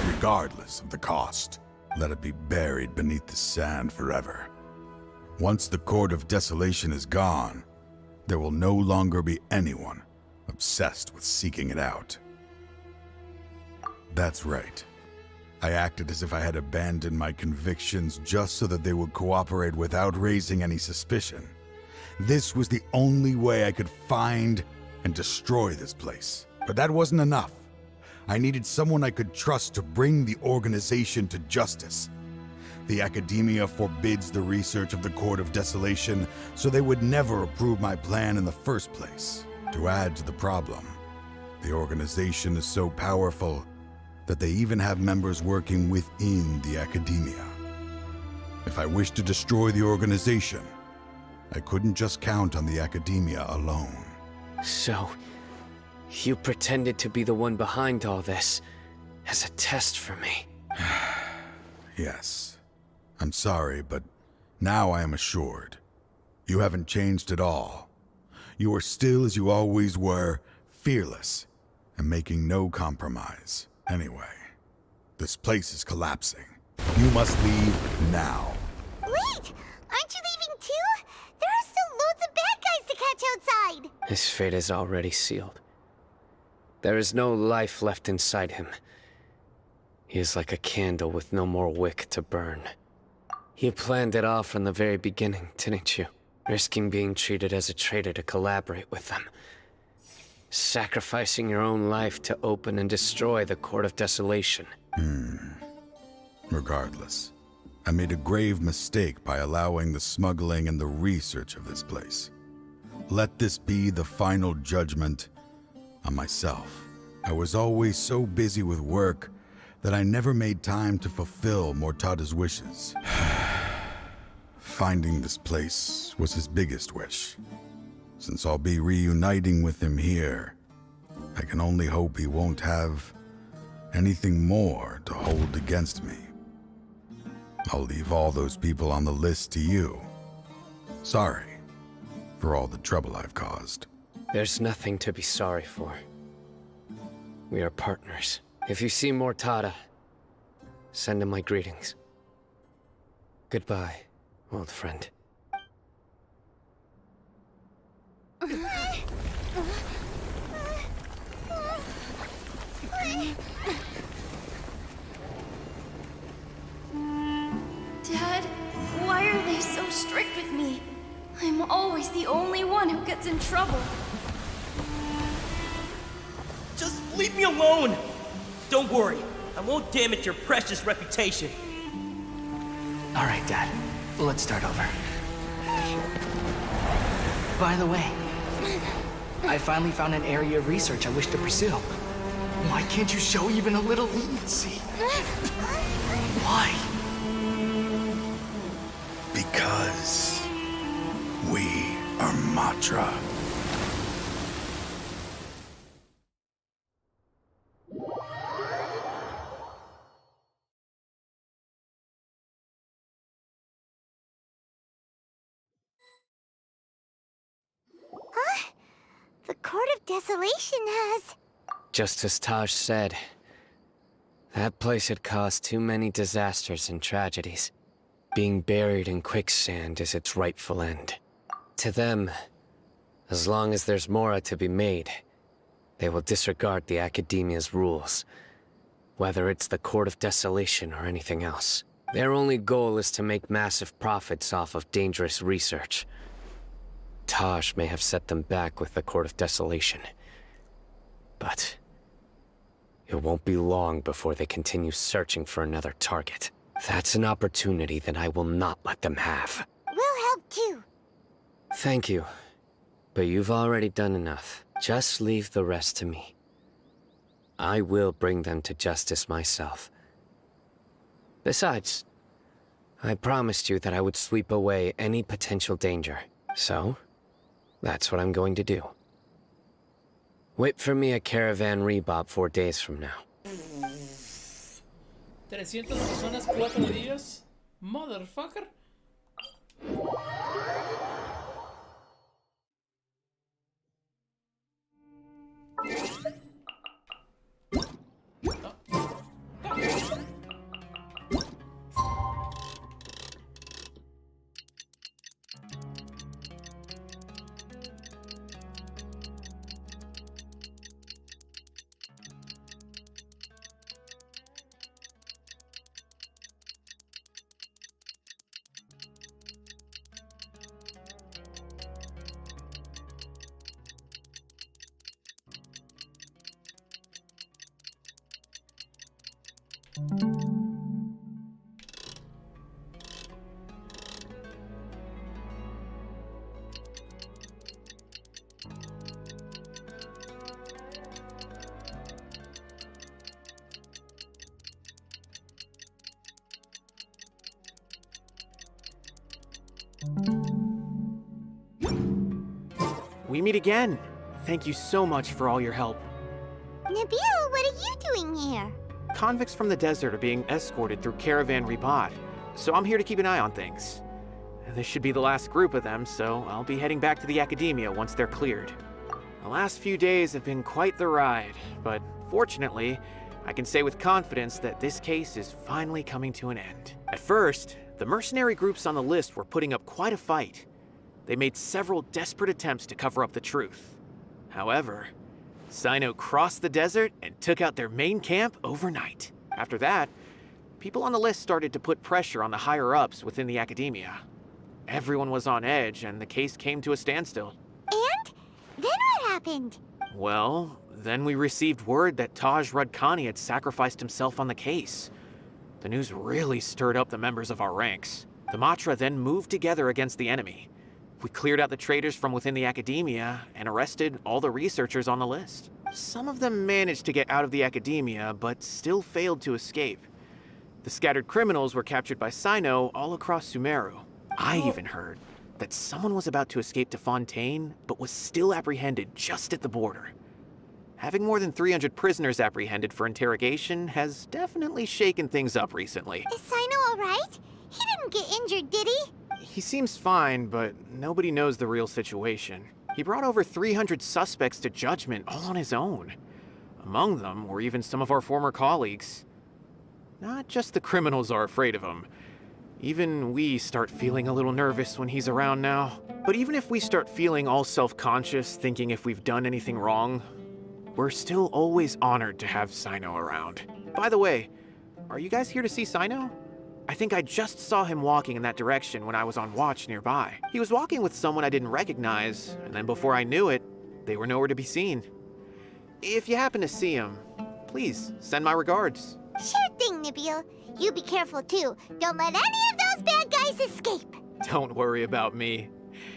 regardless of the cost. Let it be buried beneath the sand forever. Once the Court of Desolation is gone, there will no longer be anyone obsessed with seeking it out. That's right. I acted as if I had abandoned my convictions just so that they would cooperate without raising any suspicion. This was the only way I could find and destroy this place. But that wasn't enough. I needed someone I could trust to bring the organization to justice. The academia forbids the research of the Court of Desolation, so they would never approve my plan in the first place. To add to the problem, the organization is so powerful that they even have members working within the academia. If I wished to destroy the organization, I couldn't just count on the academia alone. So, you pretended to be the one behind all this, as a test for me. Yes. I'm sorry, but now I am assured. You haven't changed at all. You are still as you always were, fearless, and making no compromise. Anyway, this place is collapsing. You must leave now. Wait! Aren't you leaving too? There are still loads of bad guys to catch outside! His fate is already sealed. There is no life left inside him. He is like a candle with no more wick to burn. You planned it all from the very beginning, didn't you? Risking being treated as a traitor to collaborate with them. Sacrificing your own life to open and destroy the Court of Desolation. Regardless, I made a grave mistake by allowing the smuggling and the research of this place. Let this be the final judgment on myself. I was always so busy with work that I never made time to fulfill Mortada's wishes. Finding this place was his biggest wish. Since I'll be reuniting with him here, I can only hope he won't have anything more to hold against me. I'll leave all those people on the list to you, Sorry for all the trouble I've caused. There's nothing to be sorry for. We are partners. If you see Mortada, send him my greetings. Goodbye, old friend. Dad, why are they so strict with me? I'm always the only one who gets in trouble. Just leave me alone! Don't worry, I won't damage your precious reputation. All right, Dad. Let's start over. By the way, I finally found an area of research I wish to pursue. Why can't you show even a little leniency? Why? Because we are Matra. Huh? The Court of Desolation has... Just as Taj said, that place had caused too many disasters and tragedies. Being buried in quicksand is its rightful end. To them, as long as there's more to be made, they will disregard the Academia's rules, whether it's the Court of Desolation or anything else. Their only goal is to make massive profits off of dangerous research. Taj may have set them back with the Court of Desolation, but it won't be long before they continue searching for another target. That's an opportunity that I will not let them have. We'll help too. Thank you, but you've already done enough. Just leave the rest to me. I will bring them to justice myself. Besides, I promised you that I would sweep away any potential danger. So, that's what I'm going to do. Wait for me at Caravan Rebob 4 days from now. 300 personas, 4 días. Motherfucker. We meet again. Thank you so much for all your help. Nabil, what are you doing here? Convicts from the desert are being escorted through Caravan Rebob, so I'm here to keep an eye on things. This should be the last group of them, so I'll be heading back to the Academia once they're cleared. The last few days have been quite the ride, but fortunately, I can say with confidence that this case is finally coming to an end. At first, the mercenary groups on the list were putting up quite a fight. They made several desperate attempts to cover up the truth. However, Sino crossed the desert and took out their main camp overnight. After that, people on the list started to put pressure on the higher-ups within the Academia. Everyone was on edge, and the case came to a standstill. And? Then what happened? Well, then we received word that Taj Rudkani had sacrificed himself on the case. The news really stirred up the members of our ranks. The Matra then moved together against the enemy. We cleared out the traitors from within the Academia and arrested all the researchers on the list. Some of them managed to get out of the Academia, but still failed to escape. The scattered criminals were captured by Sino all across Sumeru. I even heard that someone was about to escape to Fontaine, but was still apprehended just at the border. Having more than 300 prisoners apprehended for interrogation has definitely shaken things up recently. Is Sino alright? He didn't get injured, did he? He seems fine, but nobody knows the real situation. He brought over 300 suspects to judgment all on his own. Among them were even some of our former colleagues. Not just the criminals are afraid of him. Even we start feeling a little nervous when he's around now. But even if we start feeling all self-conscious, thinking if we've done anything wrong, we're still always honored to have Sino around. By the way, are you guys here to see Sino? I think I just saw him walking in that direction when I was on watch nearby. He was walking with someone I didn't recognize, and then before I knew it, they were nowhere to be seen. If you happen to see him, please send my regards. Sure thing, Nabil. You be careful too. Don't let any of those bad guys escape. Don't worry about me.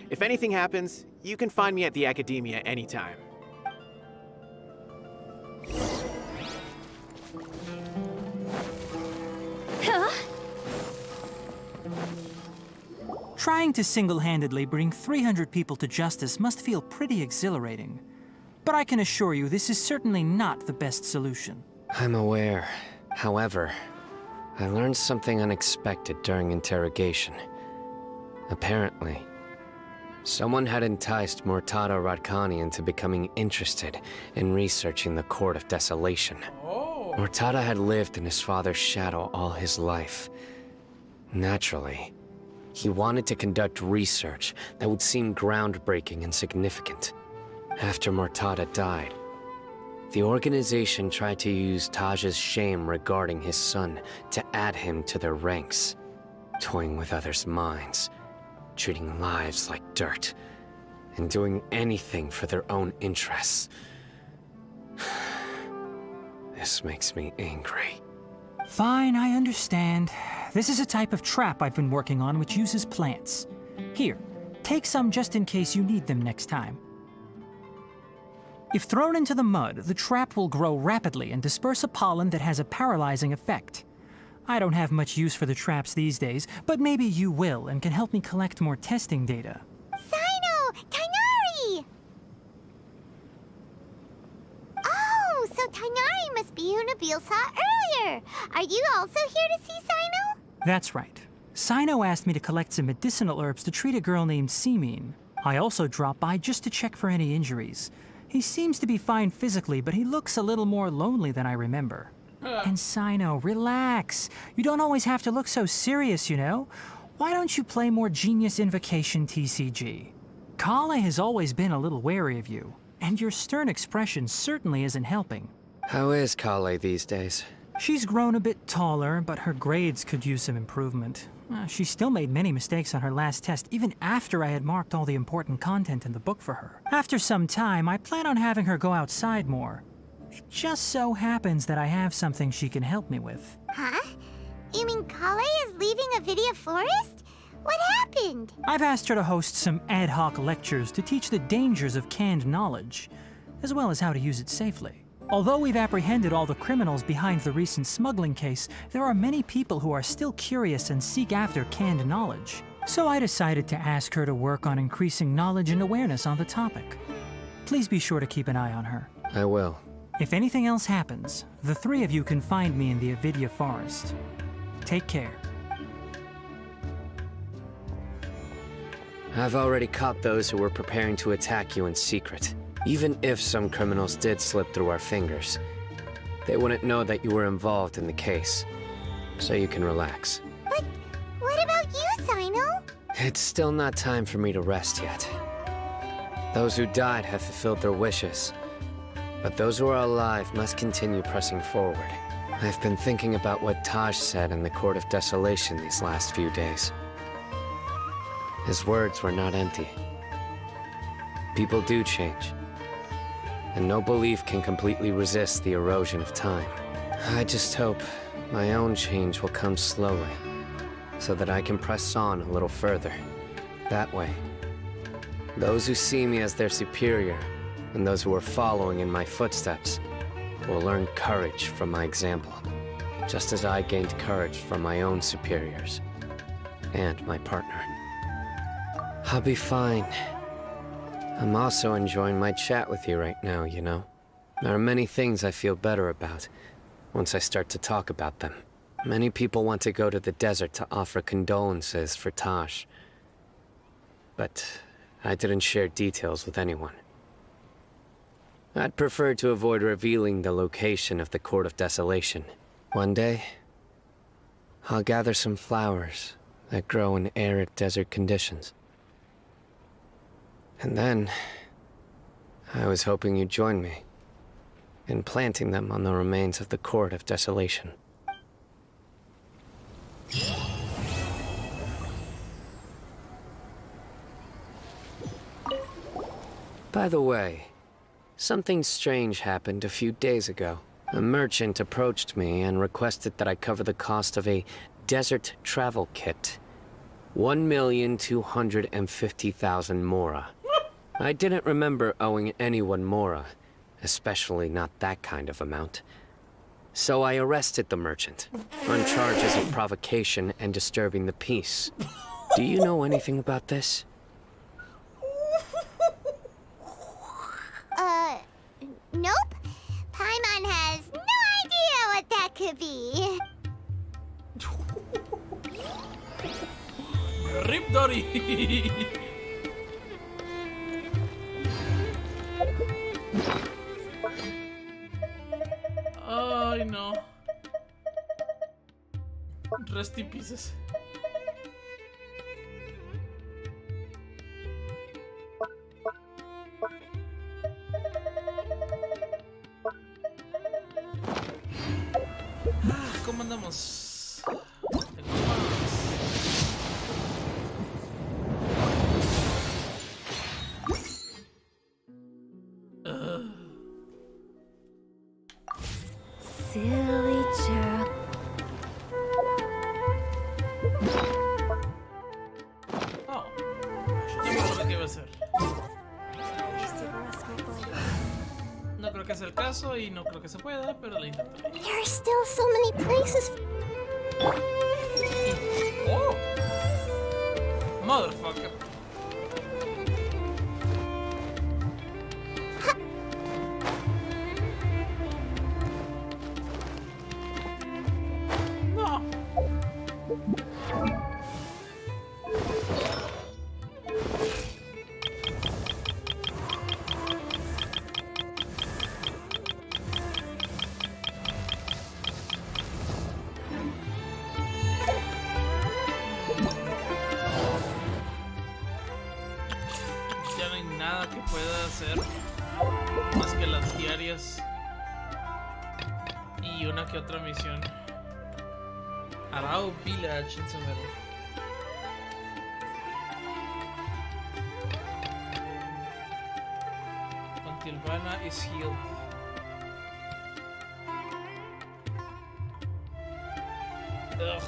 If anything happens, you can find me at the Academia anytime. Trying to single-handedly bring 300 people to justice must feel pretty exhilarating. But I can assure you this is certainly not the best solution. I'm aware. However, I learned something unexpected during interrogation. Apparently, someone had enticed Murtada Radkani into becoming interested in researching the Court of Desolation. Murtada had lived in his father's shadow all his life. Naturally, he wanted to conduct research that would seem groundbreaking and significant. After Murtada died, the organization tried to use Taj's shame regarding his son to add him to their ranks, toying with others' minds, treating lives like dirt, and doing anything for their own interests. This makes me angry. Fine, I understand. This is a type of trap I've been working on which uses plants. Here, take some just in case you need them next time. If thrown into the mud, the trap will grow rapidly and disperse a pollen that has a paralyzing effect. I don't have much use for the traps these days, but maybe you will and can help me collect more testing data. Sino! Tainari! Oh, so Tainari must be who Nabil saw earlier. Are you also here to see Sino? That's right. Sino asked me to collect some medicinal herbs to treat a girl named Simin. I also dropped by just to check for any injuries. He seems to be fine physically, but he looks a little more lonely than I remember. And Sino, relax. You don't always have to look so serious, you know? Why don't you play more Genius Invocation TCG? Kale has always been a little wary of you, and your stern expression certainly isn't helping. How is Kale these days? She's grown a bit taller, but her grades could use some improvement. She still made many mistakes on her last test, even after I had marked all the important content in the book for her. After some time, I plan on having her go outside more. It just so happens that I have something she can help me with. Huh? You mean Kale is leaving Avidia Forest? What happened? I've asked her to host some ad hoc lectures to teach the dangers of canned knowledge, as well as how to use it safely. Although we've apprehended all the criminals behind the recent smuggling case, there are many people who are still curious and seek after canned knowledge. So I decided to ask her to work on increasing knowledge and awareness on the topic. Please be sure to keep an eye on her. I will. If anything else happens, the three of you can find me in the Avidia Forest. Take care. I've already caught those who were preparing to attack you in secret. Even if some criminals did slip through our fingers, they wouldn't know that you were involved in the case. So you can relax. But what about you, Sino? It's still not time for me to rest yet. Those who died have fulfilled their wishes, but those who are alive must continue pressing forward. I've been thinking about what Taj said in the Court of Desolation these last few days. His words were not empty. People do change, and no belief can completely resist the erosion of time. I just hope my own change will come slowly, so that I can press on a little further. That way, those who see me as their superior, and those who are following in my footsteps, will learn courage from my example, just as I gained courage from my own superiors, and my partner. I'll be fine. I'm also enjoying my chat with you right now, you know? There are many things I feel better about once I start to talk about them. Many people want to go to the desert to offer condolences for Taj, but I didn't share details with anyone. I'd prefer to avoid revealing the location of the Court of Desolation. One day, I'll gather some flowers that grow in arid desert conditions. And then, I was hoping you'd join me in planting them on the remains of the Court of Desolation. By the way, something strange happened a few days ago. A merchant approached me and requested that I cover the cost of a desert travel kit. 1,250,000 mora. I didn't remember owing anyone mora, especially not that kind of amount. So I arrested the merchant on charges of provocation and disturbing the peace. Do you know anything about this? Nope. Paimon has no idea what that could be. Rip Dory. Ay, no. Rest in pieces. ¿Cómo andamos? Tengo más. Silly jerk. Oh, yo me acuerdo que iba a hacer. No creo que sea el caso y no creo que se pueda, pero lo intentaré. There are still so many places. Oh, motherfucker. No. Ya no hay nada que pueda hacer más que las diarias y una que otra misión. Arao Village en Somero. Until Vanna is healed. Ugh.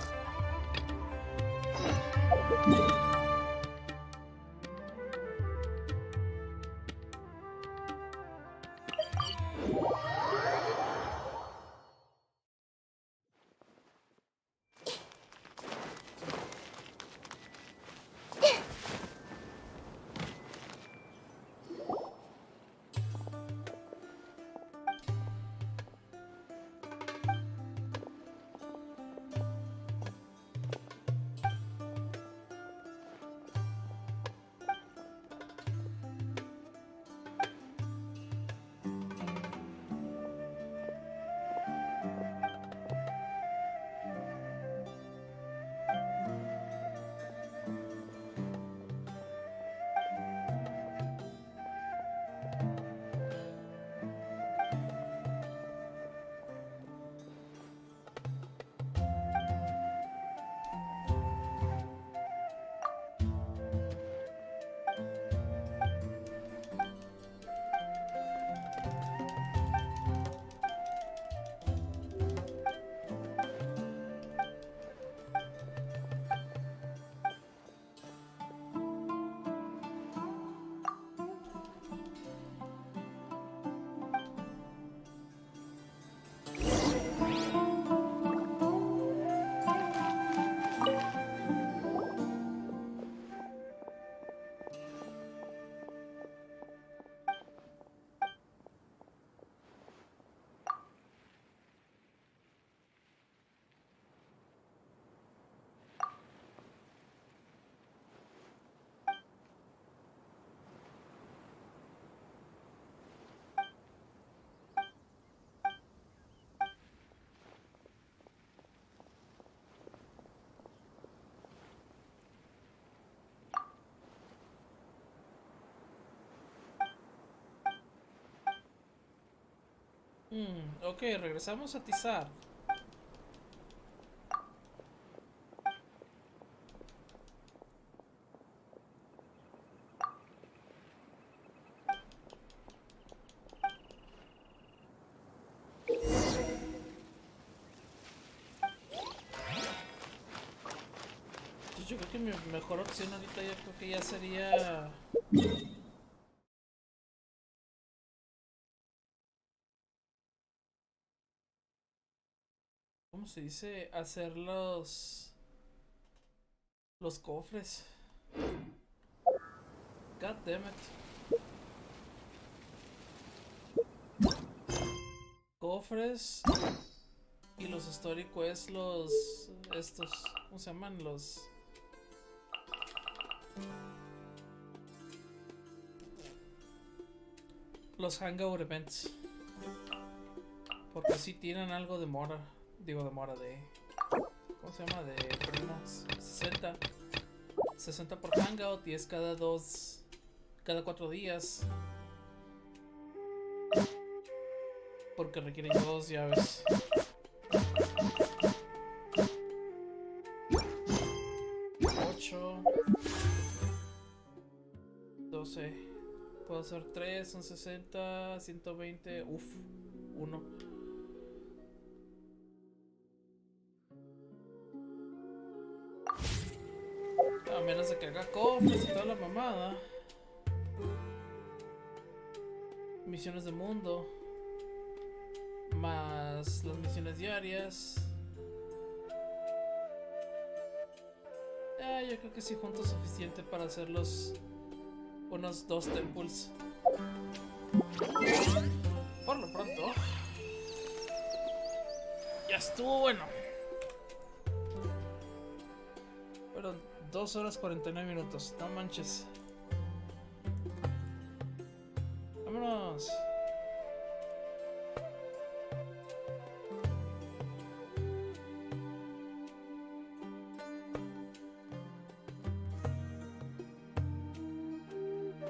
Ok, regresamos a Tizar. Yo creo que mi mejor opción ahorita ya creo que ya sería... ¿Cómo se dice? Hacer los cofres. God damn it. Cofres y los story quests, estos, ¿cómo se llaman? Los hangout events. Porque si tienen algo de mora. Digo de mora de... ¿Cómo se llama? De primos. 60 por hangout y es cada 4 días. Porque requieren 2 llaves. $8 12. Puedo hacer 3, son 60, 120. Uff, 1. A menos de que haga cofres y toda la mamada. Misiones de mundo. Más las misiones diarias. Yo creo que sí junto suficiente para hacer unos 2 temples. Por lo pronto. Ya estuvo bueno. Fueron 2 horas 49 minutos. No manches. Vámonos.